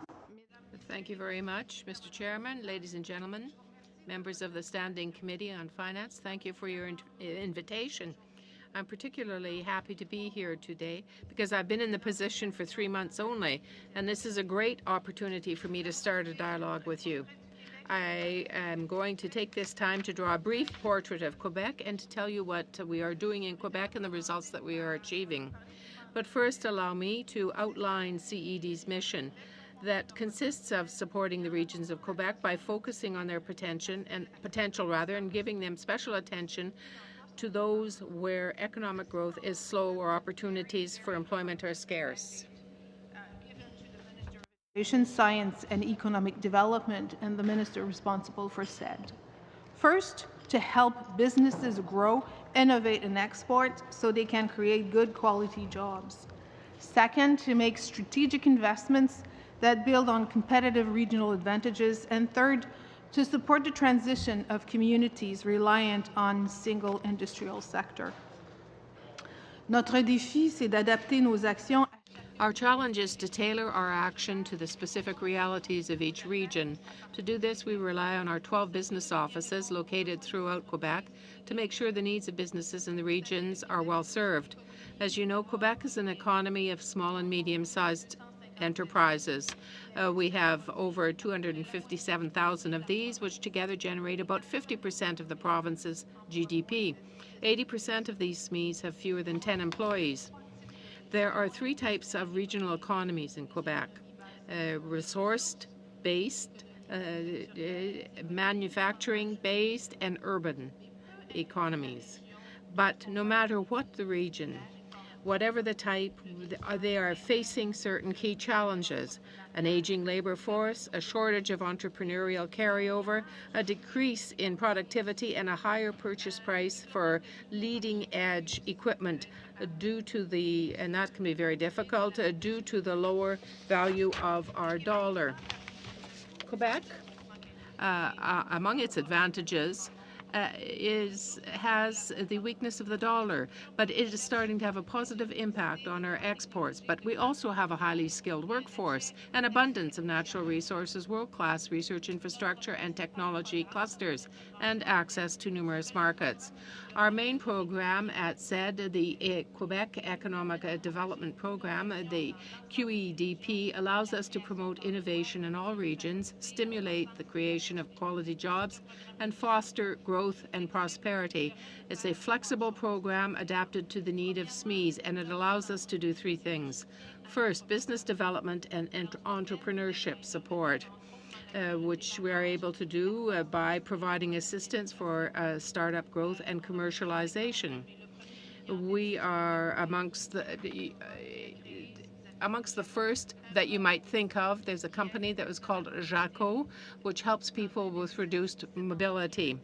[SPEAKER 3] Thank you very much, Mr. Chairman, ladies and gentlemen, members of the Standing Committee on Finance. Thank you for your invitation. I'm particularly happy to be here today because I've been in the position for 3 months only, and this is a great opportunity for me to start a dialogue with you. I am going to take this time to draw a brief portrait of Quebec and to tell you what we are doing in Quebec and the results that we are achieving. But first, allow me to outline CED's mission that consists of supporting the regions of Quebec by focusing on their potential and giving them special attention to those where economic growth is slow or opportunities for employment are scarce.
[SPEAKER 17] Science and Economic Development and the Minister responsible for said. First, to help businesses grow, innovate, and export so they can create good quality jobs. Second, to make strategic investments that build on competitive regional advantages. And third, to support the transition of communities reliant on single industrial sector. Notre défi, c'est d'adapter nos actions.
[SPEAKER 3] Our challenge is to tailor our action to the specific realities of each region. To do this, we rely on our 12 business offices located throughout Quebec to make sure the needs of businesses in the regions are well served. As you know, Quebec is an economy of small and medium-sized enterprises. We have over 257,000 of these, which together generate about 50% of the province's GDP. 80% of these SMEs have fewer than 10 employees. There are 3 types of regional economies in Quebec: resource-based, manufacturing-based, and urban economies. But no matter what the region, whatever the type, they are facing certain key challenges: an aging labor force, a shortage of entrepreneurial carryover, a decrease in productivity, and a higher purchase price for leading-edge equipment due to the, and that can be very difficult, due to the lower value of our dollar. Quebec, among its advantages, has the weakness of the dollar, but it is starting to have a positive impact on our exports. But we also have a highly skilled workforce, an abundance of natural resources, world-class research infrastructure and technology clusters, and access to numerous markets. Our main program at SED, the Quebec Economic Development Program, the QEDP, allows us to promote innovation in all regions, stimulate the creation of quality jobs, and foster growth and prosperity. It's a flexible program adapted to the need of SMEs, and it allows us to do 3 things. First, business development and entrepreneurship support, which we are able to do by providing assistance for startup growth and commercialization. We are amongst the first that you might think of. There's a company that was called Jaco, which helps people with reduced mobility.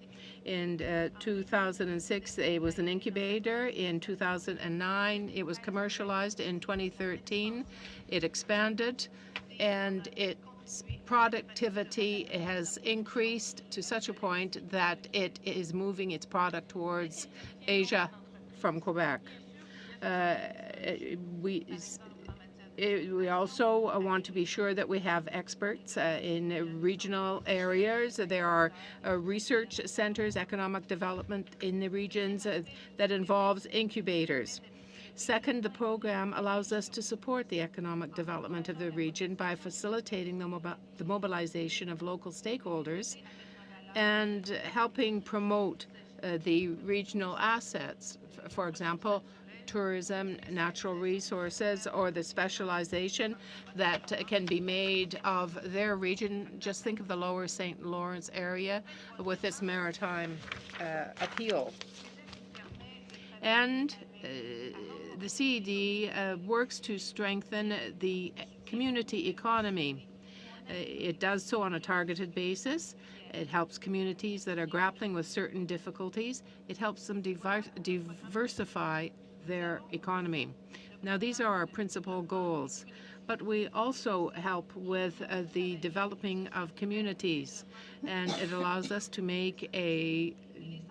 [SPEAKER 3] In 2006, it was an incubator. In 2009, it was commercialized. In 2013, it expanded, and its productivity has increased to such a point that it is moving its product towards Asia from Quebec. We also want to be sure that we have experts in regional areas. There are research centers, economic development in the regions that involves incubators. Second, the program allows us to support the economic development of the region by facilitating the mobilization of local stakeholders and helping promote the regional assets. For example, tourism, natural resources, or the specialization that can be made of their region. Just think of the lower St. Lawrence area with its maritime appeal. And the CED works to strengthen the community economy. It does so on a targeted basis. It helps communities that are grappling with certain difficulties. It helps them diversify their economy. Now, these are our principal goals, but we also help with the developing of communities, and it allows us to make a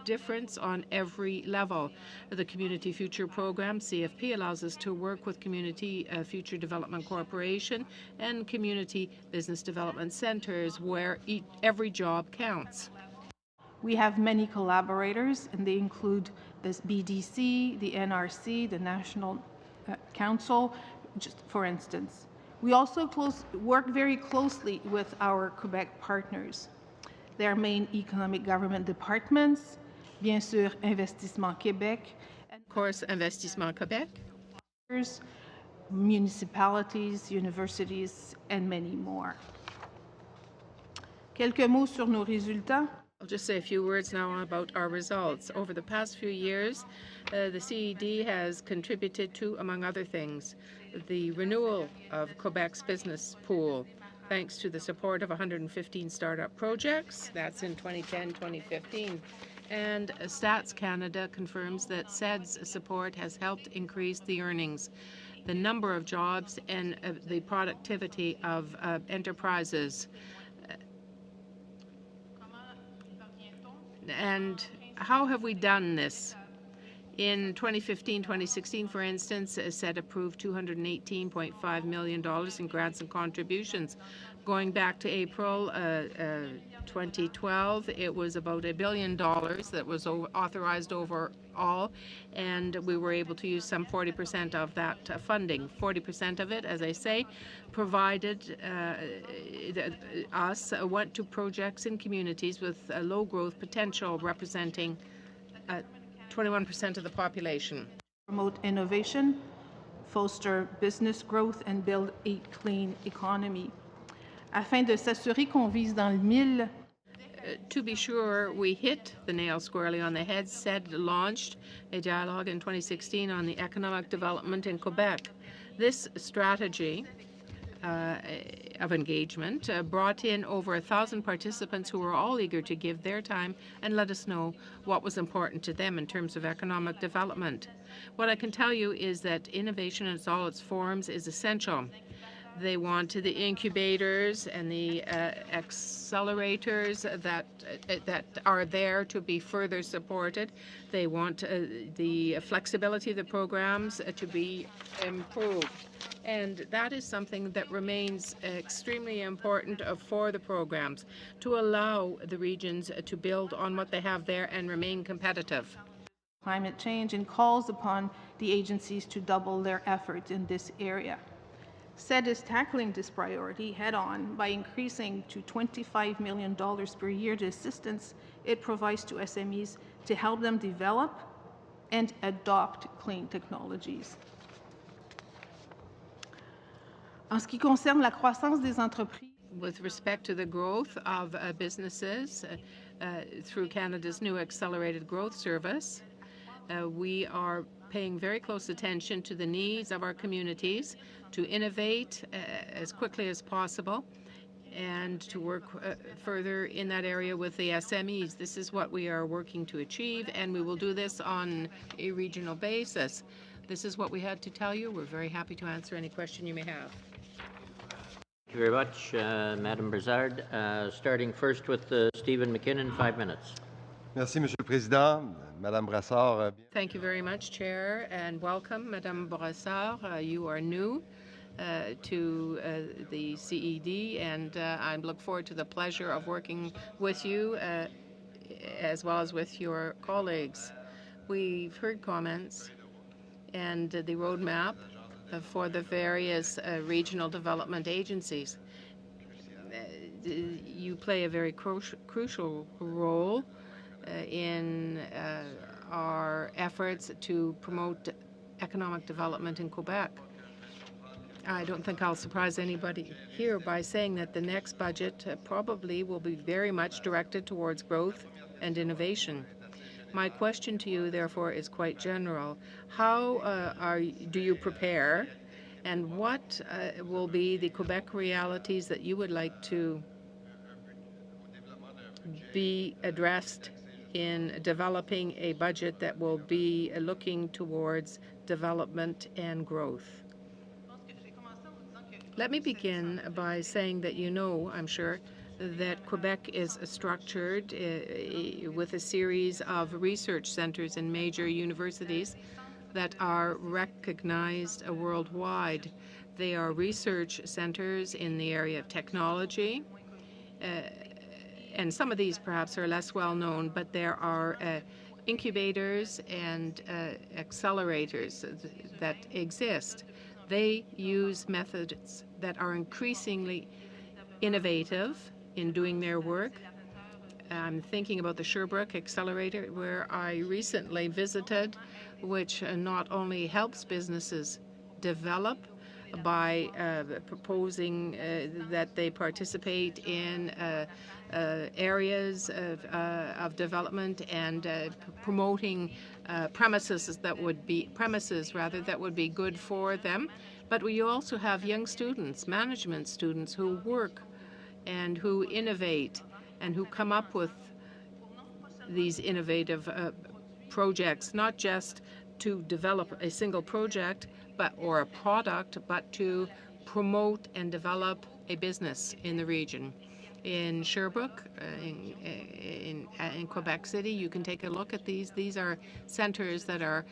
[SPEAKER 3] difference on every level. The Community Future Program, CFP, allows us to work with Community Future Development Corporation and community business development centers where every job counts.
[SPEAKER 17] We have many collaborators, and they include the BDC, the NRC, the National Council, just for instance. We also work very closely with our Quebec partners. Their main economic government departments, bien sûr, Investissement Québec, and
[SPEAKER 3] of course, Investissement Québec,
[SPEAKER 17] municipalities, universities, and many more. Quelques mots sur nos résultats.
[SPEAKER 3] I'll just say a few words now about our results. Over the past few years, the CED has contributed to, among other things, the renewal of Quebec's business pool, thanks to the support of 115 startup projects. That's in 2010-2015. And Stats Canada confirms that CED's support has helped increase the earnings, the number of jobs, and the productivity of enterprises. And how have we done this? In 2015-2016, for instance, CED approved $218.5 million in grants and contributions. Going back to April 2012, it was about $1 billion that was authorized overall, and we were able to use some 40% of that funding. 40% of it, as I say, provided went to projects in communities with a low growth potential, representing 21% of the population.
[SPEAKER 17] Promote innovation, foster business growth, and build a clean economy. Afin de s'assurer qu'on vise dans le mille.
[SPEAKER 3] To be sure we hit the nail squarely on the head, CED launched a dialogue in 2016 on the economic development in Quebec. This strategy of engagement brought in over 1,000 participants who were all eager to give their time and let us know what was important to them in terms of economic development. What I can tell you is that innovation in all its forms is essential. They want the incubators and the accelerators that are there to be further supported. They want the flexibility of the programs to be improved. And that is something that remains extremely important for the programs, to allow the regions to build on what they have there and remain competitive.
[SPEAKER 17] Climate change and calls upon the agencies to double their efforts in this area. CED is tackling this priority head-on by increasing to $25 million per year the assistance it provides to SMEs to help them develop and adopt clean technologies. En ce qui concerne la croissance des entreprises,
[SPEAKER 3] with respect to the growth of businesses through Canada's new Accelerated Growth Service, we are paying very close attention to the needs of our communities to innovate as quickly as possible and to work further in that area with the SMEs. This is what we are working to achieve, and we will do this on a regional basis. This is what we had to tell you. We're very happy to answer any question you may have.
[SPEAKER 1] Thank you very much, Madame Brassard. Starting first with Stephen McKinnon, 5 minutes.
[SPEAKER 4] Merci, Monsieur le Président. Madame Brassard.
[SPEAKER 3] Thank you very much, Chair, and welcome, Madame Brassard. You are new to the CED, and I look forward to the pleasure of working with you as well as with your colleagues. We've heard comments and the roadmap for the various regional development agencies. You play a very crucial role in our efforts to promote economic development in Quebec. I don't think I'll surprise anybody here by saying that the next budget probably will be very much directed towards growth and innovation. My question to you, therefore, is quite general. How do you prepare, and what will be the Quebec realities that you would like to be addressed in developing a budget that will be looking towards development and growth? Let me begin by saying that you know, I'm sure, that Quebec is structured with a series of research centers in major universities that are recognized worldwide. They are research centers in the area of technology, and some of these perhaps are less well known, but there are incubators and accelerators that exist. They use methods that are increasingly innovative in doing their work. I'm thinking about the Sherbrooke Accelerator, where I recently visited, which not only helps businesses develop by proposing that they participate in areas of development and promoting premises that would be good for them. But we also have young students, management students, who work and who innovate and who come up with these innovative projects, not just to develop a single project or a product, but to promote and develop a business in the region. In Sherbrooke, in Quebec City, you can take a look at these. These are centers that are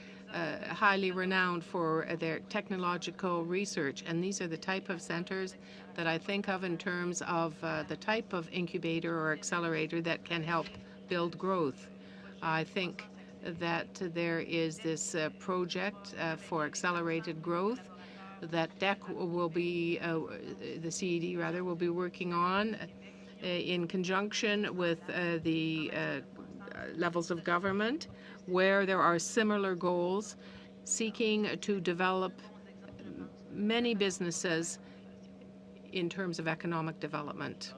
[SPEAKER 3] highly renowned for their technological research, and these are the type of centers that I think of in terms of the type of incubator or accelerator that can help build growth. I think that there is this project for accelerated growth that DEC will be, the CED rather, will be working on in conjunction with the levels of government, where there are similar goals, seeking to develop many businesses in terms of economic development.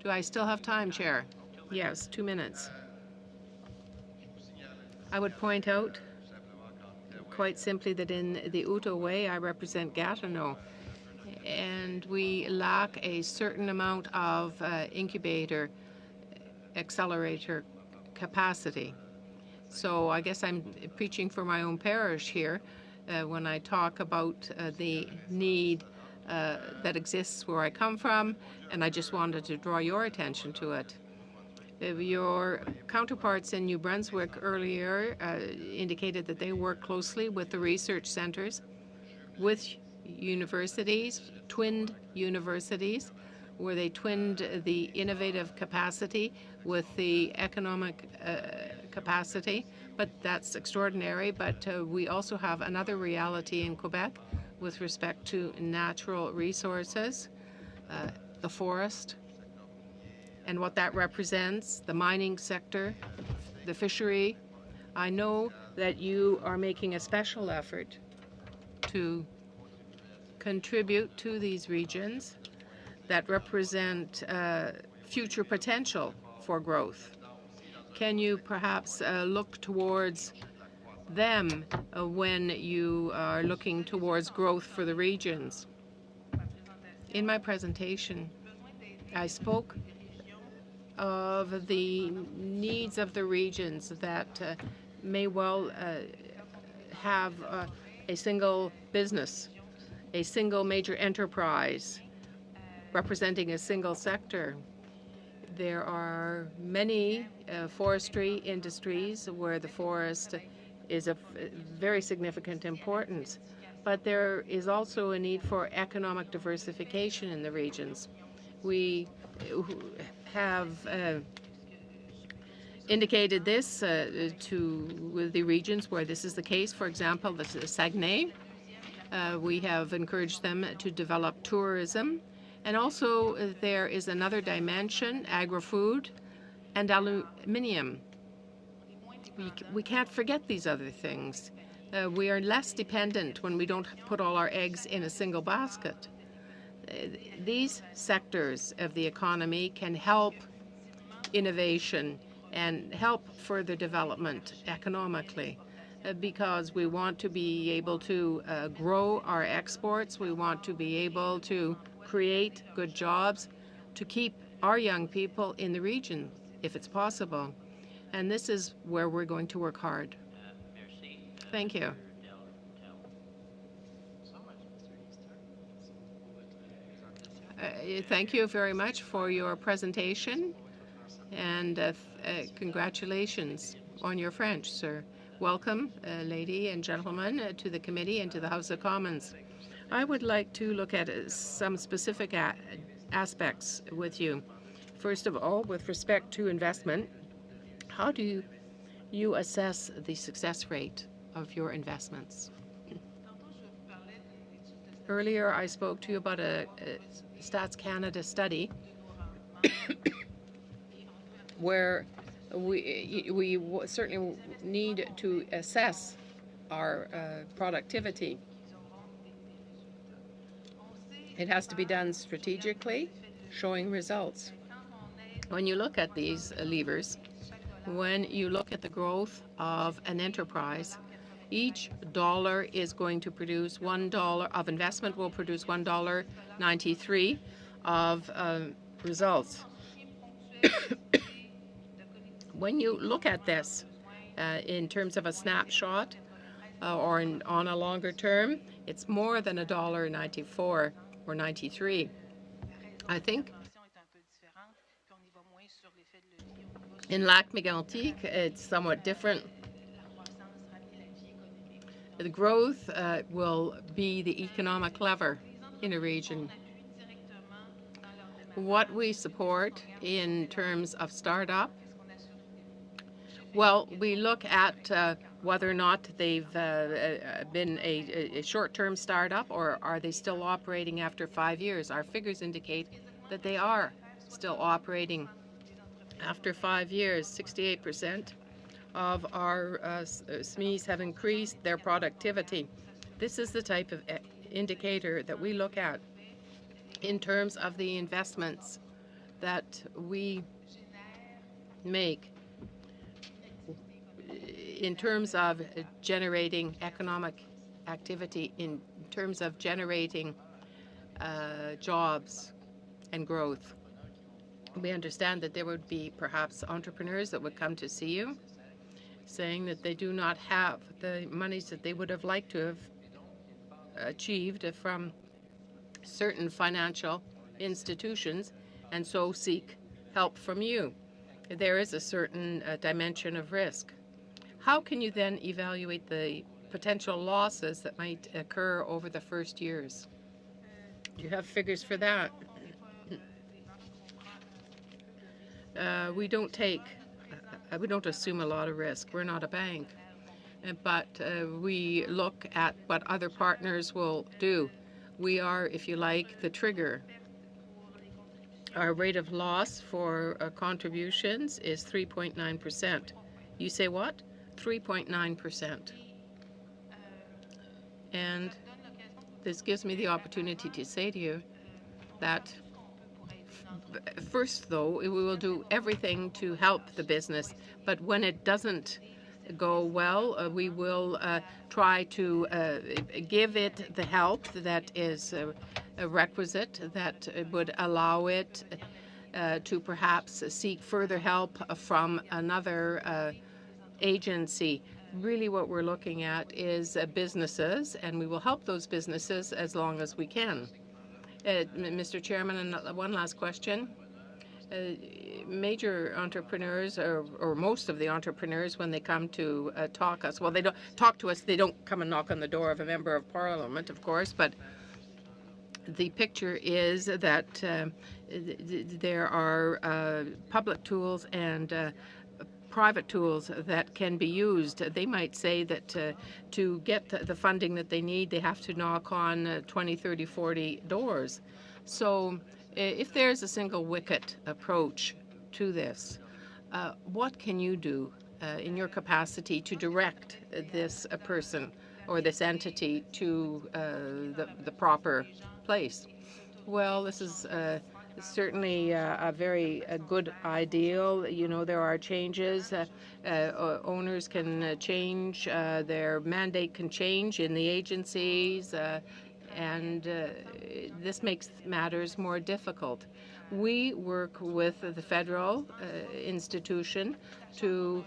[SPEAKER 3] Do I still have time, Chair? Yes, 2 minutes. I would point out quite simply that in the Outaouais, I represent Gatineau, and we lack a certain amount of incubator, accelerator capacity. So I guess I'm preaching for my own parish here when I talk about the need that exists where I come from, and I just wanted to draw your attention to it. Your counterparts in New Brunswick earlier indicated that they work closely with the research centers, with universities, twinned universities, where they twinned the innovative capacity with the economic capacity. But that's extraordinary. But we also have another reality in Quebec with respect to natural resources, the forest, and what that represents, the mining sector, the fishery. I know that you are making a special effort to contribute to these regions that represent future potential for growth. Can you perhaps look towards them when you are looking towards growth for the regions? In my presentation, I spoke of the needs of the regions that may well have a single business, a single major enterprise representing a single sector. There are many forestry industries where the forest is of very significant importance, but there is also a need for economic diversification in the regions. We have indicated this to the regions where this is the case. For example, the Saguenay. We have encouraged them to develop tourism. And also there is another dimension, agri-food and aluminium. We can't forget these other things. We are less dependent when we don't put all our eggs in a single basket. These sectors of the economy can help innovation and help further development economically because we want to be able to grow our exports. We want to be able to create good jobs to keep our young people in the region if it's possible. And this is where we're going to work hard. Thank you. Thank you very much for your presentation, and congratulations on your French, sir. Welcome, lady and gentlemen, to the committee and to the House of Commons. I would like to look at some specific aspects with you. First of all, with respect to investment, how do you assess the success rate of your investments? Earlier, I spoke to you about a Stats Canada study where we certainly need to assess our productivity. It has to be done strategically, showing results. When you look at these levers, when you look at the growth of an enterprise, each dollar is going to produce $1 of investment will produce $1.93 of results. When you look at this in terms of a snapshot or on a longer term, it's more than $1.94 or 93. I think in Lac Mégantic, it's somewhat different. The growth will be the economic lever in a region. What we support in terms of startup, well, we look at whether or not they've been a short-term startup or are they still operating after 5 years. Our figures indicate that they are still operating after 5 years. 68% of our SMEs have increased their productivity. This is the type of indicator that we look at in terms of the investments that we make, in terms of generating economic activity, in terms of generating jobs and growth. We understand that there would be perhaps entrepreneurs that would come to see you saying that they do not have the monies that they would have liked to have achieved from certain financial institutions and so seek help from you. There is a certain dimension of risk. How can you then evaluate the potential losses that might occur over the first years? Do you have figures for that? We don't assume a lot of risk. We're not a bank. But we look at what other partners will do. We are, if you like, the trigger. Our rate of loss for contributions is 3.9%. You say what? 3.9%. And this gives me the opportunity to say to you that first, though, we will do everything to help the business, but when it doesn't go well, we will try to give it the help that is requisite, that would allow it to perhaps seek further help from another agency. Really what we're looking at is businesses, and we will help those businesses as long as we can. Mr. Chairman, and one last question. Major entrepreneurs, or most of the entrepreneurs, when they come to talk us, well, they don't talk to us, they don't come and knock on the door of a member of parliament, of course, but the picture is that there are public tools and private tools that can be used. They might say that to get the funding that they need, they have to knock on 20, 30, 40 doors. So if there's a single wicket approach to this, what can you do in your capacity to direct this person or this entity to the proper place? Well, this is certainly a very good ideal. You know, there are changes. Owners can change. Their mandate can change in the agencies. And this makes matters more difficult. We work with the federal institution to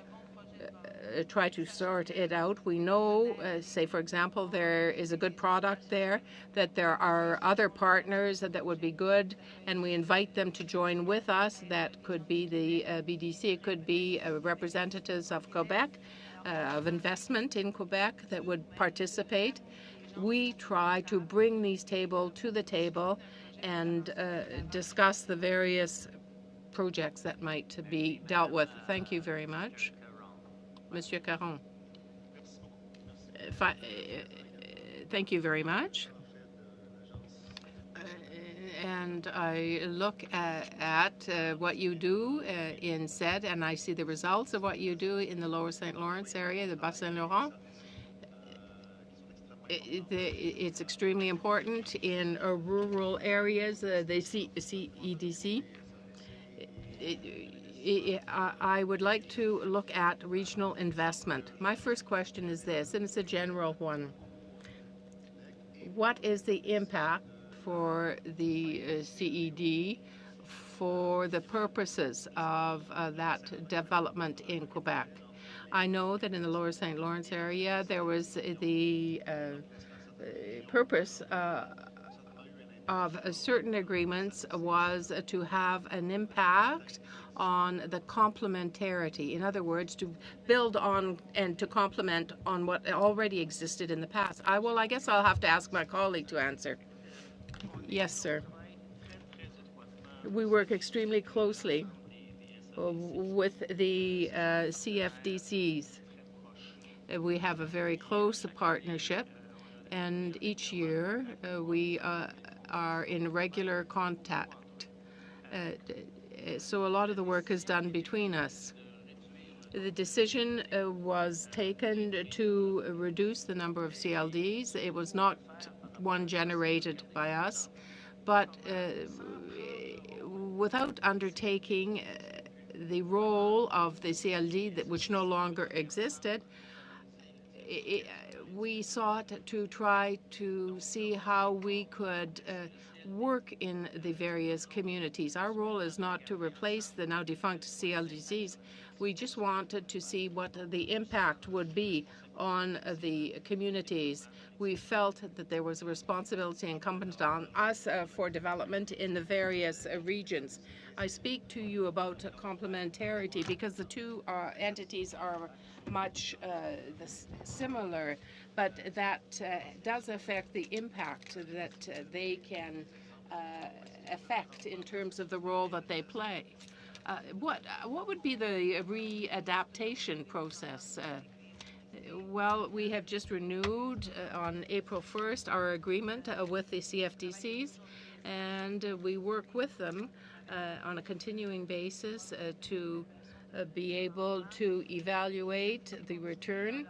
[SPEAKER 3] try to sort it out. We know, say for example, there is a good product there, that there are other partners that would be good, and we invite them to join with us. That could be the BDC, it could be representatives of Quebec, of investment in Quebec that would participate. We try to bring these to the table and discuss the various projects that might be dealt with. Thank you very much. Monsieur Caron. Thank you very much. And I look at what you do in SED, and I see the results of what you do in the Lower St. Lawrence area, the Bas-Saint-Laurent. It's extremely important in rural areas, the CEDC. I would like to look at regional investment. My first question is this, and it's a general one. What is the impact for the CED for the purposes of that development in Quebec? I know that in the Lower St. Lawrence area, there was the purpose of certain agreements was to have an impact on the complementarity. In other words, to build on and to complement on what already existed in the past. I guess I'll have to ask my colleague to answer. Yes, sir. We work extremely closely with the CFDCs. We have a very close partnership, and each year we are in regular contact. So a lot of the work is done between us. The decision was taken to reduce the number of CLDs. It was not one generated by us, but without undertaking the role of the CLD, which no longer existed, we sought to try to see how we could work in the various communities. Our role is not to replace the now defunct CLDCs. We just wanted to see what the impact would be on the communities. We felt that there was a responsibility incumbent on us for development in the various regions. I speak to you about complementarity because the two entities are much similar, but that does affect the impact that they can affect in terms of the role that they play. What would be the readaptation process? Well, we have just renewed on April 1st our agreement with the CFDCs, and we work with them on a continuing basis to be able to evaluate the return.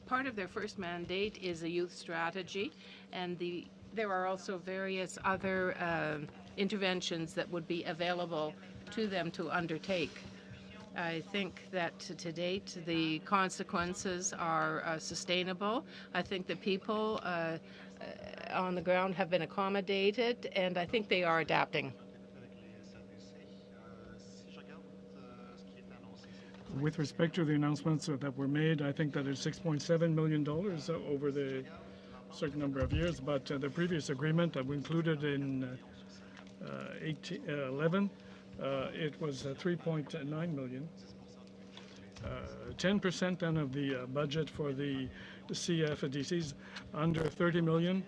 [SPEAKER 3] Part of their first mandate is a youth strategy, and there are also various other interventions that would be available to them to undertake. I think that to date the consequences are sustainable. I think the people on the ground have been accommodated, and I think they are adapting.
[SPEAKER 7] With respect to the announcements that were made, I think that it's $6.7 million over the certain number of years, but the previous agreement that we included in 11, it was $3.9 million. 10% then of the budget for the CFDCs under $30 million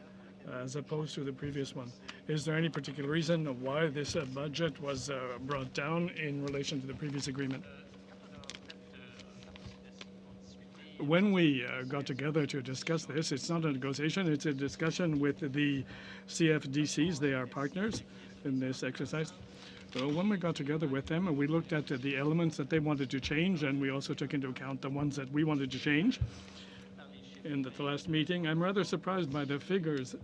[SPEAKER 7] as opposed to the previous one. Is there any particular reason why this budget was brought down in relation to the previous agreement? When we got together to discuss this, it's not a negotiation, it's a discussion with the CFDCs. They are partners, in this exercise. So when we got together with them, we looked at the elements that they wanted to change, and we also took into account the ones that we wanted to change. In the last meeting, I'm rather surprised by the figures,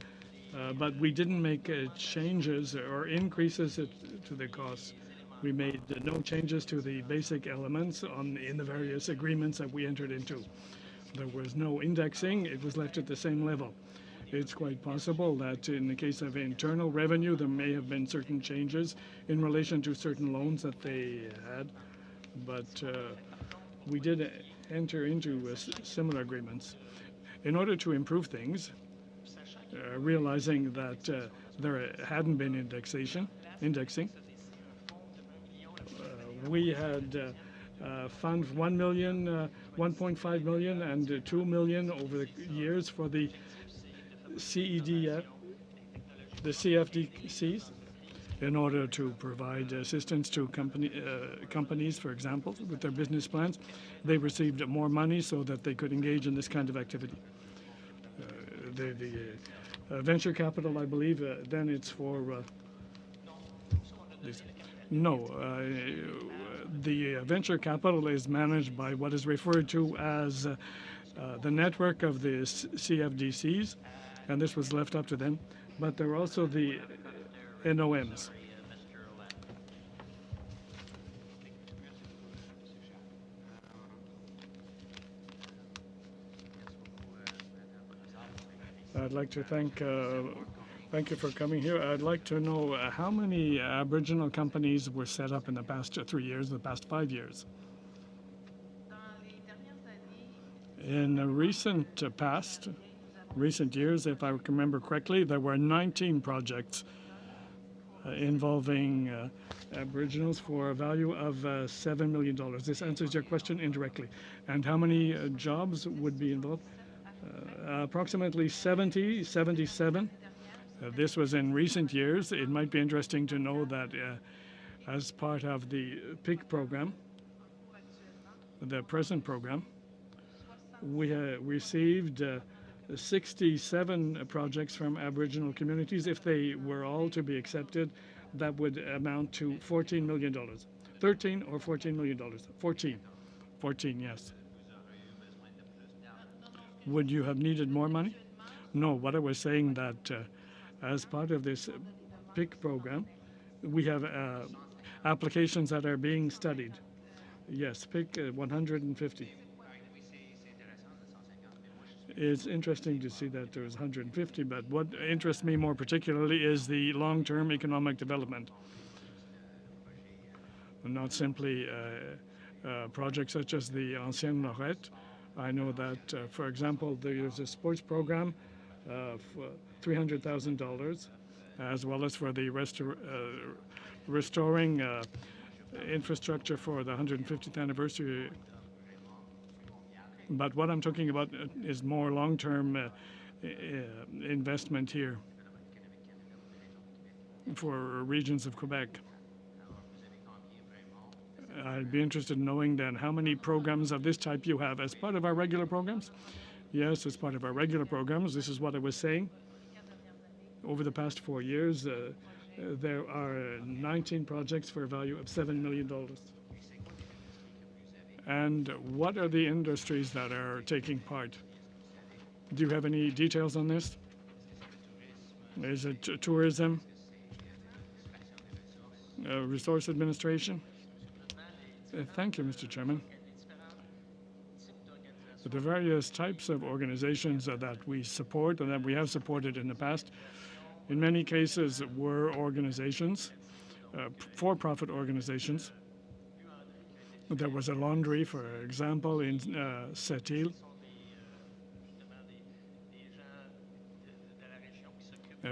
[SPEAKER 7] but we didn't make changes or increases to the costs. We made no changes to the basic elements in the various agreements that we entered into. There was no indexing. It was left at the same level. It's quite possible that in the case of internal revenue, there may have been certain changes in relation to certain loans that they had, but we did enter into similar agreements. In order to improve things, realizing that there hadn't been indexing, we had fund 1 million, 1.5 million, and 2 million over the years for the CEDF, the CFDCs, in order to provide assistance to companies, for example, with their business plans. They received more money so that they could engage in this kind of activity. The venture capital, I believe, then it's for the venture capital is managed by what is referred to as the network of the CFDCs, and this was left up to them. But there are also the NOMs. I'd like to thank you for coming here. I'd like to know how many Aboriginal companies were set up in the past 3 years, the past 5 years. In the recent years, if I remember correctly, there were 19 projects involving Aboriginals for a value of $7 million. This answers your question indirectly. And how many jobs would be involved? Approximately 70, 77. This was in recent years. It might be interesting to know that as part of the PIC program, the present program, we received 67 projects from Aboriginal communities. If they were all to be accepted, that would amount to $14 million. 13 or $14 million? 14. 14, yes. Would you have needed more money? No, what I was saying that as part of this PIC program, we have applications that are being studied. Yes, PIC 150. It's interesting to see that there's 150, but what interests me more particularly is the long-term economic development. Not simply projects such as the Ancienne Lorette. I know that, for example, there's a sports program for $300,000, as well as for the restoring infrastructure for the 150th anniversary. But what I'm talking about is more long-term investment here for regions of Quebec. I'd be interested in knowing then how many programs of this type you have as part of our regular programs. Yes, as part of our regular programs. This is what I was saying. Over the past 4 years, there are 19 projects for a value of $7 million. And what are the industries that are taking part? Do you have any details on this? Is it tourism? Resource administration? Thank you, Mr. Chairman. The various types of organizations that we support and that we have supported in the past, in many cases were organizations, for-profit organizations. There was a laundry, for example, in Sept-Îles.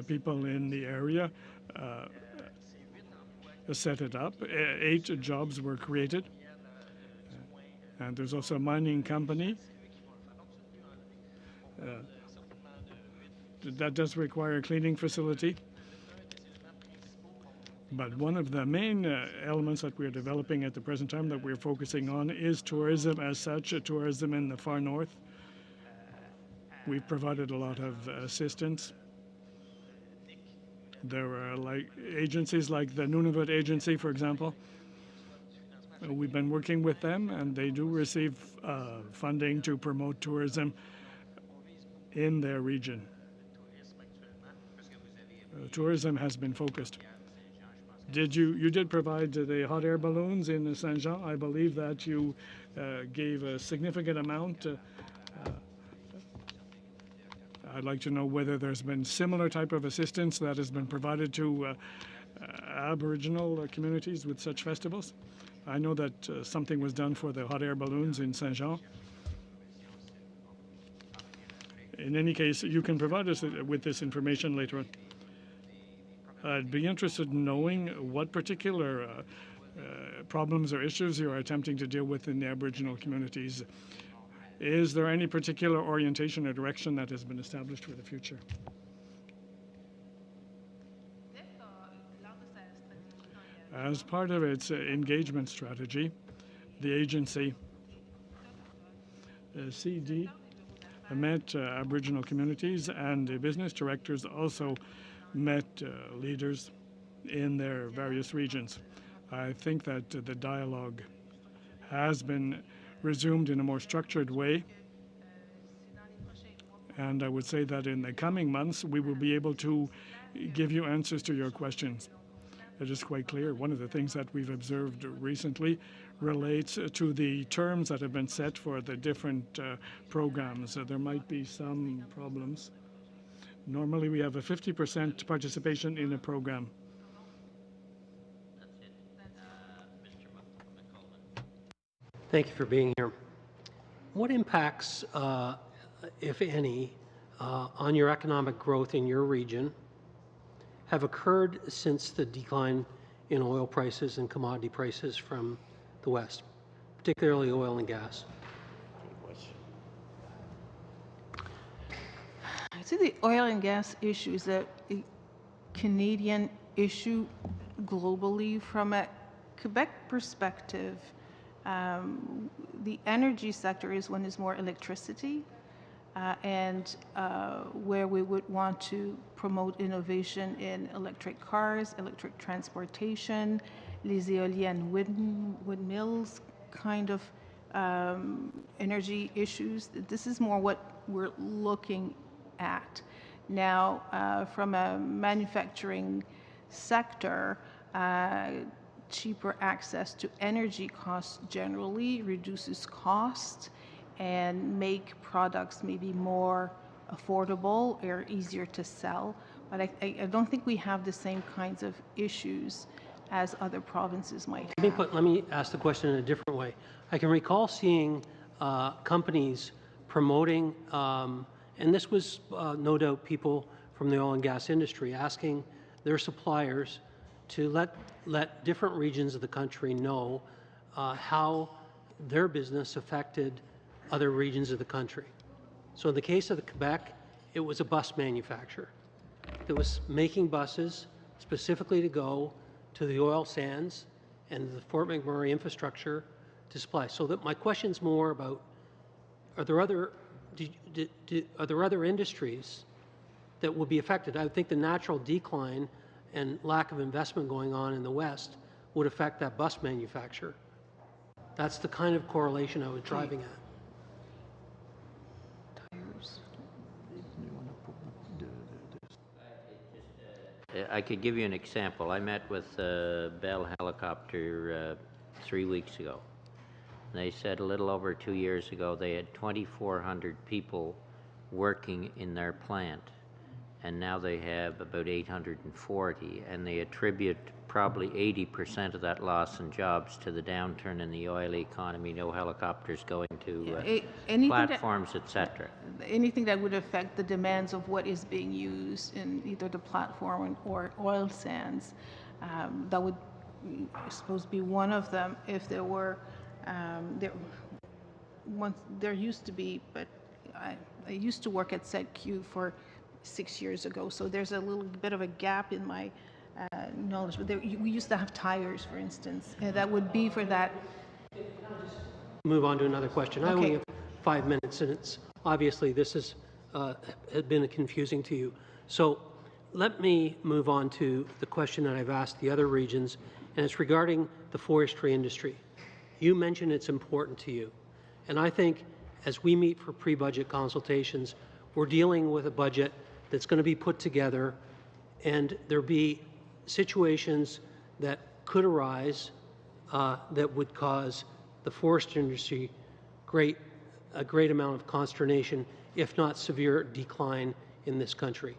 [SPEAKER 7] People in the area set it up. 8 jobs were created. And there's also a mining company that does require a cleaning facility. But one of the main elements that we're developing at the present time that we're focusing on is tourism as such, tourism in the far north. We've provided a lot of assistance. There are agencies like the Nunavut Agency, for example. We've been working with them, and they do receive funding to promote tourism in their region. Tourism has been focused. You did provide the hot air balloons in Saint-Jean. I believe that you gave a significant amount. I'd like to know whether there's been similar type of assistance that has been provided to Aboriginal communities with such festivals. I know that something was done for the hot air balloons in Saint-Jean. In any case, you can provide us with this information later on. I'd be interested in knowing what particular problems or issues you are attempting to deal with in the Aboriginal communities. Is there any particular orientation or direction that has been established for the future? As part of its engagement strategy, the agency CD met Aboriginal communities, and the business directors also met leaders in their various regions. I think that the dialogue has been resumed in a more structured way, and I would say that in the coming months we will be able to give you answers to your questions. It is quite clear. One of the things that we've observed recently relates to the terms that have been set for the different programs. There might be some problems. Normally we have a 50% participation in a program.
[SPEAKER 12] Thank you for being here. What impacts, if any, on your economic growth in your region have occurred since the decline in oil prices and commodity prices from the West, particularly oil and gas?
[SPEAKER 17] I see the oil and gas issue is a Canadian issue globally. From a Quebec perspective, the energy sector is one is more electricity, and where we would want to promote innovation in electric cars, electric transportation, les éoliennes windmills kind of energy issues. This is more what we're looking at. Now, from a manufacturing sector, cheaper access to energy costs generally reduces cost and make products maybe more affordable or easier to sell. But I don't think we have the same kinds of issues as other provinces might have.
[SPEAKER 12] Let me ask the question in a different way. I can recall seeing companies promoting, and this was no doubt people from the oil and gas industry asking their suppliers to let different regions of the country know how their business affected other regions of the country. So in the case of the Quebec, it was a bus manufacturer that was making buses specifically to go to the oil sands and the Fort McMurray infrastructure to supply. So that my question's more about, are there other industries that will be affected? I would think the natural decline and lack of investment going on in the West would affect that bus manufacturer. That's the kind of correlation I was driving at.
[SPEAKER 1] I could give you an example. I met with Bell Helicopter 3 weeks ago. They said a little over 2 years ago they had 2,400 people working in their plant, and now they have about 840, and they attribute probably 80% of that loss in jobs to the downturn in the oil economy, no helicopters going to platforms, etc.
[SPEAKER 17] Anything that would affect the demands of what is being used in either the platform or oil sands, that would, I suppose, be one of them if there were, there used to be, but I used to work at SETQ for 6 years ago, so there's a little bit of a gap in my knowledge. But we used to have tires, for instance, and that would be for that.
[SPEAKER 12] Move on to another question. I only have 5 minutes, and it's obviously this has been confusing to you. So let me move on to the question that I've asked the other regions, and it's regarding the forestry industry. You mentioned it's important to you, and I think as we meet for pre-budget consultations, we're dealing with a budget that's going to be put together, and there'll be situations that could arise that would cause the forest industry a great amount of consternation, if not severe decline in this country.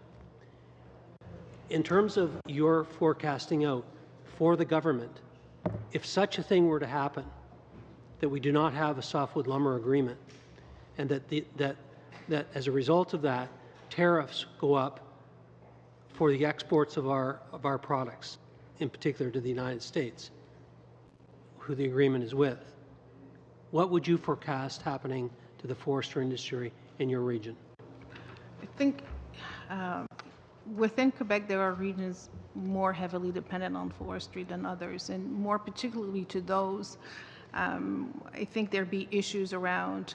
[SPEAKER 12] In terms of your forecasting out for the government, if such a thing were to happen, that we do not have a softwood lumber agreement, and that as a result of that, tariffs go up for the exports of our products, in particular to the United States, who the agreement is with, what would you forecast happening to the forestry industry in your region?
[SPEAKER 17] I think within Quebec, there are regions more heavily dependent on forestry than others, and more particularly to those, I think there'd be issues around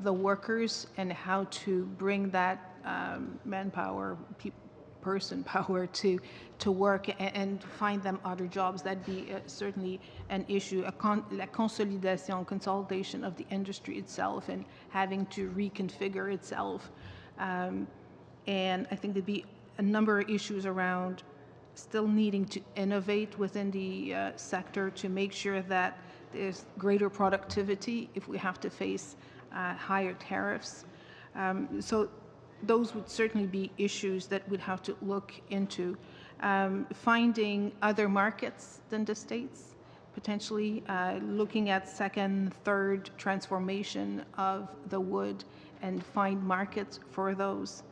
[SPEAKER 17] the workers and how to bring that manpower, person power to work and find them other jobs. That'd be certainly an issue. La consolidation of the industry itself and having to reconfigure itself. And I think there'd be a number of issues around still needing to innovate within the sector to make sure that there's greater productivity if we have to face higher tariffs. So those would certainly be issues that we'd have to look into. Finding other markets than the States, potentially looking at second, third transformation of the wood and find markets for those.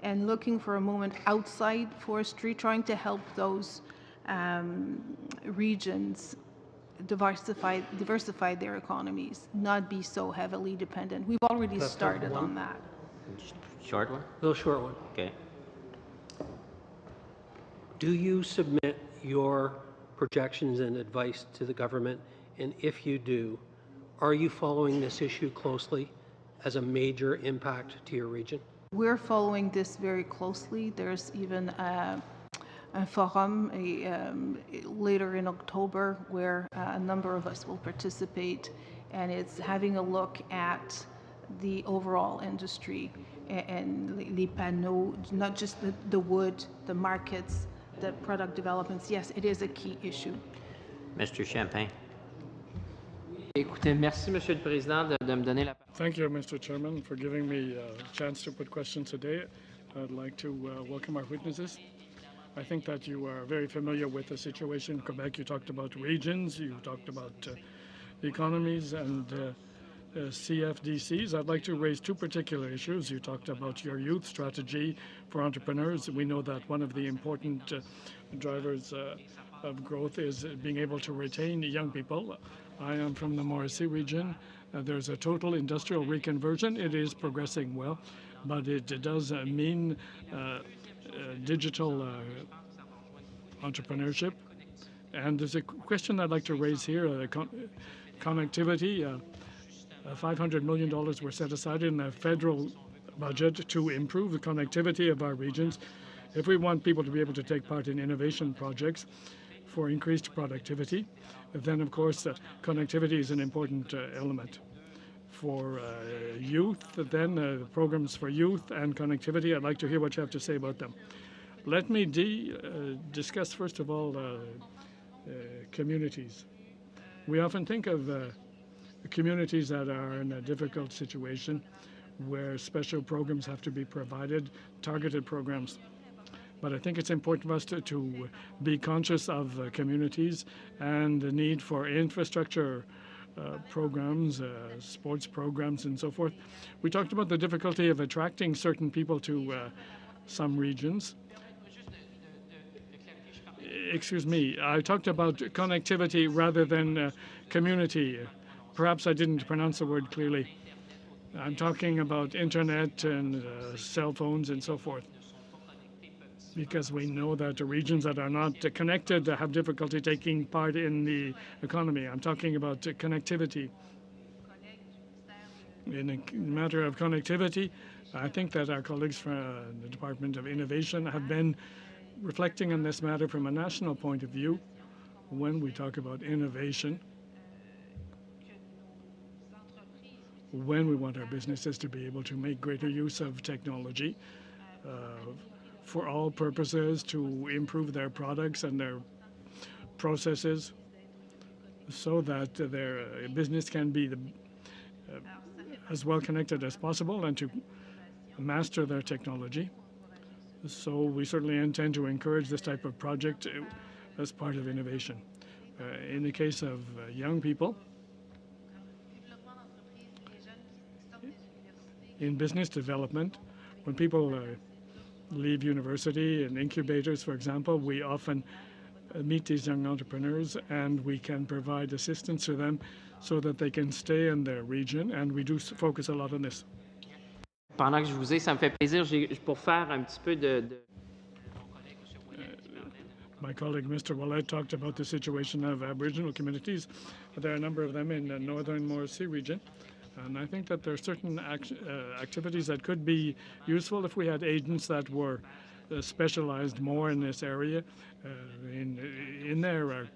[SPEAKER 17] And looking for a moment outside forestry, trying to help those regions diversify their economies, not be so heavily dependent. We've already started on that.
[SPEAKER 1] Short one?
[SPEAKER 12] A little short one.
[SPEAKER 1] Okay.
[SPEAKER 12] Do you submit your projections and advice to the government? And if you do, are you following this issue closely as a major impact to your region?
[SPEAKER 17] We're following this very closely. There's even a forum later in October where a number of us will participate, and it's having a look at the overall industry and les panneaux, not just the wood, the markets, the product developments. Yes, it is a key issue.
[SPEAKER 1] Mr. Champagne.
[SPEAKER 18] Écoutez, merci, Monsieur le Président, de me donner la parole.
[SPEAKER 7] Thank you, Mr. Chairman, for giving me a chance to put questions today. I'd like to welcome our witnesses. I think that you are very familiar with the situation in Quebec. You talked about regions, you talked about economies and CFDCs. I'd like to raise two particular issues. You talked about your youth strategy for entrepreneurs. We know that one of the important drivers of growth is being able to retain young people. I am from the Morrissey region. There's a total industrial reconversion. It is progressing well, but it does mean digital entrepreneurship. And there's a question I'd like to raise here, connectivity. $500 million were set aside in the federal budget to improve the connectivity of our regions. If we want people to be able to take part in innovation projects for increased productivity, then of course connectivity is an important element. For youth, then programs for youth and connectivity, I'd like to hear what you have to say about them. Let me discuss first of all communities. We often think of communities that are in a difficult situation where special programs have to be provided, targeted programs. But I think it's important for us to be conscious of communities and the need for infrastructure programs, sports programs, and so forth. We talked about the difficulty of attracting certain people to some regions. Excuse me, I talked about connectivity rather than community. Perhaps I didn't pronounce the word clearly. I'm talking about internet and cell phones and so forth, because we know that the regions that are not connected have difficulty taking part in the economy. I'm talking about connectivity. In a matter of connectivity, I think that our colleagues from the Department of Innovation have been reflecting on this matter from a national point of view when we talk about innovation, when we want our businesses to be able to make greater use of technology for all purposes to improve their products and their processes so that their business can be as well connected as possible and to master their technology. So we certainly intend to encourage this type of project as part of innovation. In the case of young people, in business development, when people leave university and incubators, for example, we often meet these young entrepreneurs and we can provide assistance to them so that they can stay in their region, and we do focus a lot on this.
[SPEAKER 18] Pendant que je vous ai, ça me fait plaisir pour faire un petit peu
[SPEAKER 7] My colleague, Mr. Willett, talked about the situation of Aboriginal communities. There are a number of them in the northern Morrissey region. And I think that there are certain activities that could be useful if we had agents that were specialized more in this area. In their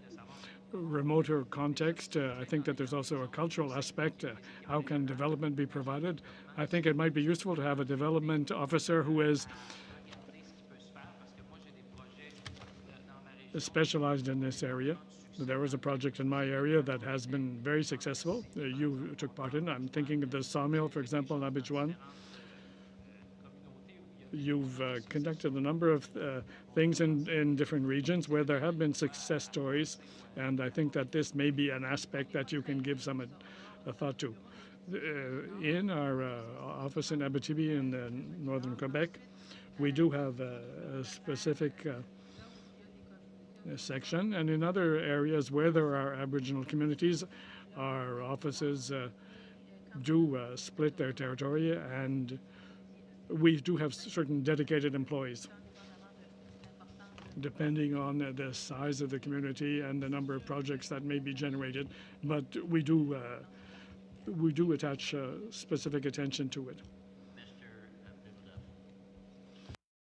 [SPEAKER 7] remoter context, I think that there's also a cultural aspect. How can development be provided? I think it might be useful to have a development officer who is specialized in this area. There was a project in my area that has been very successful. You took part in. I'm thinking of the sawmill, for example, in Abidjan. You've conducted a number of things in different regions where there have been success stories, and I think that this may be an aspect that you can give some a thought to. In our office in Abitibi in northern Quebec, we do have a specific section, and in other areas where there are Aboriginal communities, our offices do split their territory, and we do have certain dedicated employees depending on the size of the community and the number of projects that may be generated, but we do attach specific attention to it.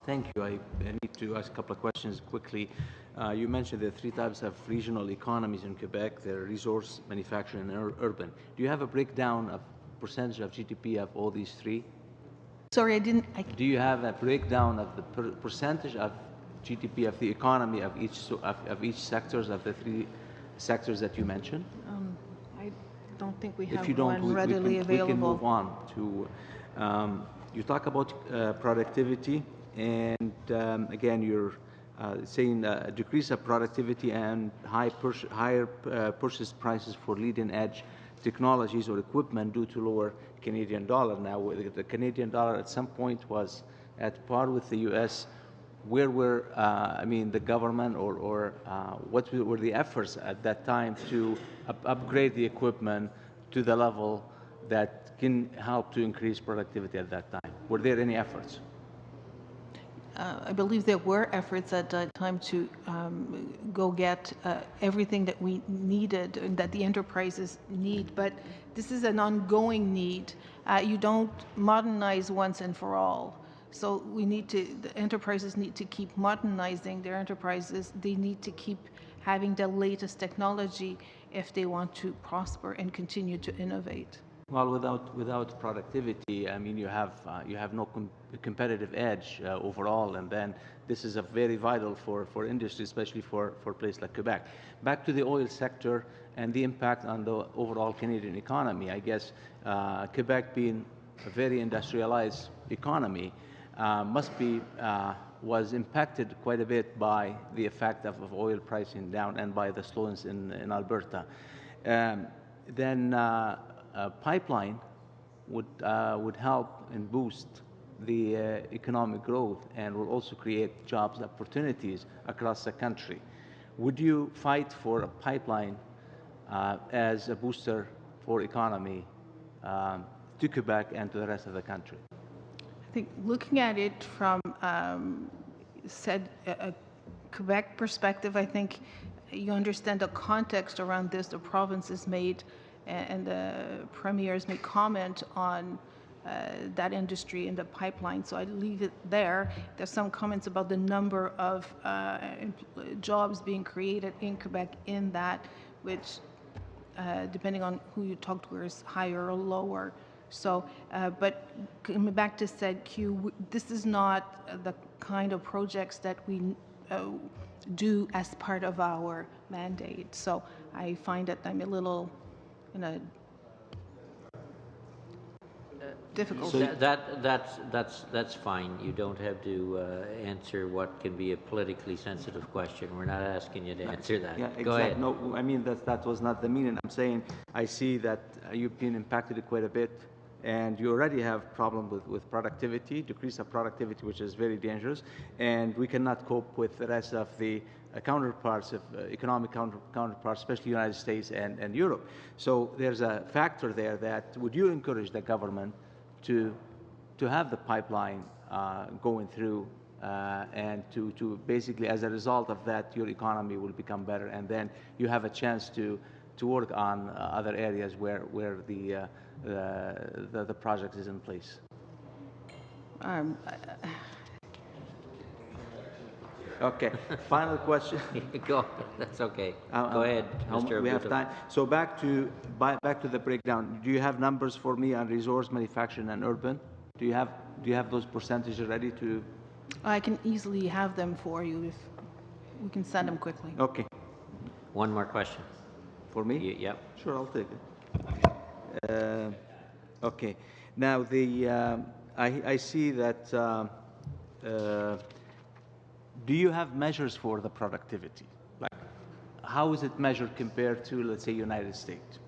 [SPEAKER 5] Thank you. I need to ask a couple of questions quickly. You mentioned there are three types of regional economies in Quebec. They're resource, manufacturing, and urban. Do you have a breakdown of percentage of GDP of all these three?
[SPEAKER 17] Sorry, I didn't.
[SPEAKER 5] Do you have a breakdown of the percentage of GDP of the economy of each sectors of the three sectors that you mentioned?
[SPEAKER 17] I don't think we have
[SPEAKER 5] If you don't,
[SPEAKER 17] one readily available.
[SPEAKER 5] We can move on to. You talk about productivity, and again, you're saying a decrease of productivity and higher purchase prices for leading-edge technologies or equipment due to lower Canadian dollar. Now, the Canadian dollar at some point was at par with the U.S. Where were, the government or what were the efforts at that time to upgrade the equipment to the level that can help to increase productivity at that time? Were there any efforts?
[SPEAKER 17] I believe there were efforts at that time to go get everything that we needed and that the enterprises need, but this is an ongoing need. You don't modernize once and for all. So the enterprises need to keep modernizing their enterprises. They need to keep having the latest technology if they want to prosper and continue to innovate.
[SPEAKER 5] Well, without productivity, you have no competitive edge overall, and then this is a very vital for industry, especially for a place like Quebec. Back to the oil sector and the impact on the overall Canadian economy. I guess Quebec, being a very industrialized economy, was impacted quite a bit by the effect of oil pricing down and by the slowness in Alberta. Then a pipeline would help and boost the economic growth and will also create jobs opportunities across the country. Would you fight for a pipeline as a booster for economy to Quebec and to the rest of the country?
[SPEAKER 17] I think looking at it from a Quebec perspective, I think you understand the context around this. The province has made and the Premier has made comment on that industry in the pipeline. So I'd leave it there. There's some comments about the number of jobs being created in Quebec in that, which depending on who you talk to is higher or lower. So, but coming back to SEDQ, this is not the kind of projects that we do as part of our mandate. So I find that I'm a little in a difficult.
[SPEAKER 1] So that's fine. You don't have to answer what can be a politically sensitive question. We're not asking you to answer that.
[SPEAKER 5] Yeah, exactly.
[SPEAKER 1] Go ahead.
[SPEAKER 5] No, I mean that was not the meaning. I'm saying I see that you've been impacted quite a bit, and you already have problem with productivity, decrease of productivity, which is very dangerous, and we cannot cope with the rest of the counterparts of economic counterparts, especially the United States and Europe. So there's a factor there that would you encourage the government to have the pipeline going through and to basically, as a result of that, your economy will become better, and then you have a chance to work on other areas where the project is in place. Okay. Final question.
[SPEAKER 1] Go. That's okay. Go ahead, Mr.
[SPEAKER 5] We have time. So back to the breakdown. Do you have numbers for me on resource, manufacturing, and urban? Do you have those percentages ready to?
[SPEAKER 17] I can easily have them for you if we can send them quickly.
[SPEAKER 5] Okay.
[SPEAKER 1] One more question.
[SPEAKER 5] For me?
[SPEAKER 1] Yep.
[SPEAKER 5] Sure, I'll take it. Okay. Now I see that. Do you have measures for the productivity? Like, how is it measured compared to, let's say, United States?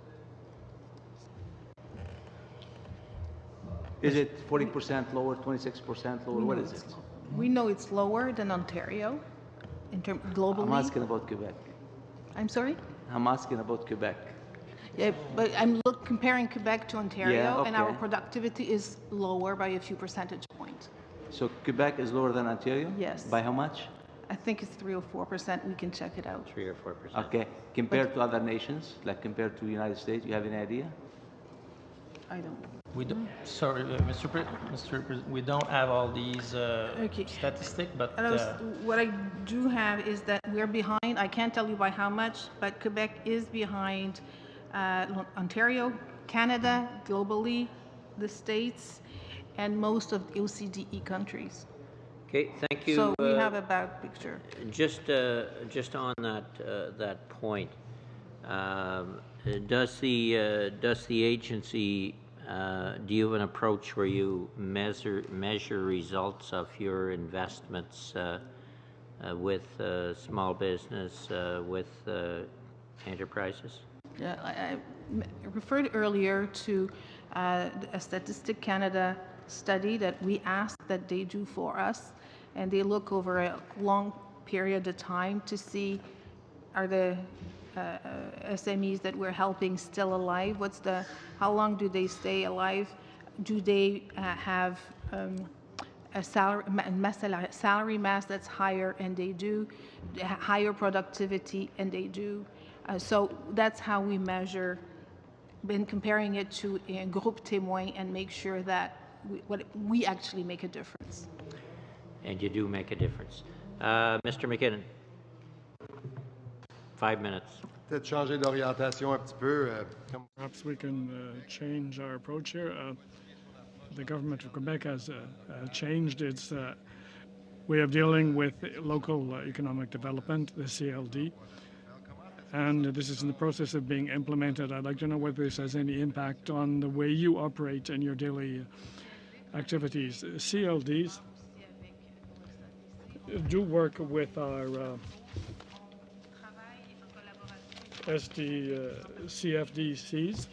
[SPEAKER 5] Is it 40% lower, 26% lower? What is it?
[SPEAKER 17] We know it's lower than Ontario in terms globally.
[SPEAKER 5] I'm asking about Quebec.
[SPEAKER 17] I'm sorry?
[SPEAKER 5] I'm asking about Quebec.
[SPEAKER 17] Yeah, but I'm comparing Quebec to Ontario,
[SPEAKER 5] Yeah, okay.
[SPEAKER 17] and our productivity is lower by a few percentage points.
[SPEAKER 5] So Quebec is lower than Ontario?
[SPEAKER 17] Yes.
[SPEAKER 5] By how much?
[SPEAKER 17] I think it's 3 or 4%. We can check it out.
[SPEAKER 1] 3 or 4%.
[SPEAKER 5] Okay. Compared to other nations, like compared to the United States, you have any idea?
[SPEAKER 17] I don't.
[SPEAKER 19] We do, sorry, Mr. President, we don't have all these statistics, but
[SPEAKER 17] what I do have is that we're behind. I can't tell you by how much, but Quebec is behind Ontario, Canada, globally, the States, and most of the OCDE countries.
[SPEAKER 1] Okay, thank you.
[SPEAKER 17] So we have a bad picture.
[SPEAKER 1] Just on that point, does the agency do you have an approach where you measure results of your investments with small business, with enterprises?
[SPEAKER 17] Yeah, I referred earlier to a Statistic Canada study that we asked that they do for us, and they look over a long period of time to see are the SMEs that we're helping still alive? How long do they stay alive? Do they have a salary mass that's higher? And they do. Higher productivity, and they do. So that's how we measure, been comparing it to a groupe témoin, and make sure that we actually make a difference.
[SPEAKER 1] And you do make a difference. Mr. McKinnon. 5 minutes.
[SPEAKER 6] Peut-être changer d'orientation un petit peu.
[SPEAKER 7] Perhaps we can change our approach here. The government of Quebec has changed its way of dealing with local economic development, the CLD, and this is in the process of being implemented. I'd like to know whether this has any impact on the way you operate in your daily activities. CLDs do work with our CFDCs.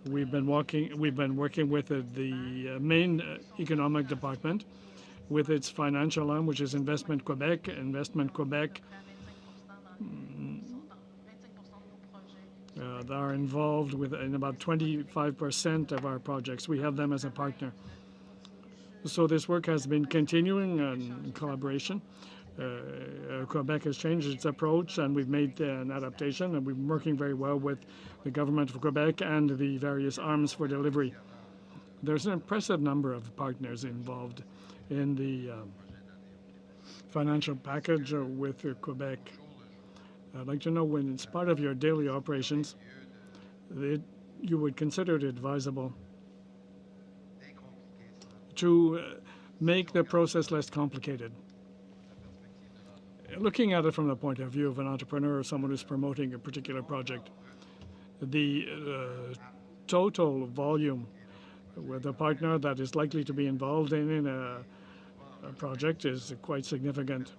[SPEAKER 7] We've been working with the main economic department, with its financial arm, which is Investment Quebec. Investment Quebec are involved in about 25% of our projects. We have them as a partner. So this work has been continuing in collaboration. Quebec has changed its approach, and we've made an adaptation, and we've been working very well with the government of Quebec and the various arms for delivery. There's an impressive number of partners involved in the financial package with Quebec. I'd like to know when it's part of your daily operations, you would consider it advisable to make the process less complicated. Looking at it from the point of view of an entrepreneur or someone who's promoting a particular project, the total volume with a partner that is likely to be involved in a project is quite significant.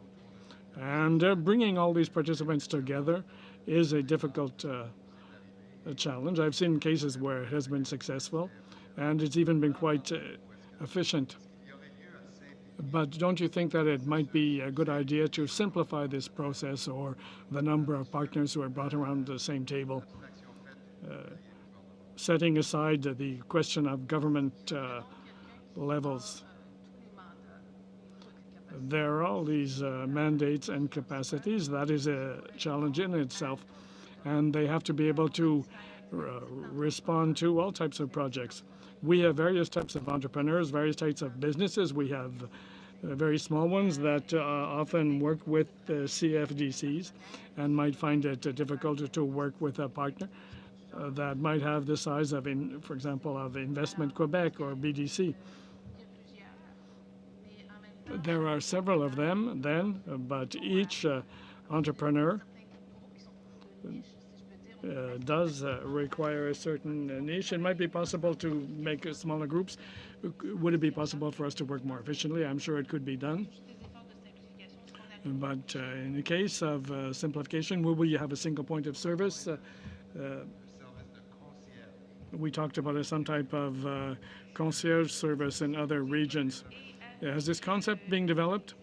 [SPEAKER 7] And bringing all these participants together is a difficult challenge. I've seen cases where it has been successful, and it's even been quite efficient. But don't you think that it might be a good idea to simplify this process, or the number of partners who are brought around the same table, setting aside the question of government levels? There are all these mandates and capacities. That is a challenge in itself, and they have to be able to respond to all types of projects. We have various types of entrepreneurs, various types of businesses. We have very small ones that often work with CFDCs and might find it difficult to work with a partner that might have the size of, for example, of Investment Quebec or BDC. There are several of them then, but each entrepreneur does require a certain niche. It might be possible to make smaller groups. Would it be possible for us to work more efficiently? I'm sure it could be done. But in the case of simplification, will we have a single point of service? We talked about some type of concierge service in other regions. Has this concept being developed?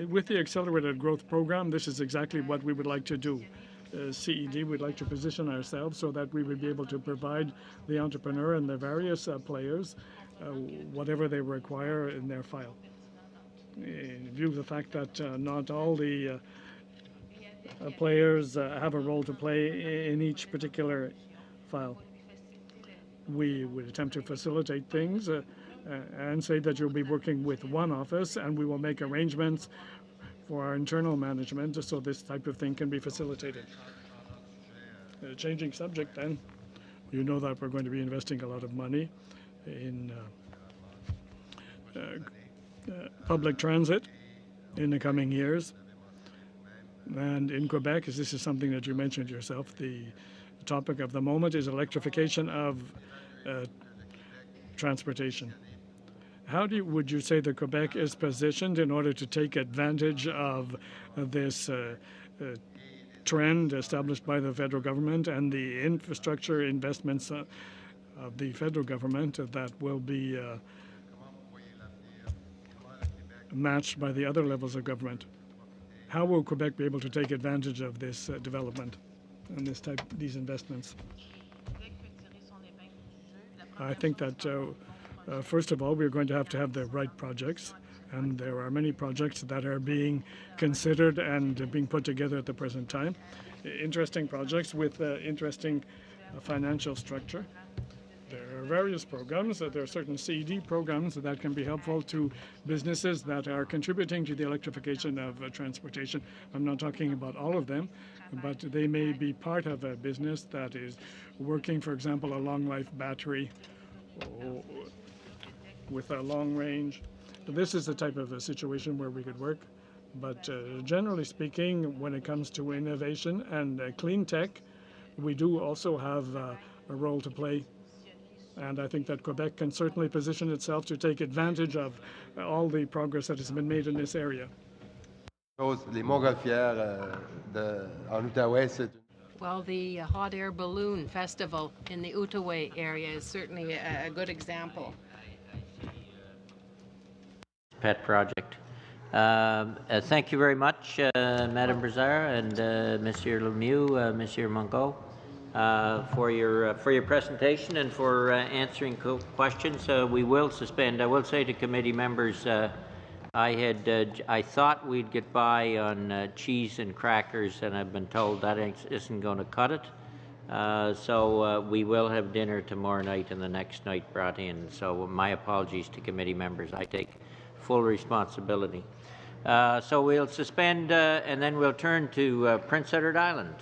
[SPEAKER 7] With the Accelerated Growth Program, this is exactly what we would like to do. CED would like to position ourselves so that we would be able to provide the entrepreneur and the various players whatever they require in their file. In view of the fact that not all the players have a role to play in each particular file, we would attempt to facilitate things and say that you'll be working with one office, and we will make arrangements for our internal management so this type of thing can be facilitated. Changing subject then, you know that we're going to be investing a lot of money in public transit in the coming years. And in Quebec, as this is something that you mentioned yourself, the topic of the moment is electrification of transportation. How would you say that Quebec is positioned in order to take advantage of this trend established by the federal government and the infrastructure investments of the federal government that will be matched by the other levels of government? How will Quebec be able to take advantage of this development and these investments? I think that first of all, we're going to have the right projects, and there are many projects that are being considered and being put together at the present time. Interesting projects with interesting financial structure. There are various programs. There are certain CED programs that can be helpful to businesses that are contributing to the electrification of transportation. I'm not talking about all of them, but they may be part of a business that is working, for example, a long-life battery with a long range. This is the type of a situation where we could work. But generally speaking, when it comes to innovation and clean tech, we do also have a role to play. And I think that Quebec can certainly position itself to take advantage of all the progress that has been made in this area.
[SPEAKER 4] Well,
[SPEAKER 3] the hot air balloon festival in the Outaouais area is certainly a good example.
[SPEAKER 1] Pet project. Thank you very much, Madame Brizard and Monsieur Lemieux, Monsieur Mongo, for your presentation and for answering questions. We will suspend. I will say to committee members, I thought we'd get by on cheese and crackers, and I've been told that isn't going to cut it. So we will have dinner tomorrow night and the next night brought in. So my apologies to committee members. I take full responsibility. So we'll suspend and then we'll turn to Prince Edward Island.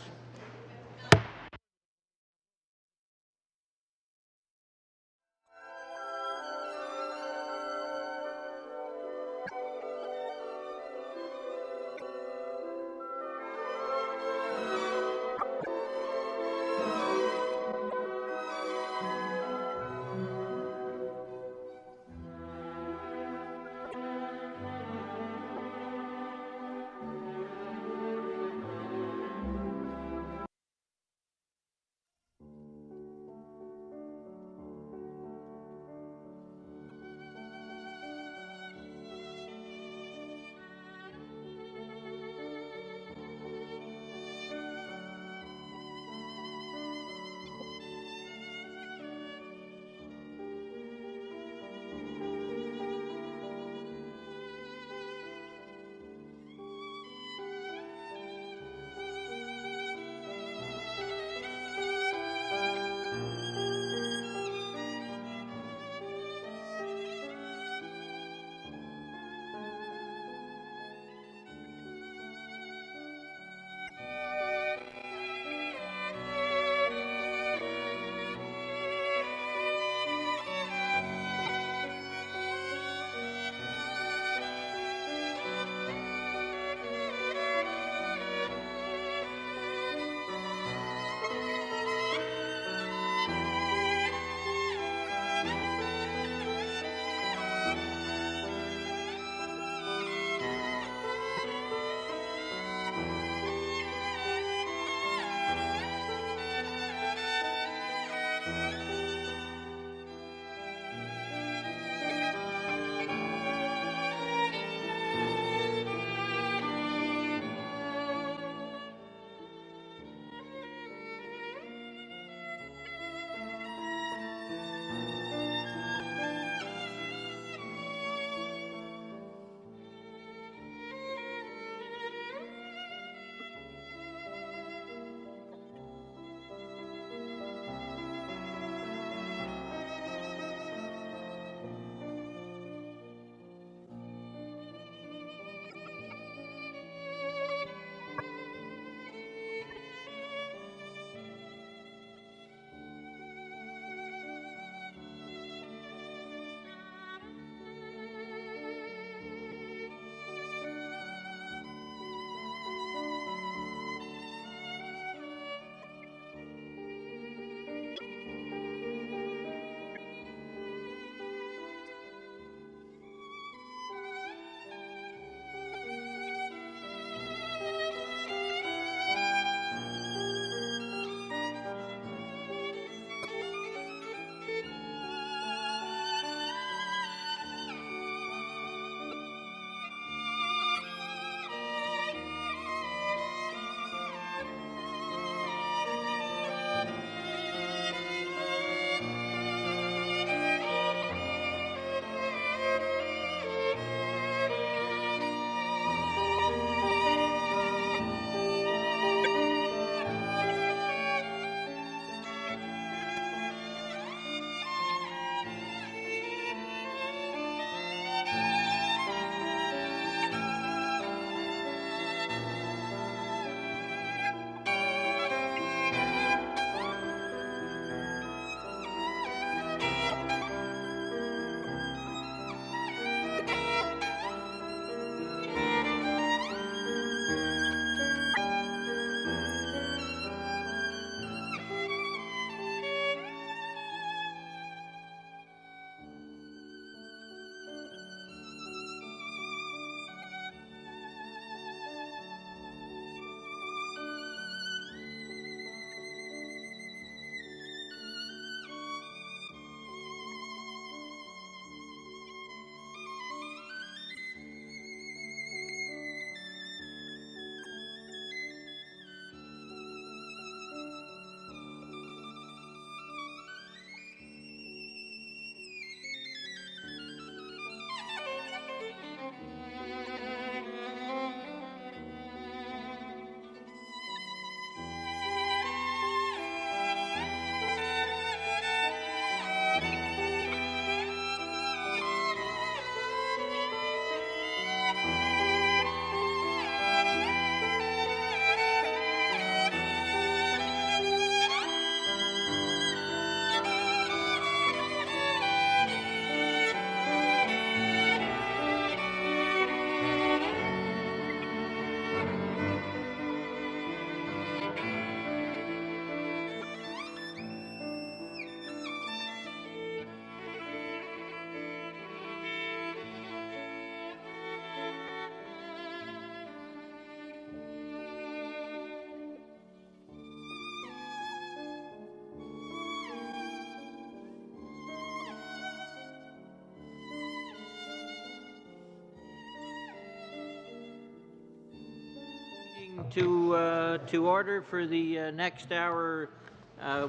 [SPEAKER 1] to order for the next hour.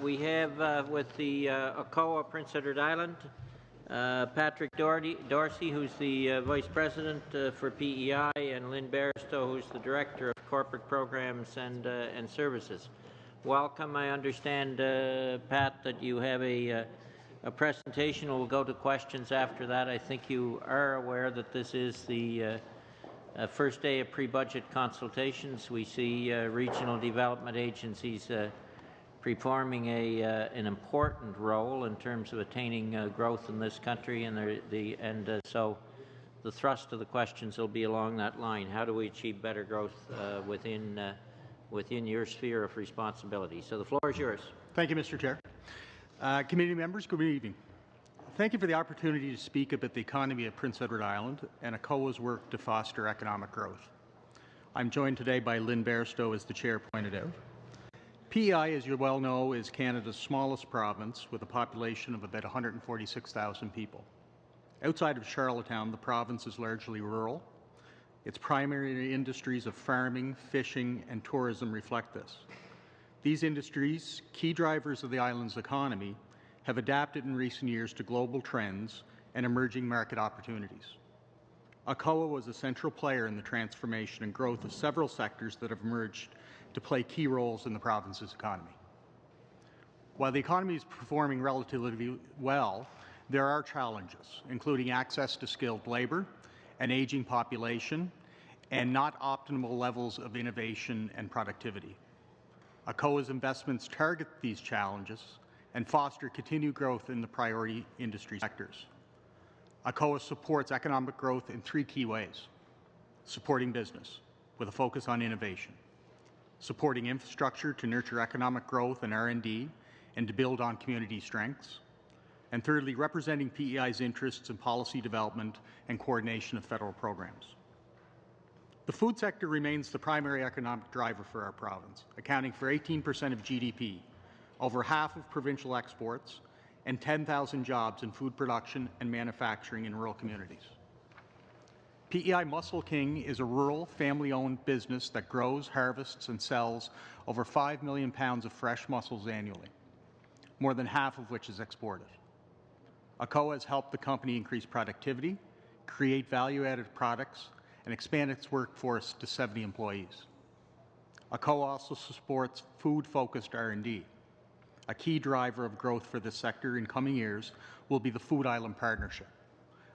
[SPEAKER 1] We have with the ACOA Prince Edward Island, Patrick Dorsey, who's the Vice President for PEI, and Lynn Barstow, who's the Director of Corporate Programs and Services. Welcome. I understand, Pat, that you have a presentation. We'll go to questions after that. I think you are aware that this is the first day of pre-budget consultations. We see regional development agencies performing an important role in terms of attaining growth in this country, and so the thrust of the questions will be along that line. How do we achieve better growth within your sphere of responsibility? So the floor is yours.
[SPEAKER 20] Thank you, Mr. Chair. Committee members, good evening. Thank you for the opportunity to speak about the economy of Prince Edward Island and ACOA's work to foster economic growth. I'm joined today by Lynn Barstow, as the Chair pointed out. PEI, as you well know, is Canada's smallest province with a population of about 146,000 people. Outside of Charlottetown, the province is largely rural. Its primary industries of farming, fishing, and tourism reflect this. These industries, key drivers of the island's economy, have adapted in recent years to global trends and emerging market opportunities. ACOA was a central player in the transformation and growth of several sectors that have emerged to play key roles in the province's economy. While the economy is performing relatively well, there are challenges, including access to skilled labor, an aging population, and not optimal levels of innovation and productivity. ACOA's investments target these challenges and foster continued growth in the priority industry sectors. ACOA supports economic growth in three key ways: supporting business with a focus on innovation, supporting infrastructure to nurture economic growth and R&D and to build on community strengths, and thirdly, representing PEI's interests in policy development and coordination of federal programs. The food sector remains the primary economic driver for our province, accounting for 18% of GDP, over half of provincial exports, and 10,000 jobs in food production and manufacturing in rural communities. PEI Mussel King is a rural, family-owned business that grows, harvests, and sells over 5 million pounds of fresh mussels annually, more than half of which is exported. ACOA has helped the company increase productivity, create value-added products, and expand its workforce to 70 employees. ACOA also supports food-focused R&D. A key driver of growth for this sector in coming years will be the Food Island Partnership,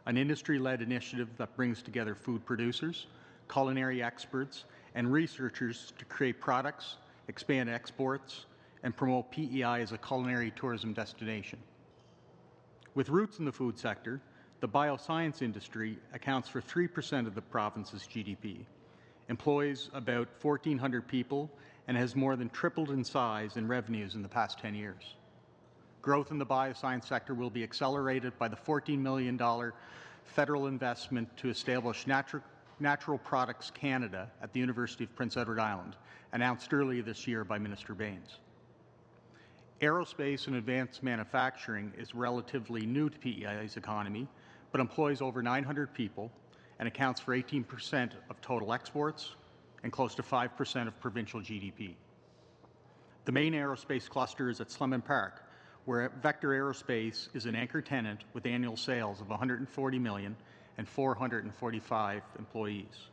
[SPEAKER 20] an industry-led initiative that brings together food producers, culinary experts, and researchers to create products, expand exports, and promote PEI as a culinary tourism destination. With roots in the food sector, the bioscience industry accounts for 3% of the province's GDP, employs about 1,400 people, and has more than tripled in size and revenues in the past 10 years. Growth in the bioscience sector will be accelerated by the $14 million federal investment to establish Natural Products Canada at the University of Prince Edward Island, announced earlier this year by Minister Baines. Aerospace and advanced manufacturing is relatively new to PEI's economy, but employs over 900 people and accounts for 18% of total exports and close to 5% of provincial GDP. The main aerospace cluster is at Slemon Park, where Vector Aerospace is an anchor tenant with annual sales of $140 million and 445 employees.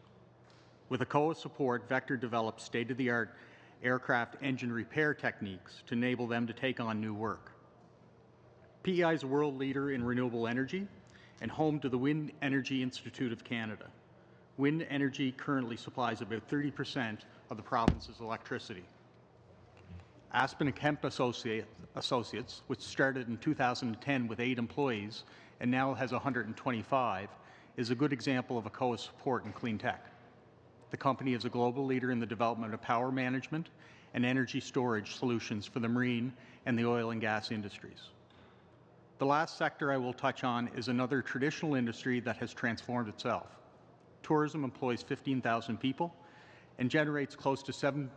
[SPEAKER 20] With ACOA support, Vector develops state-of-the-art aircraft engine repair techniques to enable them to take on new work. PEI is a world leader in renewable energy and home to the Wind Energy Institute of Canada. Wind energy currently supplies about 30% of the province's electricity. Aspen and Kemp Associates, which started in 2010 with 8 employees and now has 125, is a good example of ACOA's support in clean tech. The company is a global leader in the development of power management and energy storage solutions for the marine and the oil and gas industries. The last sector I will touch on is another traditional industry that has transformed itself. Tourism employs 15,000 people and generates close to 7%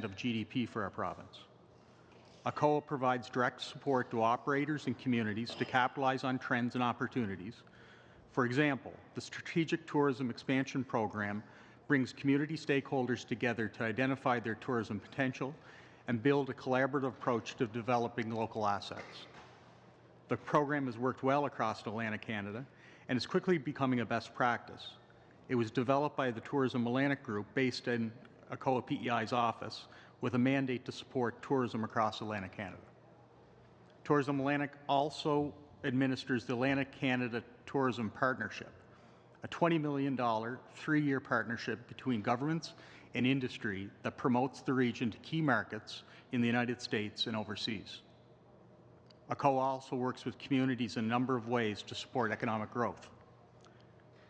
[SPEAKER 20] of GDP for our province. ACOA provides direct support to operators and communities to capitalize on trends and opportunities. For example, the Strategic Tourism Expansion Program brings community stakeholders together to identify their tourism potential and build a collaborative approach to developing local assets. The program has worked well across Atlantic Canada and is quickly becoming a best practice. It was developed by the Tourism Atlantic Group based in ACOA PEI's office with a mandate to support tourism across Atlantic Canada. Tourism Atlantic also administers the Atlantic Canada Tourism Partnership, a $20 million 3-year partnership between governments and industry that promotes the region to key markets in the United States and overseas. ACOA also works with communities in a number of ways to support economic growth.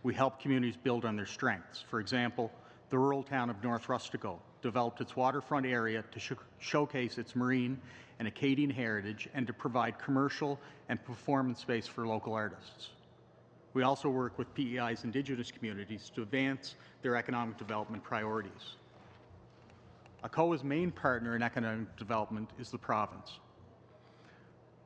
[SPEAKER 20] We help communities build on their strengths. For example, the rural town of North Rustico developed its waterfront area to showcase its marine and Acadian heritage and to provide commercial and performance space for local artists. We also work with PEI's Indigenous communities to advance their economic development priorities. ACOA's main partner in economic development is the province.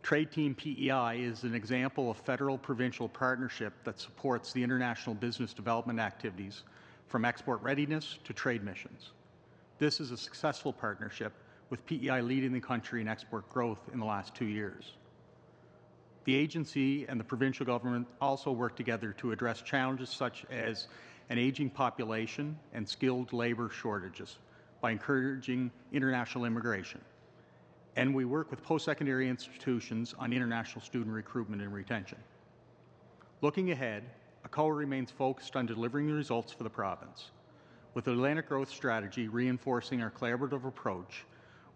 [SPEAKER 20] Trade Team PEI is an example of federal-provincial partnership that supports the international business development activities from export readiness to trade missions. This is a successful partnership with PEI leading the country in export growth in the last 2 years. The agency and the provincial government also work together to address challenges such as an aging population and skilled labour shortages by encouraging international immigration. And we work with post-secondary institutions on international student recruitment and retention. Looking ahead, ACOA remains focused on delivering the results for the province. With the Atlantic Growth Strategy reinforcing our collaborative approach,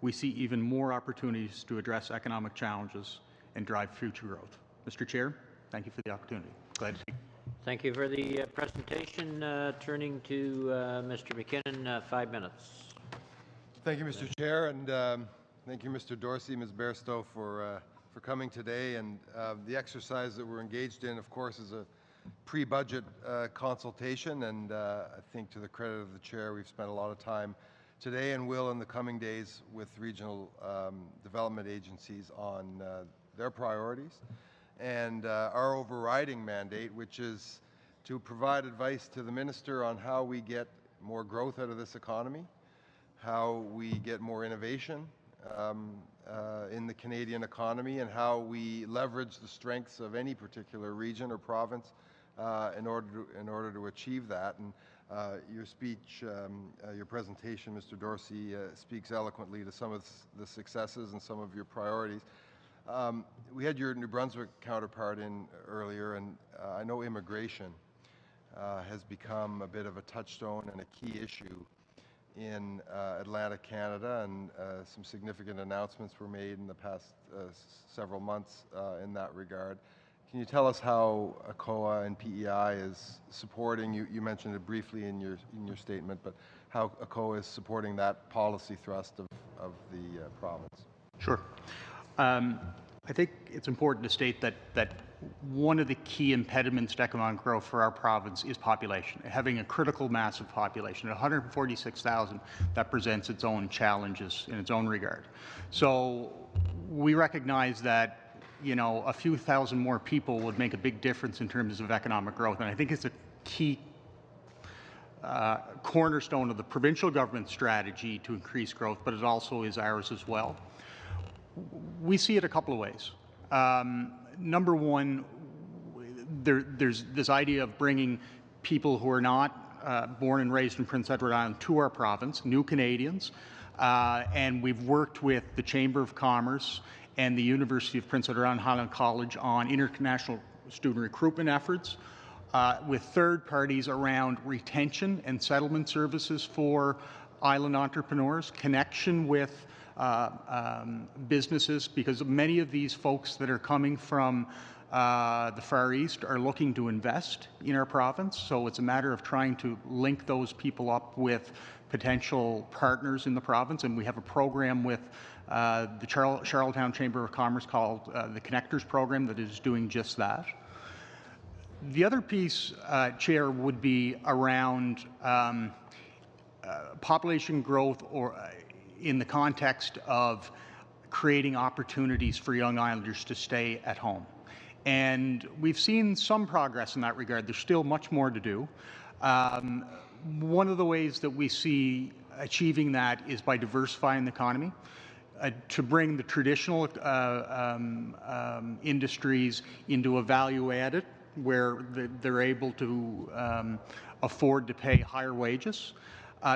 [SPEAKER 20] we see even more opportunities to address economic challenges and drive future growth. Mr. Chair, thank you for the opportunity. Glad to speak.
[SPEAKER 1] Thank you for the presentation. Turning to Mr. McKinnon, 5 minutes.
[SPEAKER 4] Thank you, Mr. Chair, and thank you, Mr. Dorsey, Ms. Bairstow, for coming today. And the exercise that we're engaged in, of course, is a pre-budget consultation, and I think to the credit of the Chair, we've spent a lot of time today and will in the coming days with regional development agencies on their priorities and our overriding mandate, which is to provide advice to the Minister on how we get more growth out of this economy, how we get more innovation in the Canadian economy, and how we leverage the strengths of any particular region or province in order to achieve that. And your speech, your presentation, Mr. Dorsey, speaks eloquently to some of the successes and some of your priorities. We had your New Brunswick counterpart in earlier, and I know immigration has become a bit of a touchstone and a key issue in Atlantic Canada, and some significant announcements were made in the past several months in that regard. Can you tell us how ACOA and PEI is supporting, you mentioned it briefly in your statement, but how ACOA is supporting that policy thrust of the province?
[SPEAKER 20] Sure. I think it's important to state that one of the key impediments to economic growth for our province is population. Having a critical mass of population, at 146,000, that presents its own challenges in its own regard. So we recognize that a few thousand more people would make a big difference in terms of economic growth, and I think it's a key cornerstone of the provincial government strategy to increase growth, but it also is ours as well. We see it a couple of ways. Number one, there's this idea of bringing people who are not born and raised in Prince Edward Island to our province, new Canadians, and we've worked with the Chamber of Commerce and the University of Prince Edward Island Highland College on international student recruitment efforts, with third parties around retention and settlement services for island entrepreneurs, connection with businesses, because many of these folks that are coming from the Far East are looking to invest in our province. So it's a matter of trying to link those people up with potential partners in the province. And we have a program with the Charlottetown Chamber of Commerce called the Connectors Program that is doing just that. The other piece, Chair, would be around population growth, or in the context of creating opportunities for young islanders to stay at home. And we've seen some progress in that regard. There's still much more to do. one of the ways that we see achieving that is by diversifying the economy. To bring the traditional industries into a value added where they're able to afford to pay higher wages.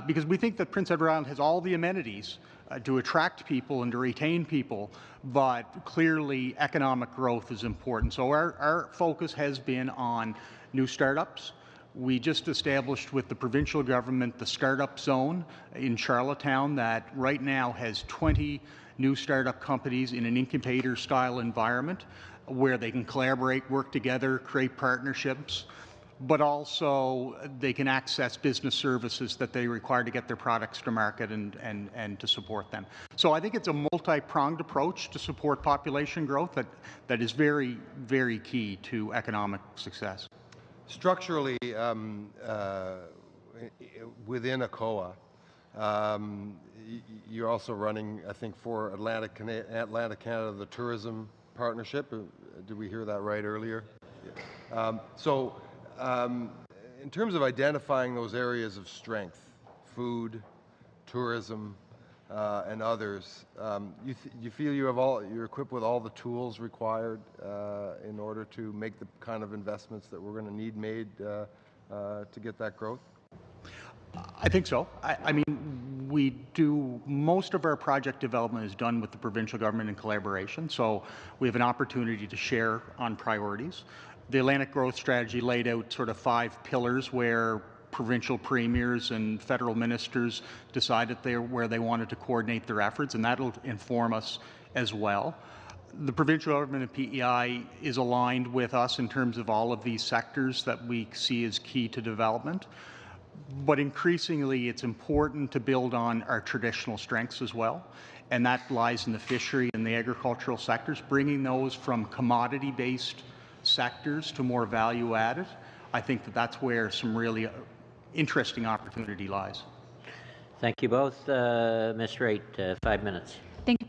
[SPEAKER 20] Because we think that Prince Edward Island has all the amenities to attract people and to retain people, but clearly economic growth is important. So our focus has been on new startups. We just established with the provincial government the startup zone in Charlottetown that right now has 20 new startup companies in an incubator-style environment where they can collaborate, work together, create partnerships, but also they can access business services that they require to get their products to market and to support them. So I think it's a multi-pronged approach to support population growth that is very, very key to economic success.
[SPEAKER 4] Structurally, within ACOA, you're also running, I think, for Atlantic Canada, the tourism partnership. Did we hear that right earlier? Yeah. In terms of identifying those areas of strength, food, tourism, and others, you feel you're equipped with all the tools required in order to make the kind of investments that we're going to need made to get that growth?
[SPEAKER 20] I think so. I mean, we do, most of our project development is done with the provincial government in collaboration, so we have an opportunity to share on priorities. The Atlantic Growth Strategy laid out sort of 5 pillars where provincial premiers and federal ministers decided where they wanted to coordinate their efforts, and that'll inform us as well. The provincial government and PEI is aligned with us in terms of all of these sectors that we see as key to development. But increasingly, it's important to build on our traditional strengths as well, and that lies in the fishery and the agricultural sectors, bringing those from commodity-based sectors to more value-added. I think that's where some really interesting opportunity lies.
[SPEAKER 1] Thank you both. Ms. Wright, 5 minutes.
[SPEAKER 21] Thank you.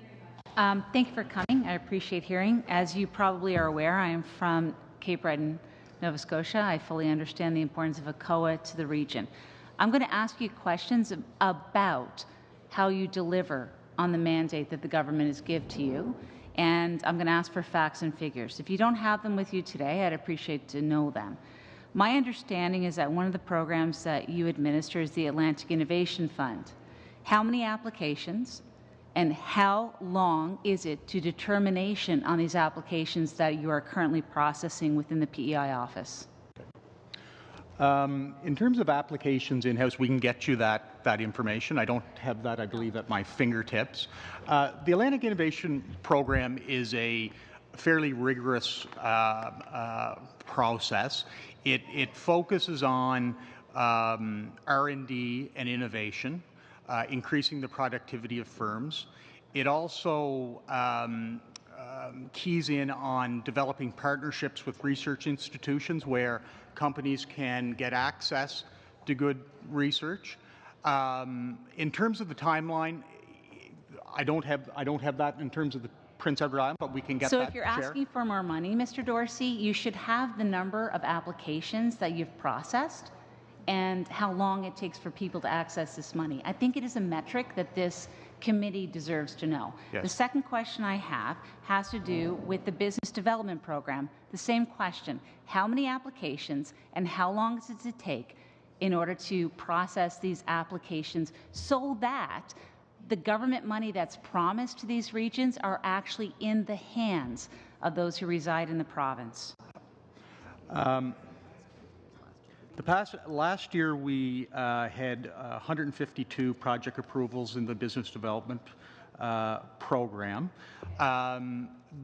[SPEAKER 21] Thank you for coming. I appreciate hearing. As you probably are aware, I am from Cape Breton, Nova Scotia. I fully understand the importance of ACOA to the region. I'm going to ask you questions about how you deliver on the mandate that the government has given to you, and I'm going to ask for facts and figures. If you don't have them with you today, I'd appreciate to know them. My understanding is that one of the programs that you administer is the Atlantic Innovation Fund. How many applications and how long is it to determination on these applications that you are currently processing within the PEI office?
[SPEAKER 20] In terms of applications in-house, we can get you that information. I don't have that, I believe, at my fingertips. The Atlantic Innovation Program is a fairly rigorous process. It focuses on R&D and innovation, increasing the productivity of firms. It also keys in on developing partnerships with research institutions where companies can get access to good research. In terms of the timeline, I don't have that in terms of the Prince Edward Island, but we can get that.
[SPEAKER 21] So if you're asking for more money, Mr. Dorsey, you should have the number of applications that you've processed and how long it takes for people to access this money. I think it is a metric that this committee deserves to know. Yes. The second question I have has to do with the business development program. The same question. How many applications and how long does it take in order to process these applications so that the government money that's promised to these regions are actually in the hands of those who reside in the province?
[SPEAKER 20] Last year, we had 152 project approvals in the business development program.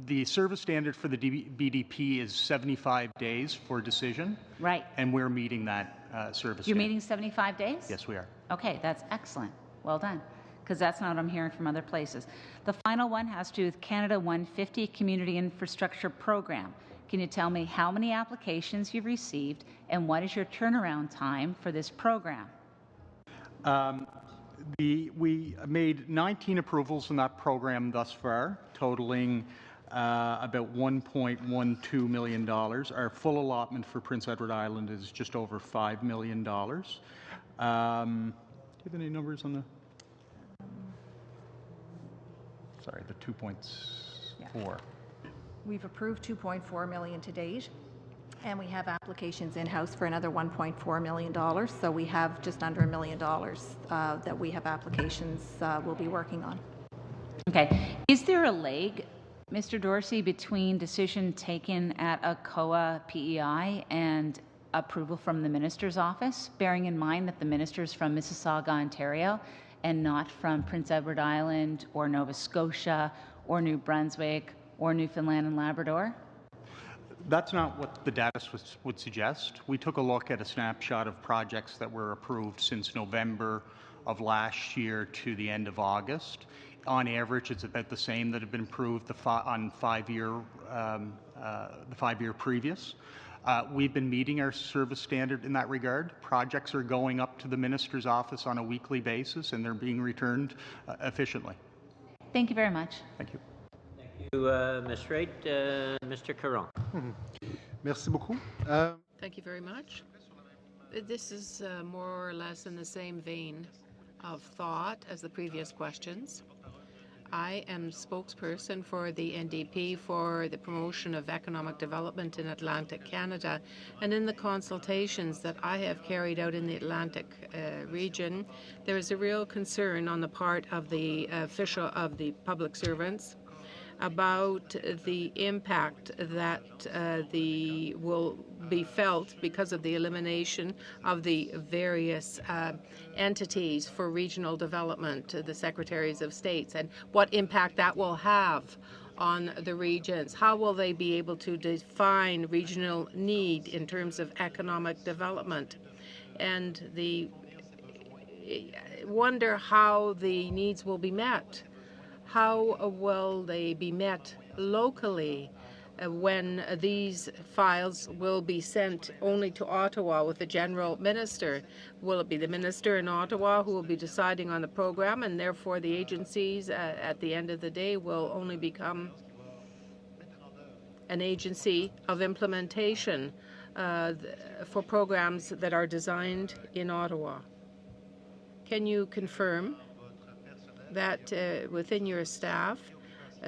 [SPEAKER 20] The service standard for the BDP is 75 days for decision.
[SPEAKER 21] Right.
[SPEAKER 20] And we're meeting that service
[SPEAKER 21] You're
[SPEAKER 20] standard.
[SPEAKER 21] meeting 75 days?
[SPEAKER 20] Yes, we are.
[SPEAKER 21] Okay, that's excellent. Well done. Because that's not what I'm hearing from other places. The final one has to do with Canada 150 Community Infrastructure Program. Can you tell me how many applications you've received and what is your turnaround time for this program?
[SPEAKER 20] We made 19 approvals in that program thus far, totaling about $1.12 million. Our full allotment for Prince Edward Island is just over $5 million. Do you have any numbers on the? Sorry, the 2.4.
[SPEAKER 8] We've approved $2.4 million to date, and we have applications in-house for another $1.4 million. So we have just under $1 million that we have applications we'll be working on.
[SPEAKER 21] Okay. Is there a lag, Mr. Dorsey, between decision taken at a COA PEI and approval from the minister's office, bearing in mind that the minister's from Mississauga, Ontario, and not from Prince Edward Island or Nova Scotia or New Brunswick or Newfoundland and Labrador?
[SPEAKER 20] That's not what the data would suggest. We took a look at a snapshot of projects that were approved since November of last year to the end of August. On average, it's about the same that have been approved on the 5 year previous. We've been meeting our service standard in that regard. Projects are going up to the minister's office on a weekly basis, and they're being returned efficiently.
[SPEAKER 21] Thank you very much.
[SPEAKER 20] Thank you.
[SPEAKER 1] Thank you, Ms. Wright. Mr. Caron.
[SPEAKER 6] Merci beaucoup.
[SPEAKER 3] Thank you very much. This is more or less in the same vein of thought as the previous questions. I am spokesperson for the NDP for the promotion of economic development in Atlantic Canada, and in the consultations that I have carried out in the Atlantic region, there is a real concern on the part of the public servants about the impact that will be felt because of the elimination of the various entities for regional development, the secretaries of states, and what impact that will have on the regions. How will they be able to define regional need in terms of economic development? And wonder how the needs will be met. How will they be met locally when these files will be sent only to Ottawa with the general minister? Will it be the minister in Ottawa who will be deciding on the program, and therefore the agencies at the end of the day will only become an agency of implementation for programs that are designed in Ottawa? Can you confirm that within your staff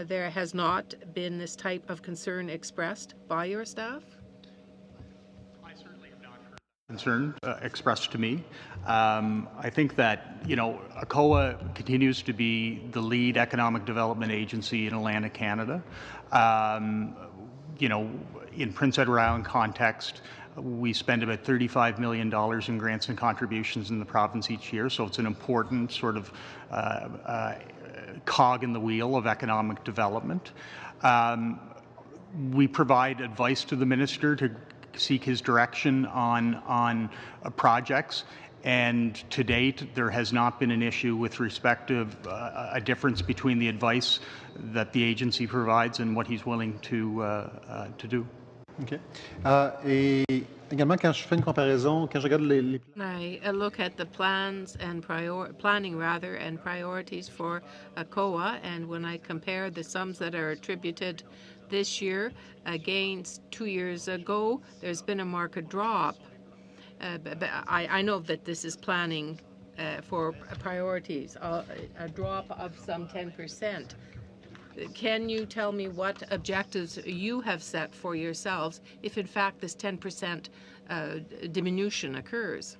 [SPEAKER 3] there has not been this type of concern expressed by your staff?
[SPEAKER 20] I certainly have not heard that concern expressed to me. I think that, ACOA continues to be the lead economic development agency in Atlantic Canada. In Prince Edward Island context, we spend about $35 million in grants and contributions in the province each year, so it's an important sort of cog in the wheel of economic development. We provide advice to the minister to seek his direction on projects, and to date there has not been an issue with respect to a difference between the advice that the agency provides and what he's willing to do.
[SPEAKER 6] OK. Et également, quand je fais une comparaison, quand je regarde les
[SPEAKER 3] I look at the plans and planning and priorities for ACOA, and when I compare the sums that are attributed this year against 2 years ago, there's been a marked drop. But I know that this is planning for priorities, a drop of some 10%. Can you tell me what objectives you have set for yourselves if, in fact, this 10% diminution occurs?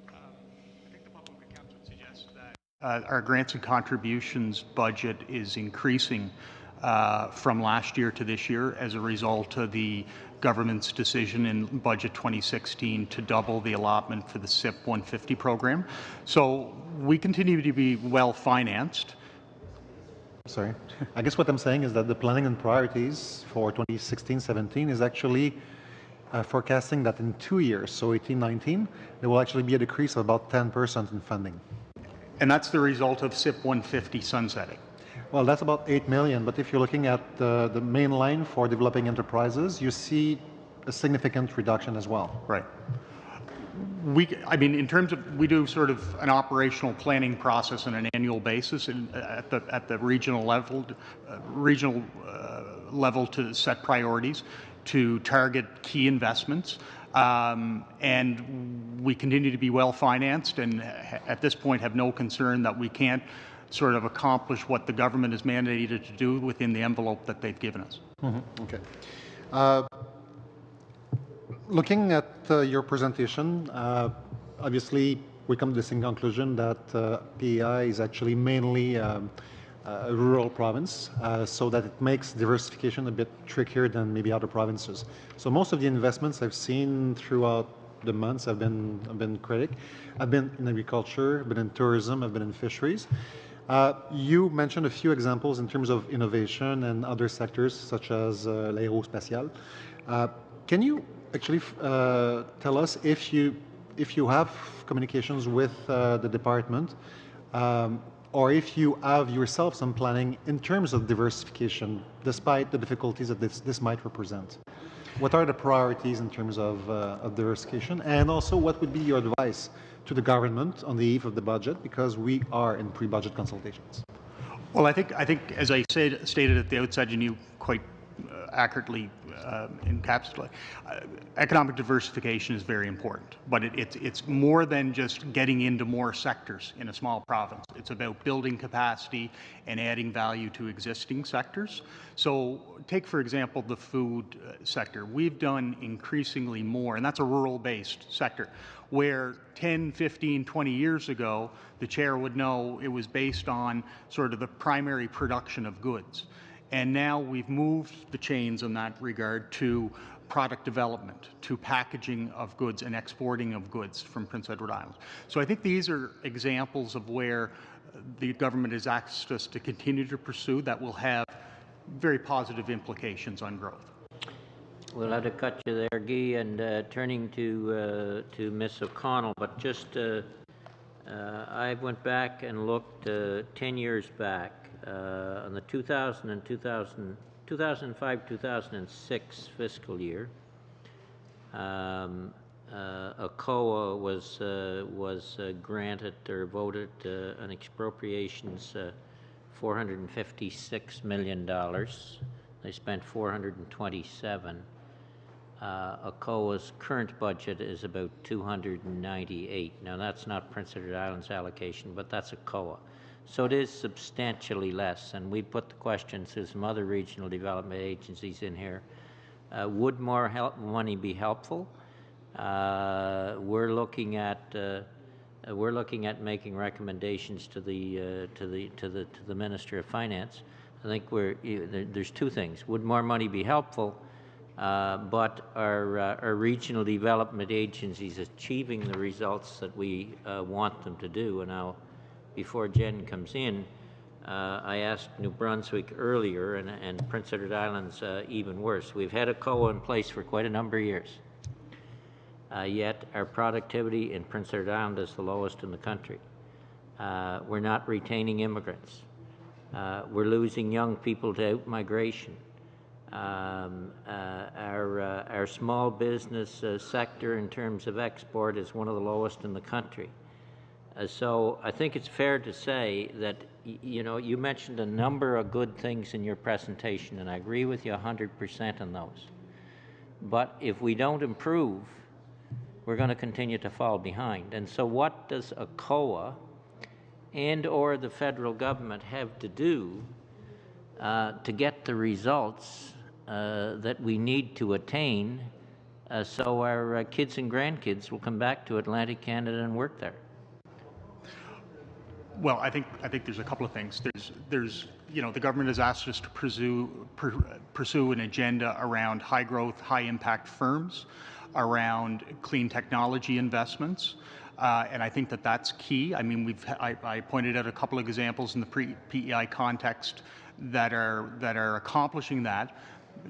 [SPEAKER 20] I think the public accounts would suggest that our grants and contributions budget is increasing from last year to this year as a result of the government's decision in Budget 2016 to double the allotment for the SIP 150 program. So we continue to be well financed.
[SPEAKER 6] Sorry. I guess what I'm saying is that the planning and priorities for 2016-17 is actually forecasting that in 2 years, so 18-19, there will actually be a decrease of about 10% in funding.
[SPEAKER 20] And that's the result of SIP 150 sunsetting.
[SPEAKER 6] Well, that's about 8 million, but if you're looking at the main line for developing enterprises, you see a significant reduction as well.
[SPEAKER 20] Right. In terms of, we do sort of an operational planning process on an annual basis at the regional level to set priorities, to target key investments. And we continue to be well financed, and at this point have no concern that we can't sort of accomplish what the government is mandated to do within the envelope that they've given us.
[SPEAKER 6] Okay. Looking at your presentation, obviously we come to the same conclusion that PEI is actually mainly a rural province, so that it makes diversification a bit trickier than maybe other provinces. So most of the investments I've seen throughout the months have been critic. I've been in agriculture, I've been in tourism, I've been in fisheries. You mentioned a few examples in terms of innovation and other sectors such as l'aérospatial. Can you actually tell us if you have communications with the department, or if you have yourself some planning in terms of diversification, despite the difficulties that this might represent? What are the priorities in terms of diversification, and also what would be your advice to the government on the eve of the budget, because we are in pre-budget consultations?
[SPEAKER 20] Well, I think as I stated at the outset, and you quite accurately encapsulate, economic diversification is very important, but it's more than just getting into more sectors in a small province. It's about building capacity and adding value to existing sectors. So take, for example, the food sector. We've done increasingly more, and that's a rural-based sector, where 10, 15, 20 years ago, the chair would know it was based on sort of the primary production of goods. And now we've moved the chains in that regard to product development, to packaging of goods and exporting of goods from Prince Edward Island. So I think these are examples of where the government has asked us to continue to pursue that will have very positive implications on growth.
[SPEAKER 1] We'll have to cut you there, Guy, and turning to Ms. O'Connell, but just I went back and looked 10 years back on the 2005-2006 fiscal year. ACOA was granted or voted an expropriations $456 million. They spent $427. ACOA's current budget is about $298. Now, that's not Prince Edward Island's allocation, but that's ACOA. So it is substantially less, and we put the question to some other regional development agencies in here. Would more money be helpful? We're looking at making recommendations to the Minister of Finance. I think there's two things. Would more money be helpful? But are regional development agencies achieving the results that we want them to do? And now, before Jen comes in, I asked New Brunswick earlier, and Prince Edward Island's even worse. We've had a COA in place for quite a number of years, yet our productivity in Prince Edward Island is the lowest in the country. We're not retaining immigrants. We're losing young people to out-migration. Our small business sector in terms of export is one of the lowest in the country. So I think it's fair to say that, you mentioned a number of good things in your presentation, and I agree with you 100% on those. But if we don't improve, we're going to continue to fall behind. And so what does ACOA and or the federal government have to do to get the results that we need to attain so our kids and grandkids will come back to Atlantic Canada and work there?
[SPEAKER 20] Well, I think there's a couple of things. There's the government has asked us to pursue an agenda around high growth, high impact firms, around clean technology investments, and I think that's key. I mean, I pointed out a couple of examples in the PEI context that are accomplishing that.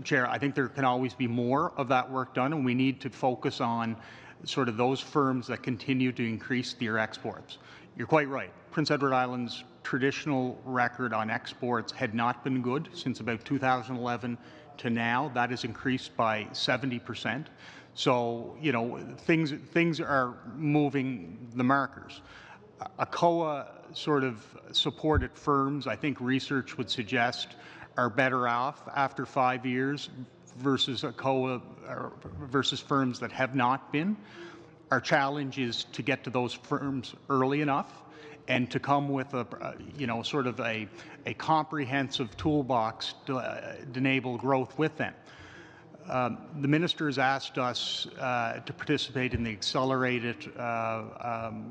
[SPEAKER 20] Chair, I think there can always be more of that work done, and we need to focus on sort of those firms that continue to increase their exports. You're quite right. Prince Edward Island's traditional record on exports had not been good since about 2011 to now. That has increased by 70%. So, things are moving the markers. ACOA sort of supported firms, I think research would suggest, are better off after 5 years versus a COA versus firms that have not been. Our challenge is to get to those firms early enough and to come with a sort of a comprehensive toolbox to enable growth with them. The minister has asked us to participate in the accelerated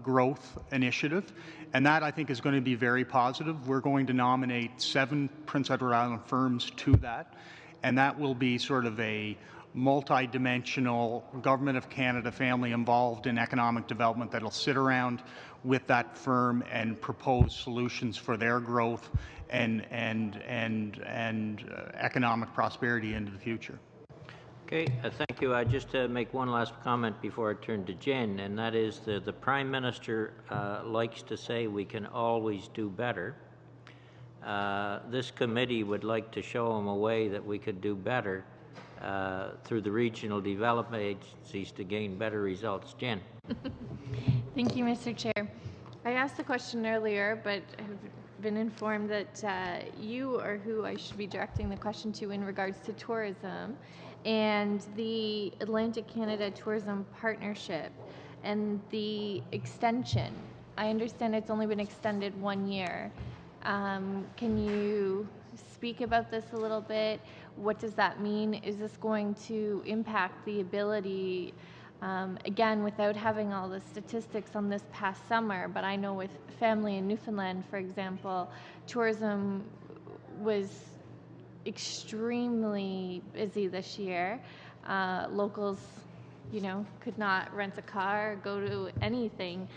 [SPEAKER 20] growth initiative, and that I think is going to be very positive. We're going to nominate 7 Prince Edward Island firms to that, and that will be sort of a multi-dimensional Government of Canada family involved in economic development that'll sit around with that firm and propose solutions for their growth and economic prosperity into the future.
[SPEAKER 1] Okay, thank you. I just make one last comment before I turn to Jen, and that is the Prime Minister likes to say we can always do better. This committee would like to show him a way that we could do better through the regional development agencies to gain better results. Jen.
[SPEAKER 15] Thank you, Mr. Chair. I asked the question earlier, but have been informed that you are who I should be directing the question to in regards to tourism and the Atlantic Canada Tourism Partnership and the extension. I understand it's only been extended 1 year. Can you speak about this a little bit? What does that mean? Is this going to impact the ability, again, without having all the statistics on this past summer, but I know with family in Newfoundland, for example, tourism was extremely busy this year. Locals, could not rent a car, go to anything,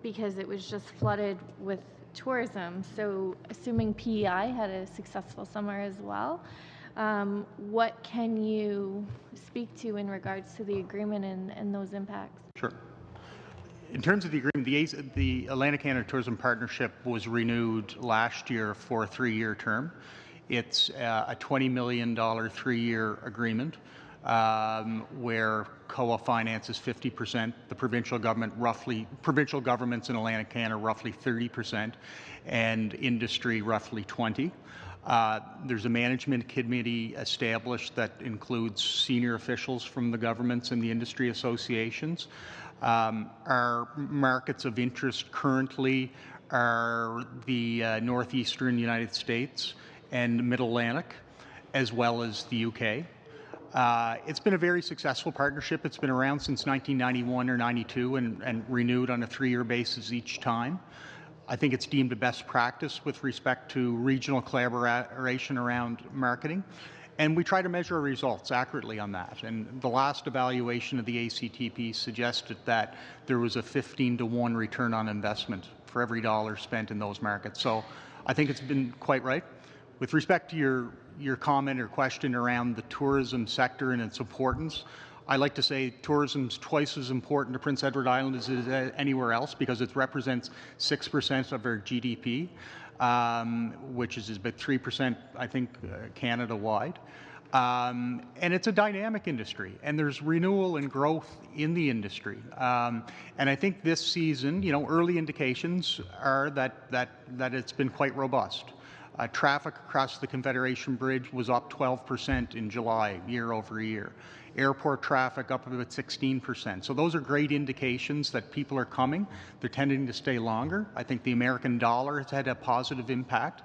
[SPEAKER 15] because it was just flooded with tourism. So assuming PEI had a successful summer as well, what can you speak to in regards to the agreement and those impacts?
[SPEAKER 20] Sure. In terms of the agreement, the Atlantic Canada Tourism Partnership was renewed last year for a 3-year term. It's a $20 million 3-year agreement where COA finances 50%, the provincial governments in Atlantic Canada roughly 30%, and industry roughly 20%. There's a management committee established that includes senior officials from the governments and the industry associations. Our markets of interest currently are the northeastern United States and Mid-Atlantic, as well as the UK. It's been a very successful partnership. It's been around since 1991 or 92 and renewed on a 3-year basis each time. I think it's deemed a best practice with respect to regional collaboration around marketing. And we try to measure our results accurately on that. And the last evaluation of the ACTP suggested that there was a 15-to-1 return on investment for every dollar spent in those markets. So I think it's been quite right. With respect to your comment or question around the tourism sector and its importance, I like to say tourism's twice as important to Prince Edward Island as it is anywhere else because it represents 6% of our GDP, which is about 3%, I think, Canada-wide. And it's a dynamic industry, and there's renewal and growth in the industry. And I think this season, early indications are that it's been quite robust. Traffic across the Confederation Bridge was up 12% in July, year over year. Airport traffic up about 16%. So those are great indications that people are coming. They're tending to stay longer. I think the American dollar has had a positive impact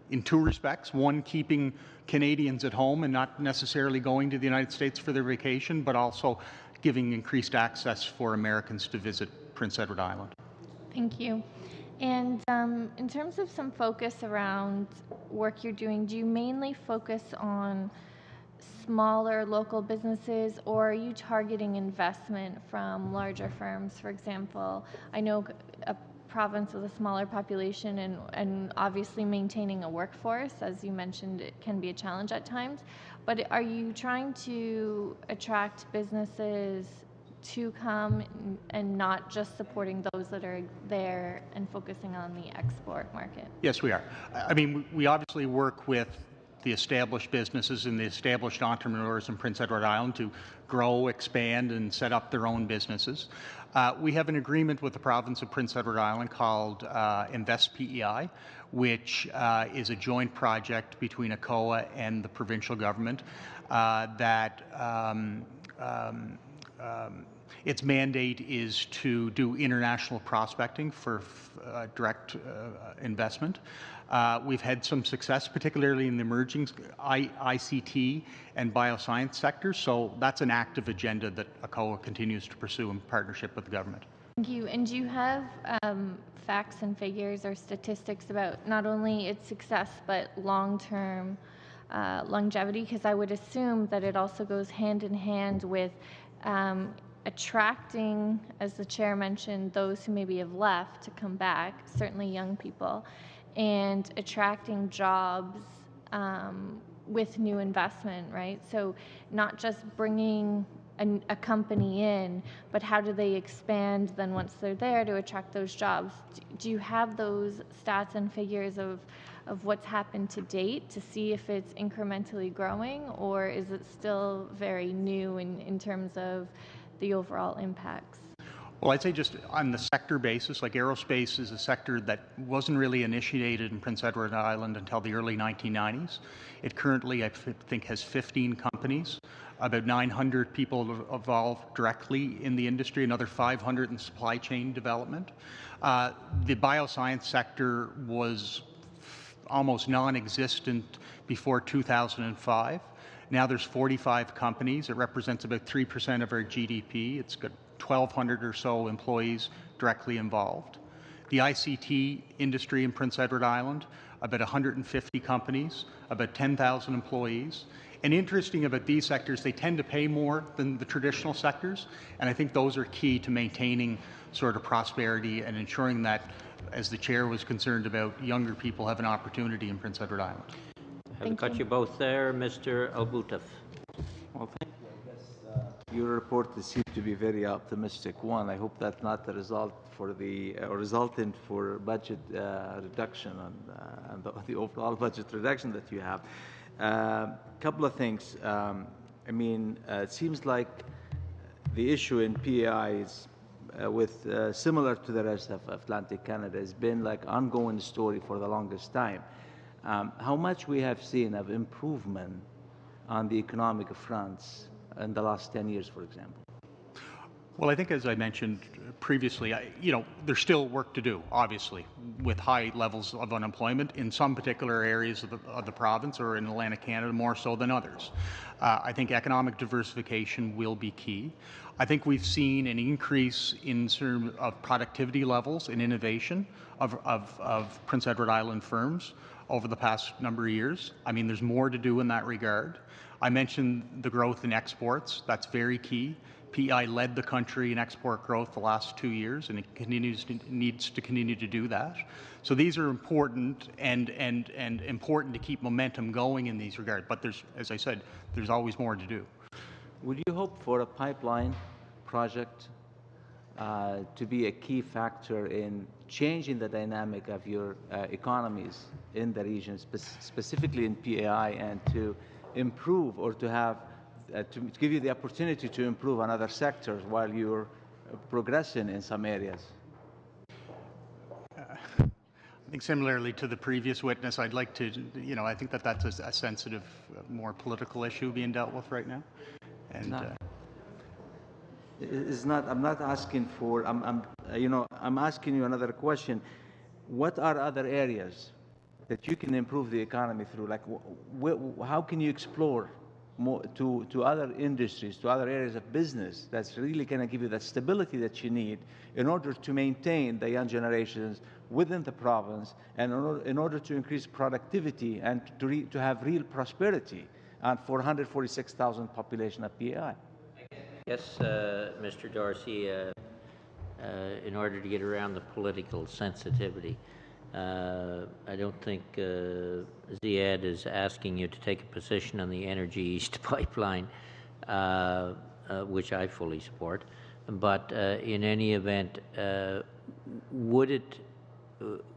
[SPEAKER 20] in 2 respects. One, keeping Canadians at home and not necessarily going to the United States for their vacation, but also giving increased access for Americans to visit Prince Edward Island.
[SPEAKER 15] Thank you. And in terms of some focus around work you're doing, do you mainly focus on smaller local businesses, or are you targeting investment from larger firms? For example, I know a province with a smaller population and obviously maintaining a workforce, as you mentioned, it can be a challenge at times. But are you trying to attract businesses to come and not just supporting those that are there and focusing on the export market?
[SPEAKER 20] Yes, we are. I mean, we obviously work with the established businesses and the established entrepreneurs in Prince Edward Island to grow, expand, and set up their own businesses. We have an agreement with the province of Prince Edward Island called Invest PEI, which is a joint project between ACOA and the provincial government that its mandate is to do international prospecting for direct investment. We've had some success, particularly in the emerging ICT and bioscience sectors, so that's an active agenda that ACOA continues to pursue in partnership with the government.
[SPEAKER 15] Thank you. And do you have facts and figures or statistics about not only its success but long-term longevity? Because I would assume that it also goes hand in hand with attracting, as the chair mentioned, those who maybe have left to come back, certainly young people, and attracting jobs with new investment, right? So not just bringing a company in, but how do they expand then once they're there to attract those jobs? Do you have those stats and figures of what's happened to date to see if it's incrementally growing, or is it still very new in terms of the overall impacts?
[SPEAKER 20] Well, I'd say just on the sector basis, like aerospace is a sector that wasn't really initiated in Prince Edward Island until the early 1990s. It currently, I think, has 15 companies. About 900 people involved directly in the industry, another 500 in supply chain development. The bioscience sector was almost non-existent before 2005. Now there's 45 companies. It represents about 3% of our GDP. It's got 1,200 or so employees directly involved. The ICT industry in Prince Edward Island, about 150 companies, about 10,000 employees. And interesting about these sectors, they tend to pay more than the traditional sectors, and I think those are key to maintaining sort of prosperity and ensuring that, as the chair was concerned about, younger people have an opportunity in Prince Edward Island.
[SPEAKER 1] I've got you both there, Mr. Albutov.
[SPEAKER 5] Well, thank you. I guess your report seems to be very optimistic. One, I hope that's not the result for the resultant for budget reduction and the overall budget reduction that you have. Couple of things. I mean, it seems like the issue in PEI is with similar to the rest of Atlantic Canada has been like ongoing story for the longest time. How much we have seen of improvement on the economic fronts in the last 10 years, for example?
[SPEAKER 20] Well, I think, as I mentioned previously, there's still work to do, obviously, with high levels of unemployment in some particular areas of the province or in Atlantic Canada, more so than others. I think economic diversification will be key. I think we've seen an increase in terms of productivity levels and innovation of Prince Edward Island firms over the past number of years. I mean, there's more to do in that regard. I mentioned the growth in exports. That's very key. PEI led the country in export growth the last 2 years, and it needs to continue to do that. So these are important and important to keep momentum going in these regards. But there's, as I said, there's always more to do.
[SPEAKER 5] Would you hope for a pipeline project to be a key factor in changing the dynamic of your economies in the region, specifically in PEI, and to improve or to have to give you the opportunity to improve on other sectors while you're progressing in some areas?
[SPEAKER 20] I think similarly to the previous witness, I'd like to, I think that's a sensitive, more political issue being dealt with right now. And
[SPEAKER 5] it's not. I'm not asking for. I'm asking you another question. What are other areas that you can improve the economy through? Like, how can you explore more to other industries, to other areas of business that's really going to give you the stability that you need in order to maintain the young generations within the province, and in order to increase productivity and to have real prosperity on 446,000 population of PEI?
[SPEAKER 1] Yes, Mr. Dorsey, in order to get around the political sensitivity, I don't think Ziad is asking you to take a position on the Energy East pipeline, which I fully support. But in any event, would it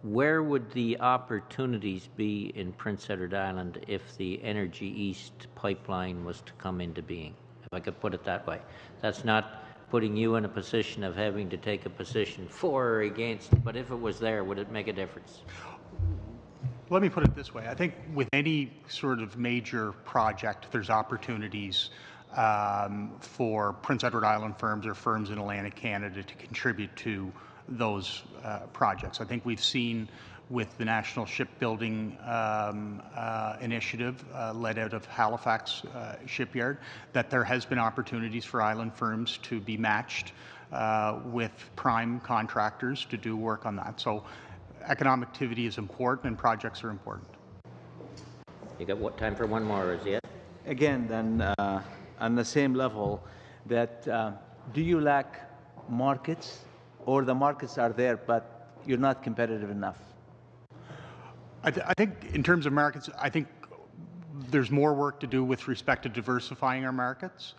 [SPEAKER 1] where would the opportunities be in Prince Edward Island if the Energy East pipeline was to come into being, if I could put it that way? That's not putting you in a position of having to take a position for or against, but if it was there, would it make a difference?
[SPEAKER 20] Let me put it this way. I think with any sort of major project, there's opportunities for Prince Edward Island firms or firms in Atlantic Canada to contribute to those projects. I think we've seen with the National Shipbuilding Initiative led out of Halifax Shipyard that there has been opportunities for island firms to be matched with prime contractors to do work on that. So economic activity is important and projects are important.
[SPEAKER 1] You got what time for one more, is it?
[SPEAKER 5] Again, then on the same level, that do you lack markets, or the markets are there but you're not competitive enough?
[SPEAKER 20] I think in terms of markets, I think there's more work to do with respect to diversifying our markets.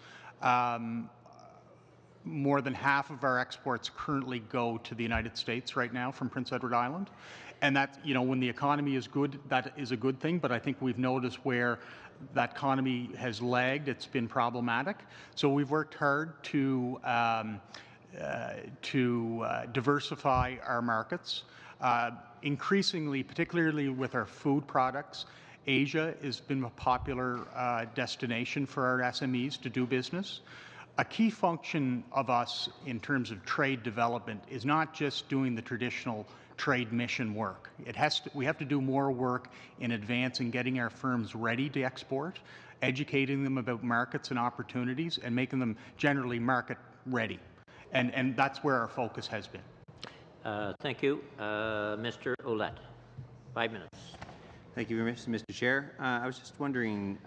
[SPEAKER 20] More than half of our exports currently go to the United States right now from Prince Edward Island. And that, you know, when the economy is good, that is a good thing. But I think we've noticed where that economy has lagged, it's been problematic. So we've worked hard to diversify our markets. Increasingly, particularly with our food products, Asia has been a popular destination for our SMEs to do business. A key function of us in terms of trade development is not just doing the traditional trade mission work. We have to do more work in advance in getting our firms ready to export, educating them about markets and opportunities, and making them generally market ready. And that's where our focus has been.
[SPEAKER 1] Thank you. Mr. Ouellette, 5 minutes.
[SPEAKER 9] Thank you very much, Mr. Chair. I was just wondering,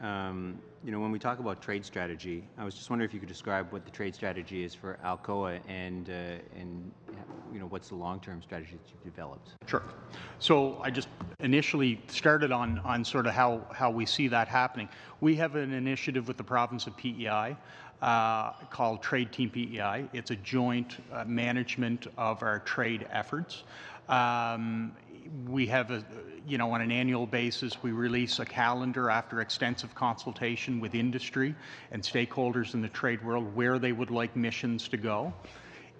[SPEAKER 9] you know, when we talk about trade strategy, I was just wondering if you could describe what the trade strategy is for Alcoa and you know, what's the long-term strategy that you've developed?
[SPEAKER 20] Sure. So I just initially started on sort of how we see that happening. We have an initiative with the province of PEI called Trade Team PEI. It's a joint management of our trade efforts. We have, you know, on an annual basis, we release a calendar after extensive consultation with industry and stakeholders in the trade world where they would like missions to go.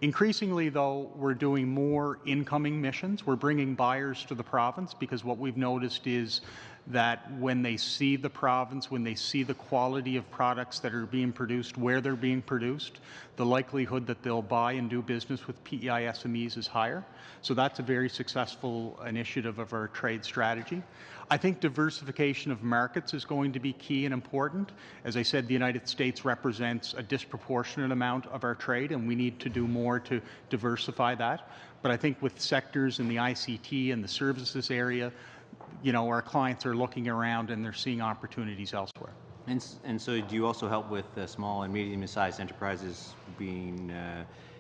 [SPEAKER 20] Increasingly, though, we're doing more incoming missions. We're bringing buyers to the province because what we've noticed is that when they see the province, when they see the quality of products that are being produced, where they're being produced, the likelihood that they'll buy and do business with PEI SMEs is higher. So that's a very successful initiative of our trade strategy. I think diversification of markets is going to be key and important. As I said, the United States represents a disproportionate amount of our trade, and we need to do more to diversify that. But I think with sectors in the ICT and the services area, you know, our clients are looking around and they're seeing opportunities elsewhere.
[SPEAKER 9] And so do you also help with small and medium-sized enterprises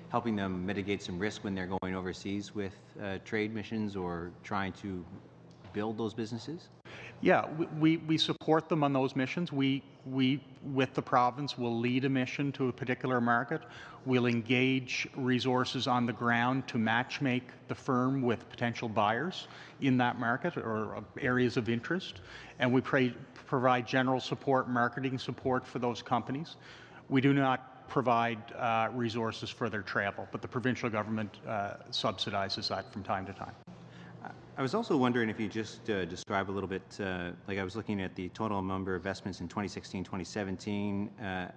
[SPEAKER 9] helping them mitigate some risk when they're going overseas with trade missions or trying to build those businesses?
[SPEAKER 20] Yeah, we support them on those missions. We, with the province, will lead a mission to a particular market. We'll engage resources on the ground to matchmake the firm with potential buyers in that market or areas of interest. And we provide general support, marketing support for those companies. We do not provide resources for their travel, but the provincial government subsidizes that from time to time.
[SPEAKER 9] I was also wondering if you just describe a little bit, like I was looking at the total number of investments in 2016, 2017,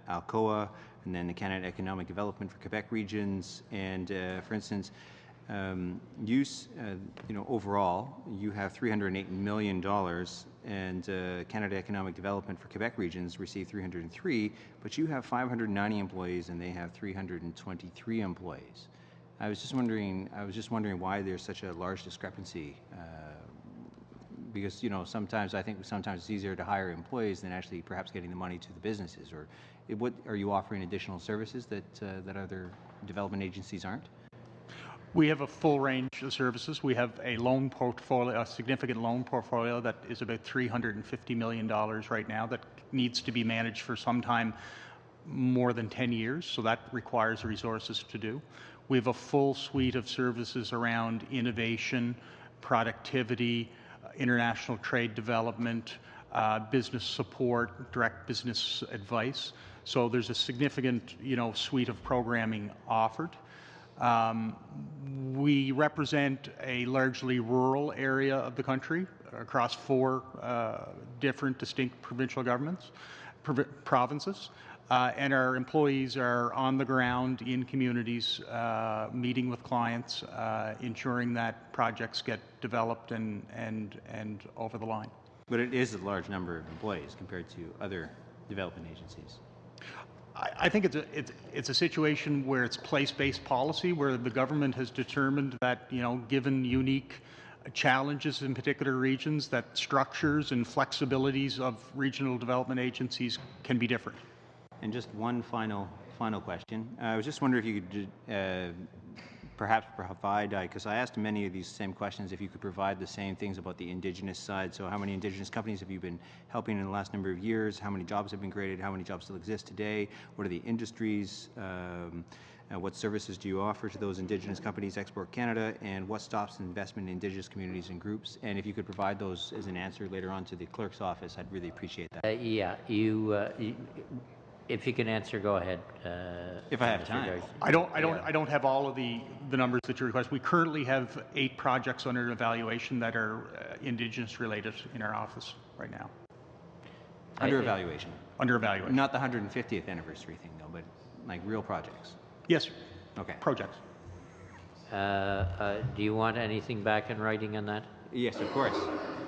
[SPEAKER 9] Alcoa, and then the Canada Economic Development for Quebec regions. And for instance, you know, overall, you have $308 million, and Canada Economic Development for Quebec regions received 303, but you have 590 employees and they have 323 employees. I was just wondering why there's such a large discrepancy, because, you know, sometimes it's easier to hire employees than actually perhaps getting the money to the businesses. Or what are you offering additional services that other development agencies aren't?
[SPEAKER 20] We have a full range of services. We have a loan portfolio, a significant loan portfolio that is about $350 million right now that needs to be managed for some time, more than 10 years. So that requires resources to do. We have a full suite of services around innovation, productivity, international trade development, business support, direct business advice. So there's a significant, suite of programming offered. We represent a largely rural area of the country across 4 different distinct provincial governments, provinces, and our employees are on the ground in communities, meeting with clients, ensuring that projects get developed and over the line.
[SPEAKER 9] But it is a large number of employees compared to other development agencies.
[SPEAKER 20] I think it's a situation where it's place-based policy, where the government has determined that, given unique challenges in particular regions, that structures and flexibilities of regional development agencies can be different.
[SPEAKER 9] And just one final question. I was just wondering if you could perhaps provide, because I asked many of these same questions, if you could provide the same things about the Indigenous side. So how many Indigenous companies have you been helping in the last number of years? How many jobs have been created? How many jobs still exist today? What are the industries? What services do you offer to those Indigenous companies, Export Canada? And what stops investment in Indigenous communities and groups? And if you could provide those as an answer later on to the clerk's office, I'd really appreciate that.
[SPEAKER 1] If you can answer, go ahead.
[SPEAKER 9] If I have time.
[SPEAKER 20] I don't have all of the numbers that you request. We currently have 8 projects under evaluation that are Indigenous related in our office right now.
[SPEAKER 9] Under evaluation?
[SPEAKER 20] Under evaluation.
[SPEAKER 9] Not the 150th anniversary thing, though, but like real projects?
[SPEAKER 20] Yes.
[SPEAKER 9] Okay.
[SPEAKER 20] Projects.
[SPEAKER 1] Do you want anything back in writing on that?
[SPEAKER 9] Yes, of course.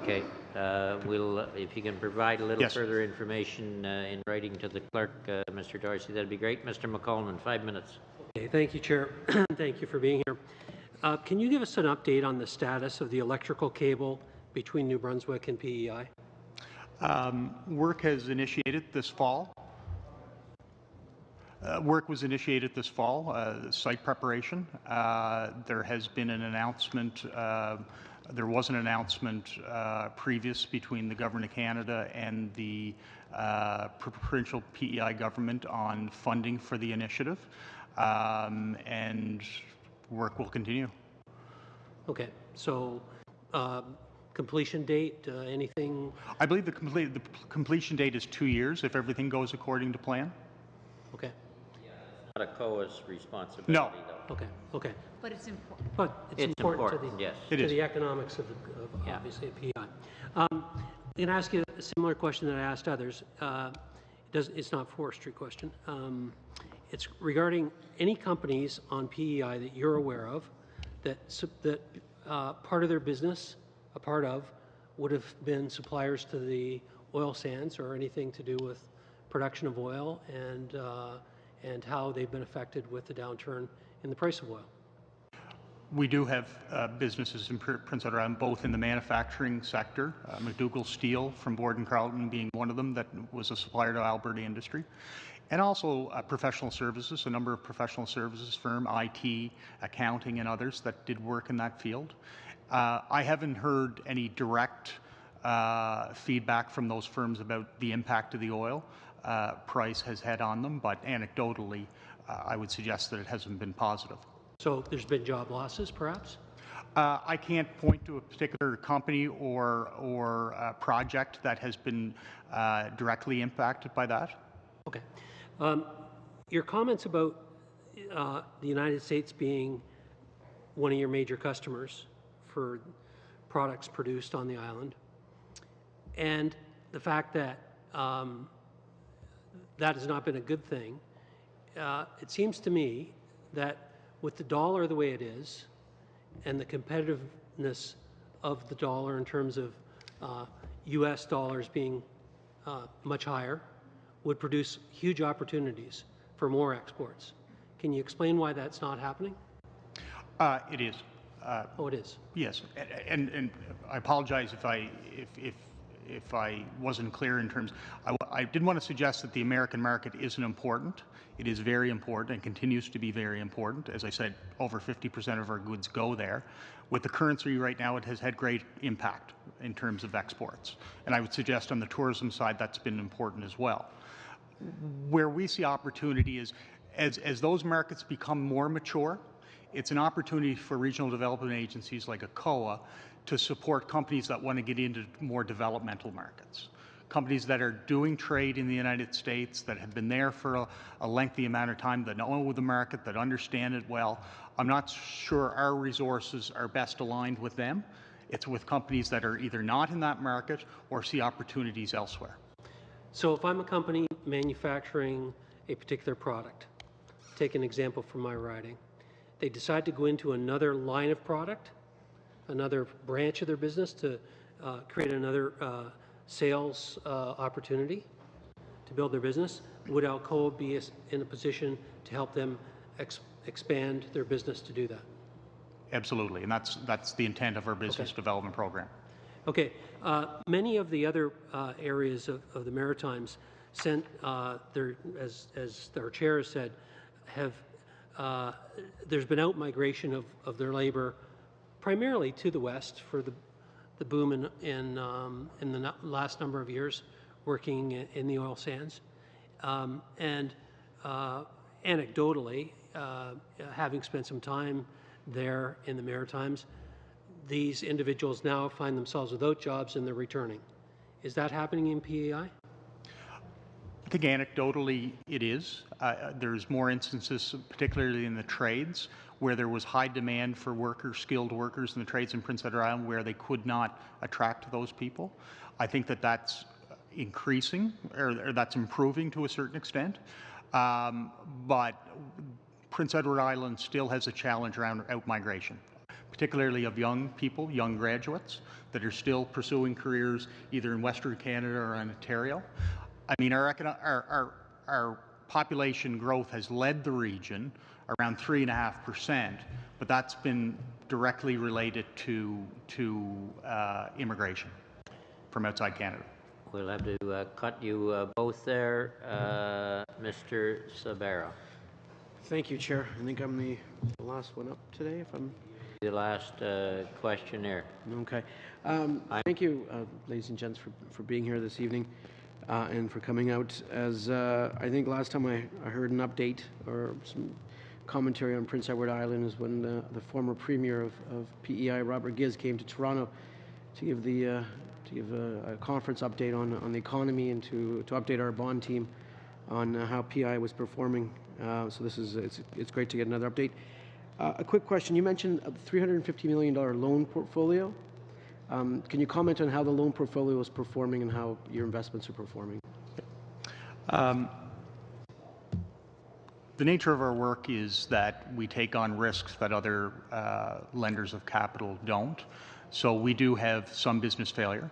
[SPEAKER 1] Okay. If you can provide a little further information in writing to the clerk, Mr. Darcy, that'd be great. Mr. McCollum, 5 minutes.
[SPEAKER 12] Okay, thank you, Chair. Thank you for being here. Can you give us an update on the status of the electrical cable between New Brunswick and PEI?
[SPEAKER 20] Work has initiated this fall. Work was initiated this fall, site preparation. There has been an announcement. There was an announcement previous between the Government of Canada and the provincial PEI government on funding for the initiative, and work will continue.
[SPEAKER 12] Okay, so completion date, anything?
[SPEAKER 20] I believe the completion date is 2 years if everything goes according to plan.
[SPEAKER 12] Okay.
[SPEAKER 1] Not a COA's responsibility,
[SPEAKER 20] no.
[SPEAKER 1] though.
[SPEAKER 12] Okay, okay.
[SPEAKER 21] But it's important.
[SPEAKER 12] But it's important to
[SPEAKER 1] yes.
[SPEAKER 12] the economics of obviously a PEI. I'm going to ask you a similar question that I asked others. It's not a forestry question. It's regarding any companies on PEI that you're aware of that part of their business, a part of, would have been suppliers to the oil sands or anything to do with production of oil and how they've been affected with the downturn in the price of oil.
[SPEAKER 20] We do have businesses in Prince Edward Island, both in the manufacturing sector, McDougall Steel from Borden Carleton being one of them that was a supplier to Alberta industry, and also professional services, a number of professional services firm, IT, accounting, and others that did work in that field. I haven't heard any direct feedback from those firms about the impact of the oil price has had on them, but anecdotally, I would suggest that it hasn't been positive.
[SPEAKER 12] So there's been job losses, perhaps?
[SPEAKER 20] I can't point to a particular company or project that has been directly impacted by that.
[SPEAKER 12] Okay. Your comments about the United States being one of your major customers for products produced on the island, and the fact that that has not been a good thing, it seems to me that with the dollar the way it is and the competitiveness of the dollar in terms of U.S. dollars being much higher would produce huge opportunities for more exports. Can you explain why that's not happening?
[SPEAKER 20] It is.
[SPEAKER 12] Oh, it is?
[SPEAKER 20] Yes, and I apologize if I wasn't clear in terms. I did want to suggest that the American market isn't important. It is very important and continues to be very important. As I said, over 50% of our goods go there. With the currency right now, it has had great impact in terms of exports. And I would suggest on the tourism side, that's been important as well. Where we see opportunity is as those markets become more mature, it's an opportunity for regional development agencies like ACOA to support companies that want to get into more developmental markets. Companies that are doing trade in the United States, that have been there for a lengthy amount of time, that know the market, that understand it well. I'm not sure our resources are best aligned with them. It's with companies that are either not in that market or see opportunities elsewhere.
[SPEAKER 12] So if I'm a company manufacturing a particular product, take an example from my riding, they decide to go into another line of product, another branch of their business to create another sales opportunity to build their business, would Alcoa be in a position to help them expand their business to do that?
[SPEAKER 20] Absolutely, and that's the intent of our business development program.
[SPEAKER 12] Okay, many of the other areas of the Maritimes sent as our chair has said, have there's been out-migration of their labor primarily to the west for the boom in the last number of years working in the oil sands. And anecdotally, having spent some time there in the Maritimes, these individuals now find themselves without jobs and they're returning. Is that happening in PEI?
[SPEAKER 20] I think anecdotally it is. There's more instances, particularly in the trades, where there was high demand for workers, skilled workers in the trades in Prince Edward Island, where they could not attract those people. I think that that's increasing, or that's improving to a certain extent. But Prince Edward Island still has a challenge around out-migration, particularly of young people, young graduates, that are still pursuing careers either in Western Canada or in Ontario. I mean, our population growth has led the region around 3.5%, but that's been directly related to immigration from outside Canada.
[SPEAKER 1] We'll have to cut you both there. Mr. Sabero.
[SPEAKER 14] Thank you, Chair. I think I'm the last one up today, if I'm...
[SPEAKER 1] The last questionnaire.
[SPEAKER 14] Okay. Thank you, ladies and gents, for being here this evening and for coming out. As I think last time I heard an update or some commentary on Prince Edward Island is when the former Premier of PEI, Robert Giz, came to Toronto to give a conference update on the economy and to update our bond team on how PEI was performing. So it's great to get another update. A quick question. You mentioned a $350 million loan portfolio. Can you comment on how the loan portfolio is performing and how your investments are performing?
[SPEAKER 20] The nature of our work is that we take on risks that other lenders of capital don't. So we do have some business failure.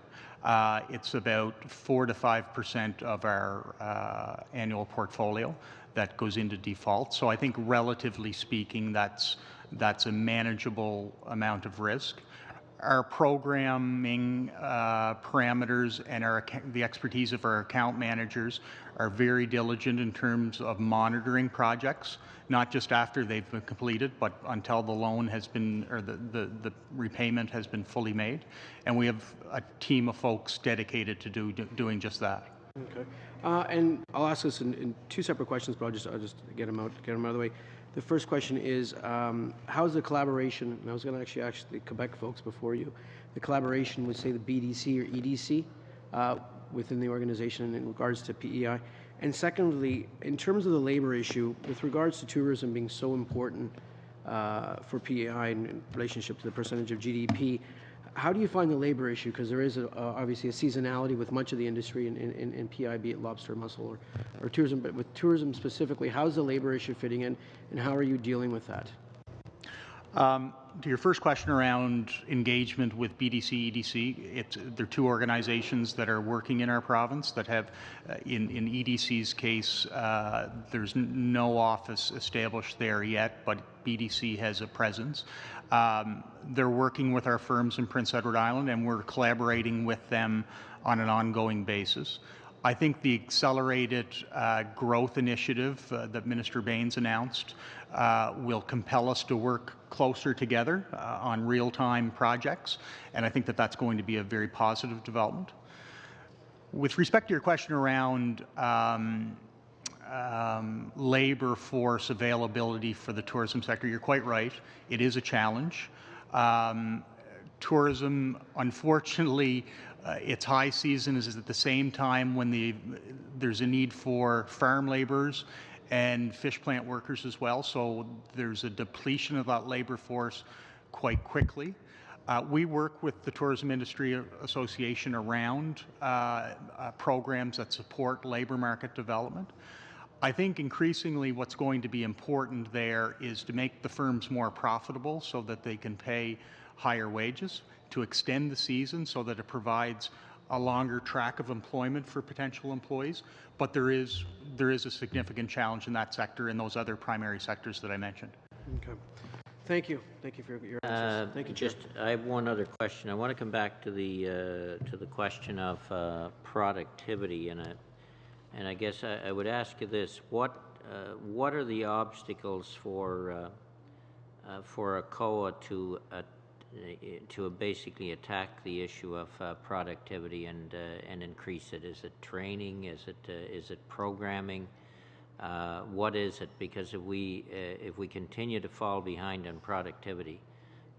[SPEAKER 20] It's about 4 to 5% of our annual portfolio that goes into default. So I think relatively speaking, that's a manageable amount of risk. Our programming parameters and the expertise of our account managers are very diligent in terms of monitoring projects, not just after they've been completed, but until the loan has been, or the repayment has been fully made. And we have a team of folks dedicated to doing just that.
[SPEAKER 14] Okay. And I'll ask this in two separate questions, but I'll just get them out of the way. The first question is, how's the collaboration, and I was going to actually ask the Quebec folks before you, the collaboration with, say, the BDC or EDC within the organization in regards to PEI? And secondly, in terms of the labor issue, with regards to tourism being so important for PEI in relationship to the percentage of GDP, how do you find the labor issue? Because there is obviously a seasonality with much of the industry in PEI, be it lobster, mussel, or tourism. But with tourism specifically, how's the labor issue fitting in, and how are you dealing with that?
[SPEAKER 20] To your first question around engagement with BDC, EDC, they're two organizations that are working in our province that have, in EDC's case, there's no office established there yet, but BDC has a presence. They're working with our firms in Prince Edward Island, and we're collaborating with them on an ongoing basis. I think the accelerated growth initiative that Minister Baines announced will compel us to work closer together on real-time projects, and I think that that's going to be a very positive development. With respect to your question around labor force availability for the tourism sector, you're quite right. It is a challenge. tourism, unfortunately, its high season is at the same time when there's a need for farm laborers and fish plant workers as well. So there's a depletion of that labor force quite quickly. We work with the Tourism Industry Association around programs that support labor market development. I think increasingly what's going to be important there is to make the firms more profitable so that they can pay higher wages, to extend the season so that it provides a longer track of employment for potential employees. But there is a significant challenge in that sector and those other primary sectors that I mentioned.
[SPEAKER 14] Okay. Thank you. Thank you for your answers. Thank you,
[SPEAKER 1] I have one other question. I want to come back to the question of productivity, and I guess I would ask you this: what are the obstacles for ACOA to basically attack the issue of productivity and increase it? Is it training? Is it programming? What is it? Because if we continue to fall behind on productivity,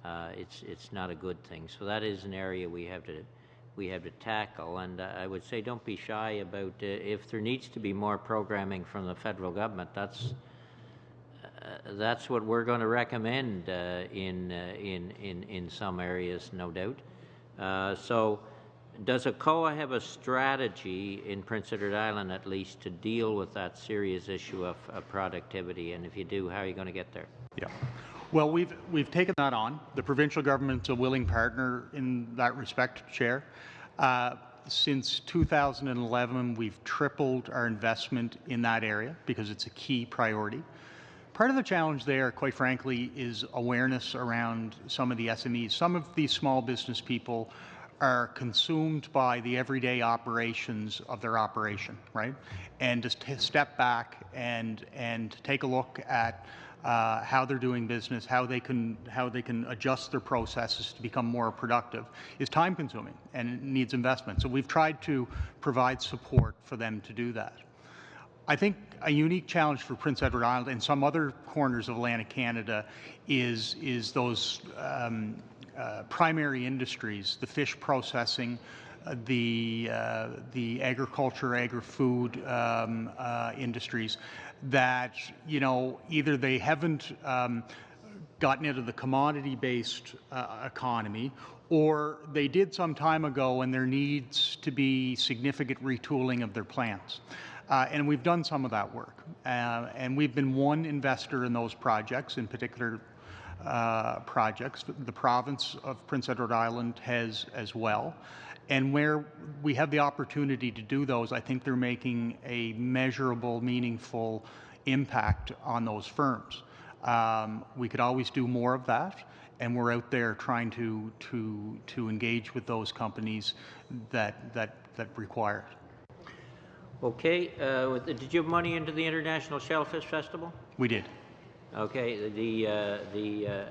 [SPEAKER 1] it's not a good thing. So that is an area we have to tackle. And I would say don't be shy about if there needs to be more programming from the federal government. That's what we're going to recommend in some areas, no doubt. So. Does ACOA have a strategy in Prince Edward Island, at least, to deal with that serious issue of productivity? And if you do, how are you going to get there?
[SPEAKER 20] Yeah. Well, we've taken that on. The provincial government's a willing partner in that respect, Chair. Since 2011, we've tripled our investment in that area because it's a key priority. Part of the challenge there, quite frankly, is awareness around some of the SMEs. Some of these small business people are consumed by the everyday operations of their operation, right? And just to step back and take a look at how they're doing business, how they can adjust their processes to become more productive is time consuming and it needs investment. So we've tried to provide support for them to do that. I think a unique challenge for Prince Edward Island and some other corners of Atlantic Canada is those primary industries, the fish processing, the agriculture, agri-food industries that, either they haven't gotten into the commodity-based economy, or they did some time ago and there needs to be significant retooling of their plants. And we've done some of that work. And we've been one investor in those projects, in particular projects. The province of Prince Edward Island has as well. And where we have the opportunity to do those, I think they're making a measurable, meaningful impact on those firms. We could always do more of that, and we're out there trying to engage with those companies that require it.
[SPEAKER 1] Okay. Did you have money into the International Shellfish Festival?
[SPEAKER 20] We did.
[SPEAKER 1] Okay.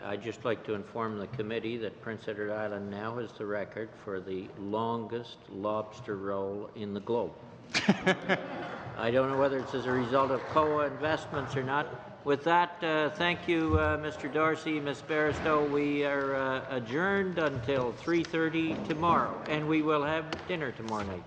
[SPEAKER 1] I'd just like to inform the committee that Prince Edward Island now has the record for the longest lobster roll in the globe. I don't know whether it's as a result of COA investments or not. With that, thank you, Mr. Dorsey, Ms. Barstow. We are adjourned until 3:30 tomorrow, and we will have dinner tomorrow night.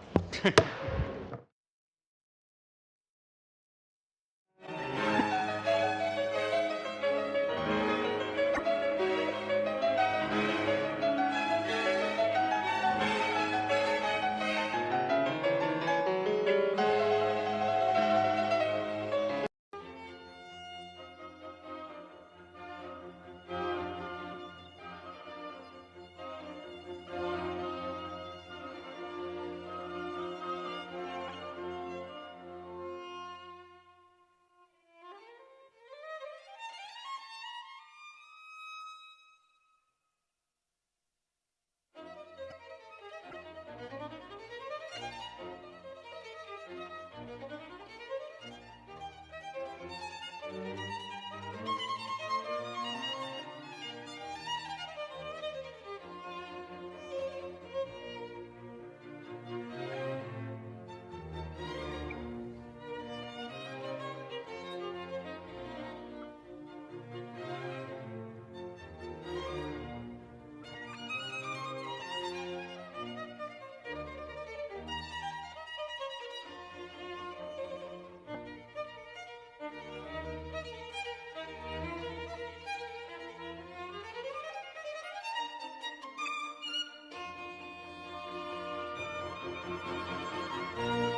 [SPEAKER 11] you.